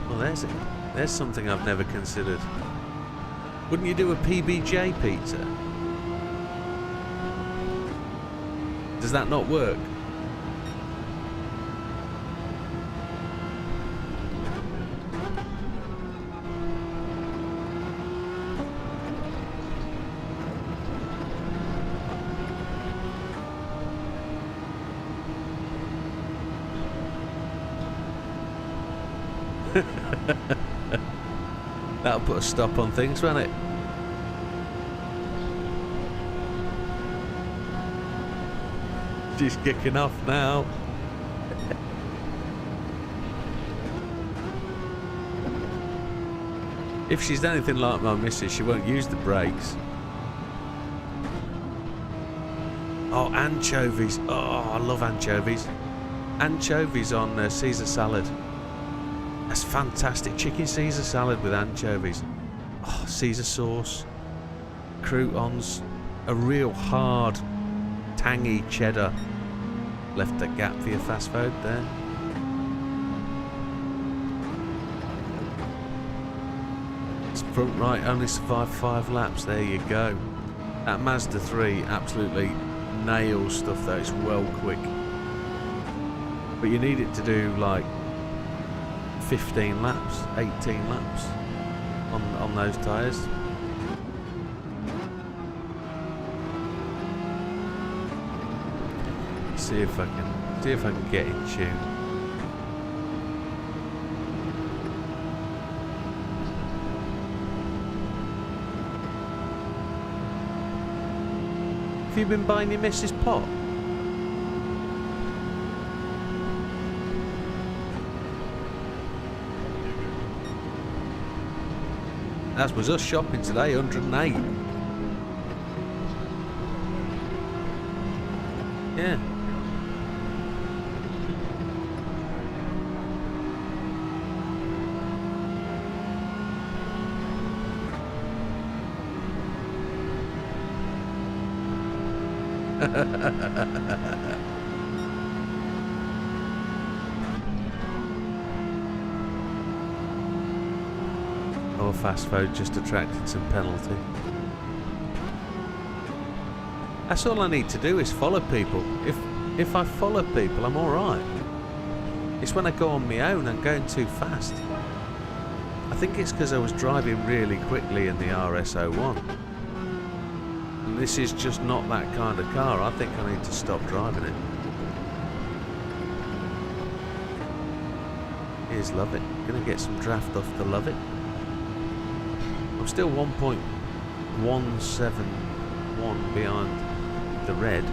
[SPEAKER 1] Well, there's it. There's something I've never considered. Wouldn't you do a PBJ pizza? Does that not work? That'll put a stop on things, won't it? She's kicking off now. If she's anything like my missus, she won't use the brakes. Oh, anchovies. Oh, I love anchovies. Anchovies on Caesar salad. That's fantastic. Chicken Caesar salad with anchovies. Oh, Caesar sauce. Croutons. A real hard, tangy cheddar. Left a gap for your fast food there. It's front right, only survived 5 laps. There you go. That Mazda 3 absolutely nails stuff though. It's well quick. But you need it to do like 15 laps, 18 laps on those tyres. See if I can get in tune. Have you been buying your missus pot? That was us shopping today, 108. Yeah. Or fast food just attracted some penalty. That's all I need to do is follow people. If I follow people, I'm alright. It's when I go on my own, I'm going too fast. I think it's because I was driving really quickly in the RS01. And this is just not that kind of car. I think I need to stop driving it. Here's Love It. Gonna get some draft off the Love It. I'm still 1.171 behind the red.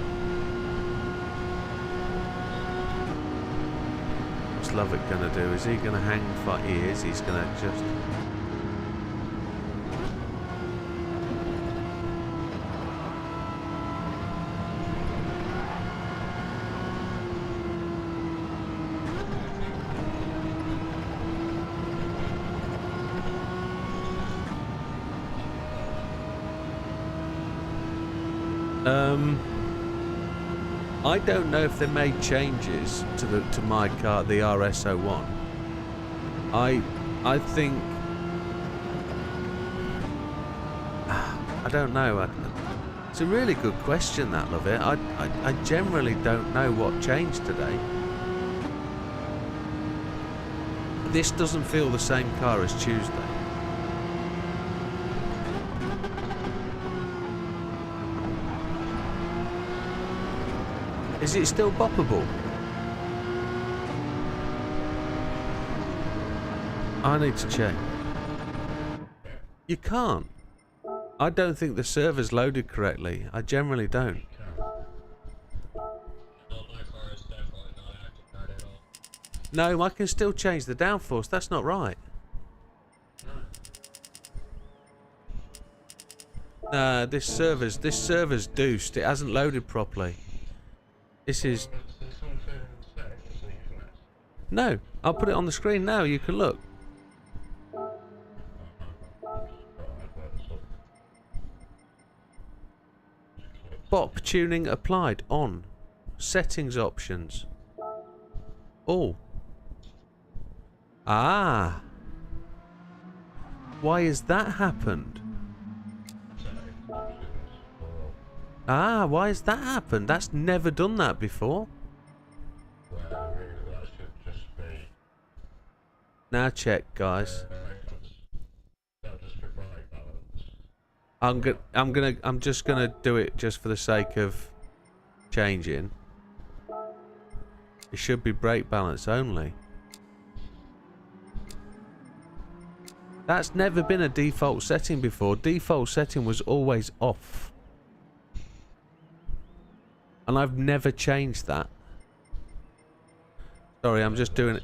[SPEAKER 1] What's Love It gonna do? Is he gonna hang for? He is. He's gonna just. I don't know if they made changes to my car, the RS01. I think I don't know. It's a really good question, that, love it. I generally don't know what changed today. This doesn't feel the same car as Tuesday. Is it still boppable? I need to check. You can't. I don't think the server's loaded correctly. I generally don't. No, I can still change the downforce. That's not right. Nah, this server's deuced. It hasn't loaded properly. This is... No, I'll put it on the screen now. You can look. Bop tuning applied. On. Settings options. Oh. Ah. Why has that happened? Ah, why has that happened? That's never done that before. Now check, guys. I'm just gonna do it just for the sake of changing. It should be brake balance only. That's never been a default setting before. Default setting was always off. And I've never changed that. Sorry, I'm just doing it.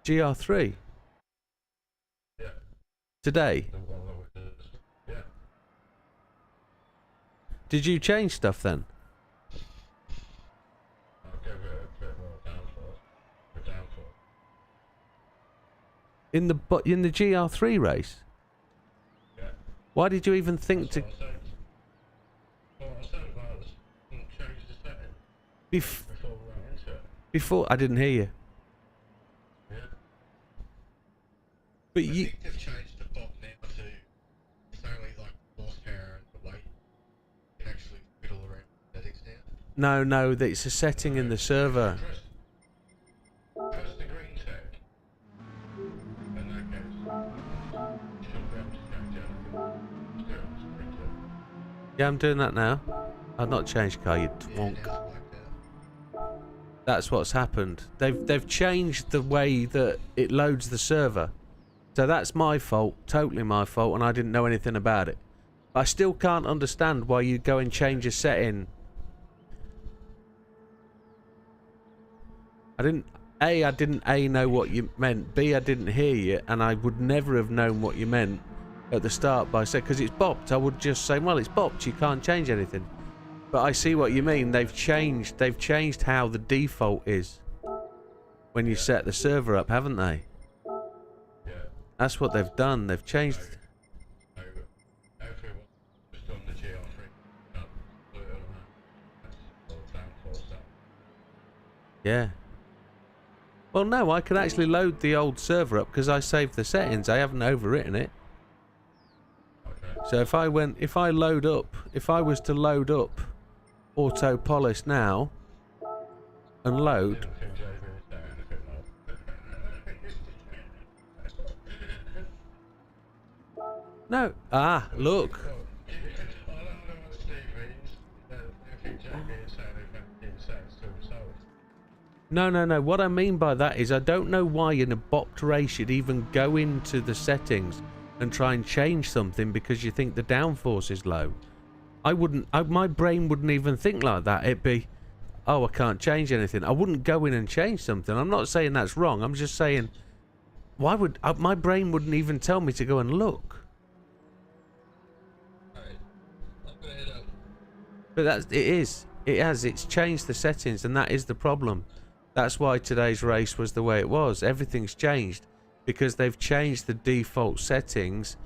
[SPEAKER 1] Gr3?
[SPEAKER 2] Yeah.
[SPEAKER 1] Today?
[SPEAKER 2] Yeah.
[SPEAKER 1] Did you change stuff then?
[SPEAKER 2] I'll give it a bit more downforce.
[SPEAKER 1] In the Gr3 race?
[SPEAKER 2] Yeah.
[SPEAKER 1] Why did you even think to... Before I didn't hear you.
[SPEAKER 2] Yeah.
[SPEAKER 1] But
[SPEAKER 2] I
[SPEAKER 1] you...
[SPEAKER 2] think they've changed the bot now to it's only like horsepower and the weight. You can actually fiddle around with settings now.
[SPEAKER 1] No, it's a setting in the server.
[SPEAKER 2] Press the green tag. In that case, you should be able to change anything. Still, it's green tag.
[SPEAKER 1] Yeah, I'm doing that now. I've not changed car, you
[SPEAKER 2] Yeah,
[SPEAKER 1] twonk.
[SPEAKER 2] now it's like that.
[SPEAKER 1] That's what's happened. They've changed the way that it loads the server. So that's my fault, totally my fault, and I didn't know anything about it. I still can't understand why you go and change a setting. I didn't know what you meant. B, I didn't hear you, and I would never have known what you meant at the start by saying, because it's bopped. I would just say, well, it's bopped. You can't change anything. But I see what you mean. They've changed how the default is when you set the server up, haven't they?
[SPEAKER 2] Yeah.
[SPEAKER 1] That's what they've done. They've changed.
[SPEAKER 2] Everyone just done the GR3 up, put it on that's all downforce stuff.
[SPEAKER 1] Yeah. Well, no, I can actually load the old server up because I saved the settings. I haven't overwritten it.
[SPEAKER 2] Okay.
[SPEAKER 1] So if I was to load up auto polish now and load. No. Ah, look. No. What I mean by that is I don't know why in a bopped race you'd even go into the settings and try and change something because you think the downforce is low. My brain wouldn't even think like that. It'd be, oh, I can't change anything. I wouldn't go in and change something. I'm not saying that's wrong. I'm just saying, why would my brain wouldn't even tell me to go and look. But it's changed the settings, and that is the problem. That's why today's race was the way it was. Everything's changed because they've changed the default settings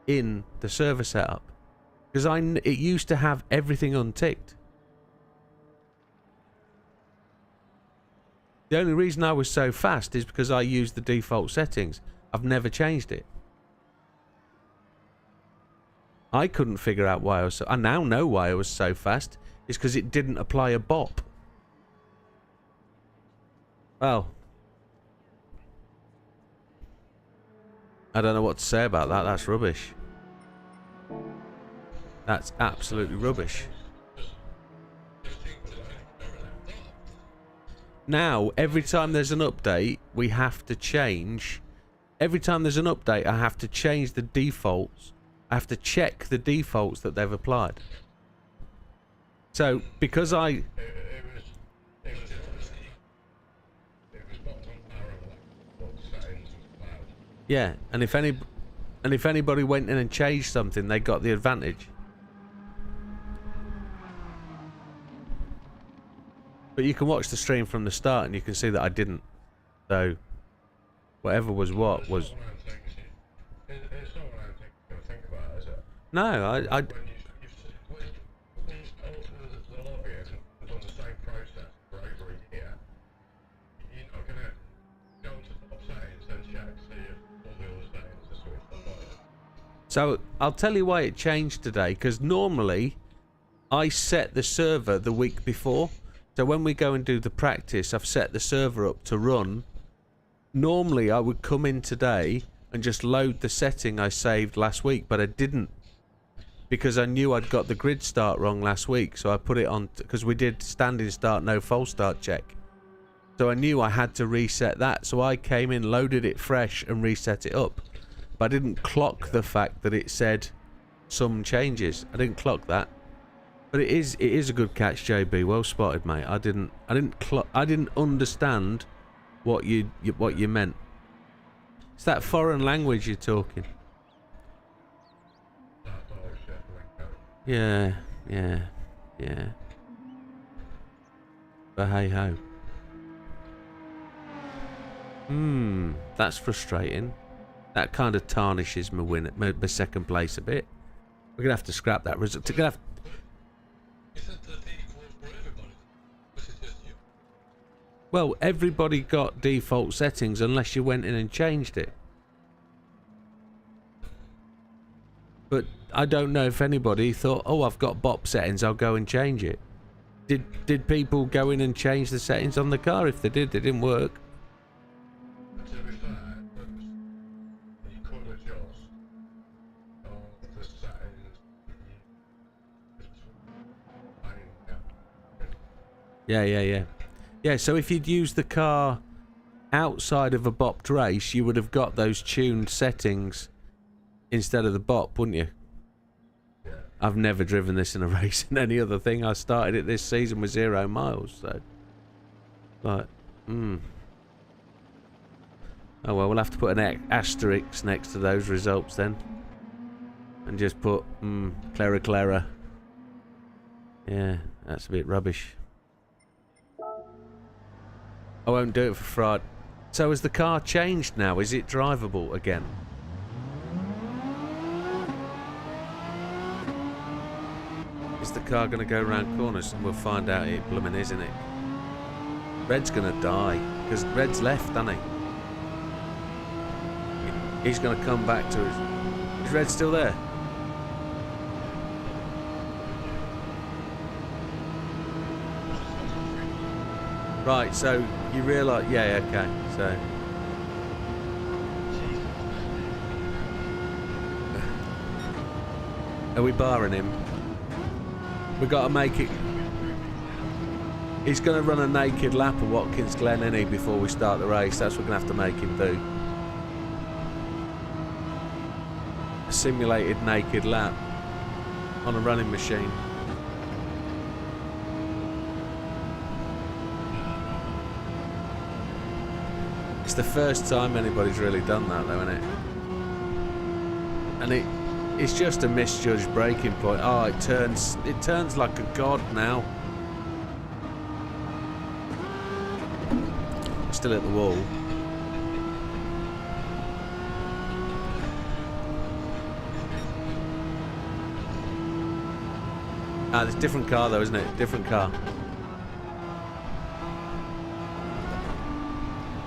[SPEAKER 1] in the server setup. Because it used to have everything unticked. The only reason I was so fast is because I used the default settings. I've never changed it. I couldn't figure out why I was so... I now know why I was so fast. It's because it didn't apply a bop. Well, I don't know what to say about that. That's rubbish. That's absolutely rubbish. Now, every time there's an update, we have to change. Every time there's an update, I have to change the defaults. I have to check the defaults that they've applied. So, because I... Yeah, and if anybody went in and changed something, they got the advantage. But you can watch the stream from the start and you can see that I didn't. So, whatever was what was...
[SPEAKER 2] It's not what I'm think about, is it?
[SPEAKER 1] No, I...
[SPEAKER 2] The lobby has done the same process for over a year. You're not going to go into top settings and check, see if all the other settings are switched on.
[SPEAKER 1] So, I'll tell you why it changed today, because normally I set the server the week before. So when we go and do the practice, I've set the server up to run. Normally I would come in today and just load the setting I saved last week, but I didn't. Because I knew I'd got the grid start wrong last week, so I put it on, because we did standing start, no false start check. So I knew I had to reset that, so I came in, loaded it fresh and reset it up. But I didn't clock the fact that it said some changes. I didn't clock that. But it is a good catch, JB. Well spotted, mate. I didn't understand what you meant. It's that foreign language you're talking. Yeah. But hey ho. That's frustrating. That kind of tarnishes my win, my second place a bit. We're gonna have to scrap that result. Well, everybody got default settings unless you went in and changed it. But I don't know if anybody thought, oh, I've got bop settings, I'll go and change it. Did people go in and change the settings on the car? If they did, they didn't work.
[SPEAKER 2] To be fair, you could adjust the settings.
[SPEAKER 1] Yeah, so if you'd used the car outside of a bopped race, you would have got those tuned settings instead of the bop, wouldn't you?
[SPEAKER 2] Yeah.
[SPEAKER 1] I've never driven this in a race in any other thing. I started it this season with 0 miles, so... But, Oh well, we'll have to put an asterisk next to those results then. And just put, Clara. Yeah, that's a bit rubbish. I won't do it for Friday. So has the car changed now? Is it drivable again? Is the car going to go round corners? And we'll find out it blooming is, isn't it? Red's going to die. Because Red's left, hasn't he? He's going to come back to us. Is Red still there? Right, so you realise... Yeah, okay, so... Are we barring him? We've got to make it... He's going to run a naked lap of Watkins Glen, isn't he, before we start the race? That's what we're going to have to make him do. A simulated naked lap on a running machine. It's the first time anybody's really done that, though, isn't it? And it's just a misjudged braking point. Oh, it turns like a god now. Still at the wall. Ah, it's a different car though, isn't it? Different car.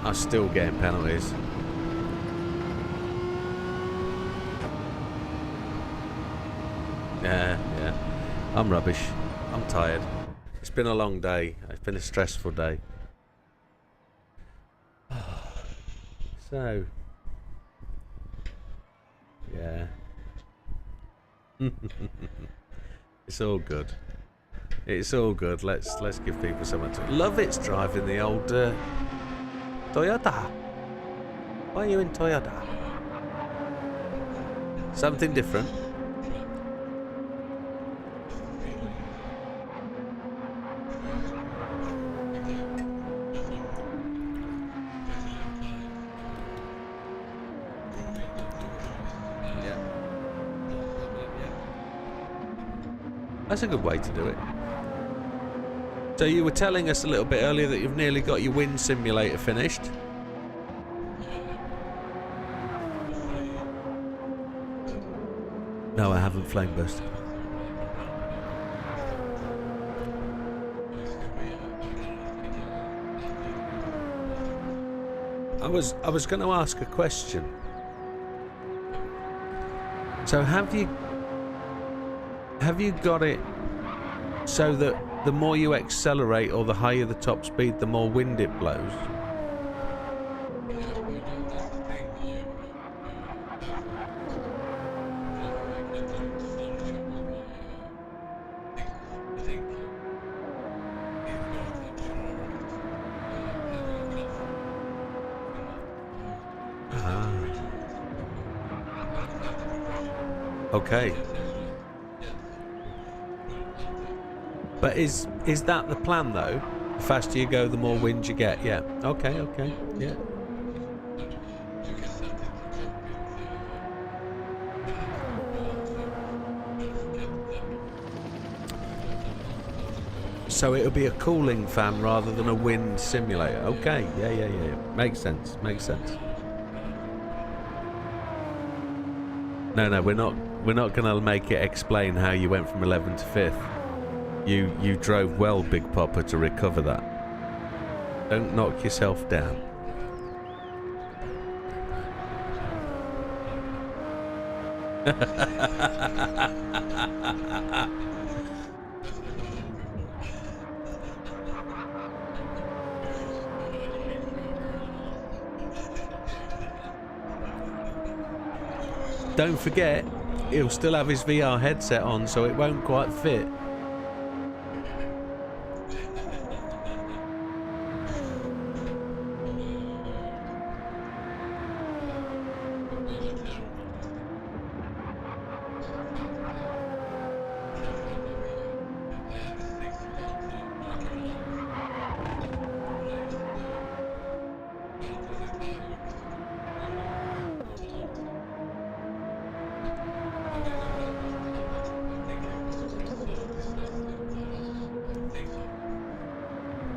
[SPEAKER 1] I'm still getting penalties. Yeah. I'm rubbish. I'm tired. It's been a long day. It's been a stressful day. So, yeah. It's all good. It's all good. Let's give people something to love. It's driving the old Toyota. Why are you in Toyota? Something different. That's a good way to do it. So you were telling us a little bit earlier that you've nearly got your wind simulator finished. No, I haven't flame burst. I was going to ask a question. So have you got it so that the more you accelerate or the higher the top speed, the more wind it blows? Ah. Okay. But is that the plan though? The faster you go, the more wind you get. Yeah. Okay. Yeah. So it'll be a cooling fan rather than a wind simulator. Okay. Yeah. Makes sense. No, we're not gonna make it explain how you went from 11 to 5th. You drove well, Big Popper, to recover that. Don't knock yourself down. Don't forget, he'll still have his VR headset on, so it won't quite fit.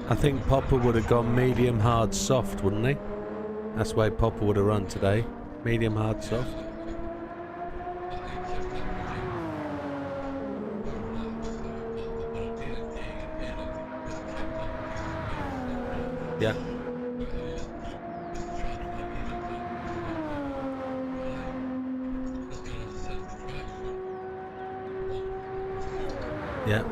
[SPEAKER 1] I think Popper would have gone medium, hard, soft, wouldn't he? That's why Popper would have run today. Medium, hard, soft. Yeah. Yeah.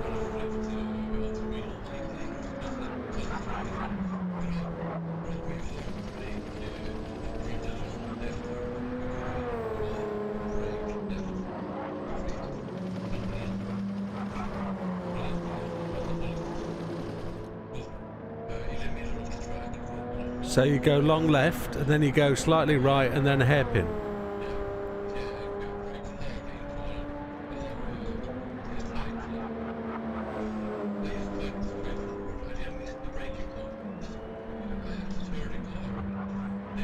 [SPEAKER 1] So you go long left, and then you go slightly right, and then a hairpin.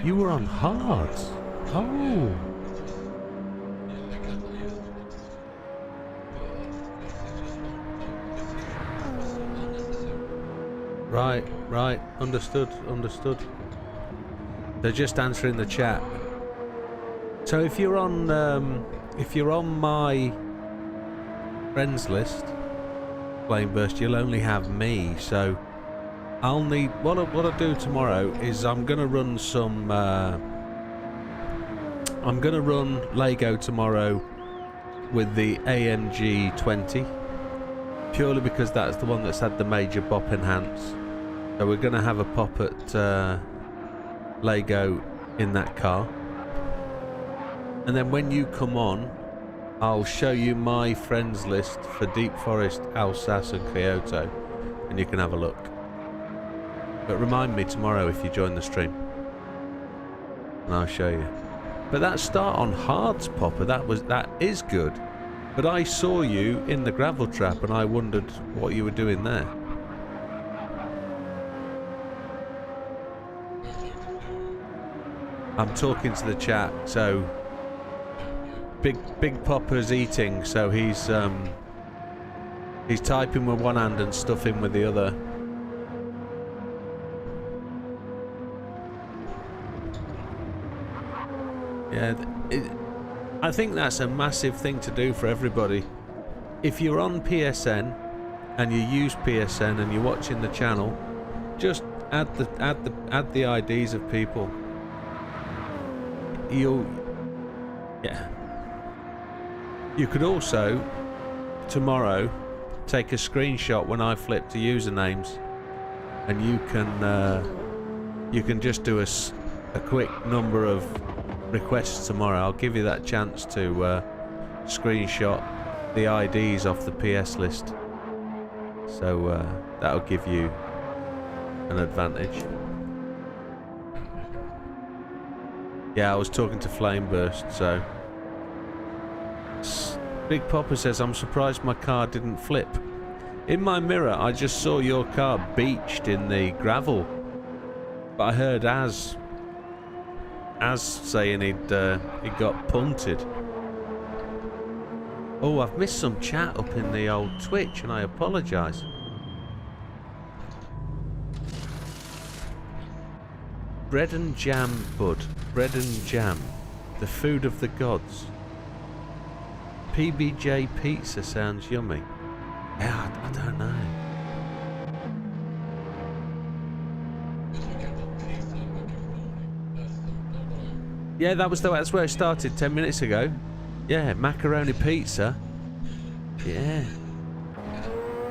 [SPEAKER 1] You were on hard. Oh. Right. Understood. They're just answering the chat. So if you're on my friends list, Flame Burst, you'll only have me. So I'll need what I do tomorrow is I'm gonna run some. I'm gonna run Lego tomorrow with the AMG 20, purely because that's the one that's had the major bop enhance. So we're gonna have a pop at Lego in that car, and then when you come on, I'll show you my friends list for Deep Forest, Alsace and Kyoto, and you can have a look. But remind me tomorrow if you join the stream, and I'll show you. But that start on hards popper, that is good. But I saw you in the gravel trap and I wondered what you were doing there. I'm talking to the chat, so Big Popper's eating, so he's typing with one hand and stuffing with the other. Yeah, I think that's a massive thing to do for everybody. If you're on PSN and you use PSN and you're watching the channel, just add the IDs of people. You could also tomorrow take a screenshot when I flip to usernames, and you can just do a quick number of requests tomorrow. I'll give you that chance to screenshot the IDs off the PS list, so that'll give you an advantage. Yeah, I was talking to Flame Burst, so Big Popper says, I'm surprised my car didn't flip. In my mirror I just saw your car beached in the gravel, but I heard Az saying he got punted. Oh, I've missed some chat up in the old Twitch and I apologise. Bread and jam, bud. Bread and jam. The food of the gods. PBJ pizza sounds yummy. Yeah, I don't know. Yeah, that's where it started 10 minutes ago. Yeah, macaroni pizza. Yeah.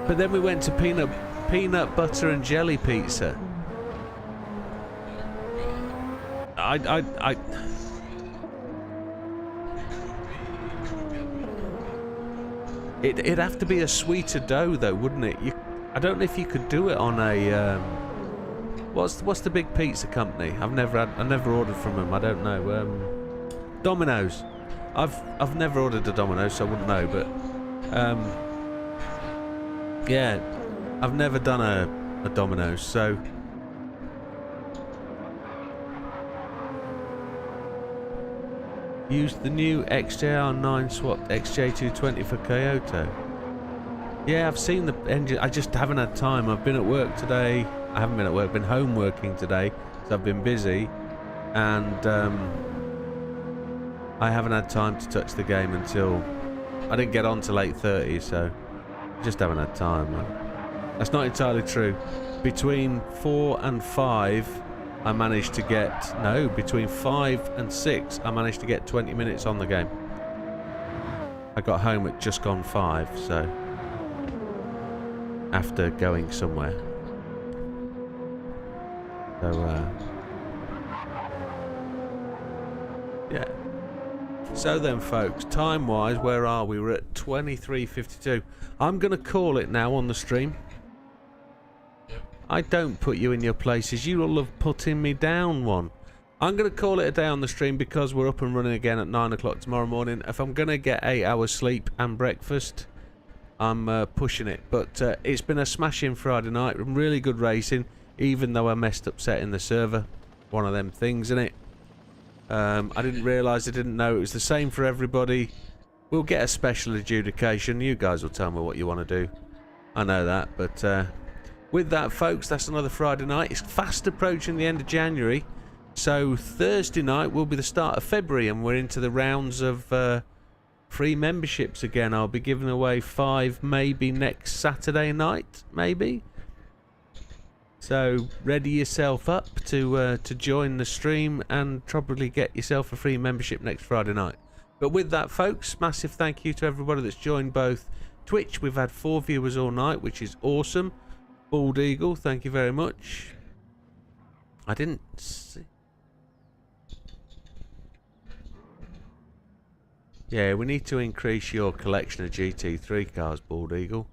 [SPEAKER 1] But then we went to peanut butter and jelly pizza. It'd have to be a sweeter dough though, wouldn't it? I don't know if you could do it on a what's the big pizza company? I never ordered from them. I don't know. Domino's. I've never ordered a Domino's, so I wouldn't know. But yeah, I've never done a Domino's, so. Use the new XJR9 swapped XJ220 for Kyoto. Yeah, I've seen the engine. I just haven't had time. I've been at work today. I haven't been at work. Been home working today, so I've been busy, and I haven't had time to touch the game until I didn't get on till 8:30. So I just haven't had time. That's not entirely true. Between 4 and 5. I managed to get, between 5 and 6, I managed to get 20 minutes on the game. I got home at just gone 5, so after going somewhere. So, yeah. So then, folks, time-wise, where are we? We're at 23:52. I'm going to call it now on the stream. I don't put you in your places. You all have putting me down one. I'm going to call it a day on the stream because we're up and running again at 9 o'clock tomorrow morning. If I'm going to get 8 hours sleep and breakfast, I'm pushing it. But it's been a smashing Friday night. Really good racing, even though I messed up setting the server. One of them things, innit? I didn't realise, I didn't know it was the same for everybody. We'll get a special adjudication. You guys will tell me what you want to do. I know that, but... with that, folks, that's another Friday night. It's fast approaching the end of January, so Thursday night will be the start of February, and we're into the rounds of free memberships again. I'll be giving away 5 maybe next Saturday night, maybe. So ready yourself up to join the stream and probably get yourself a free membership next Friday night. But with that, folks, massive thank you to everybody that's joined both Twitch. We've had 4 viewers all night, which is awesome. Bald Eagle, thank you very much. I didn't see. Yeah, we need to increase your collection of GT3 cars, Bald Eagle.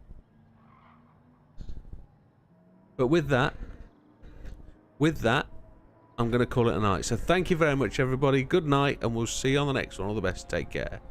[SPEAKER 1] But with that, I'm going to call it a night. So thank you very much, everybody. Good night, and we'll see you on the next one. All the best. Take care.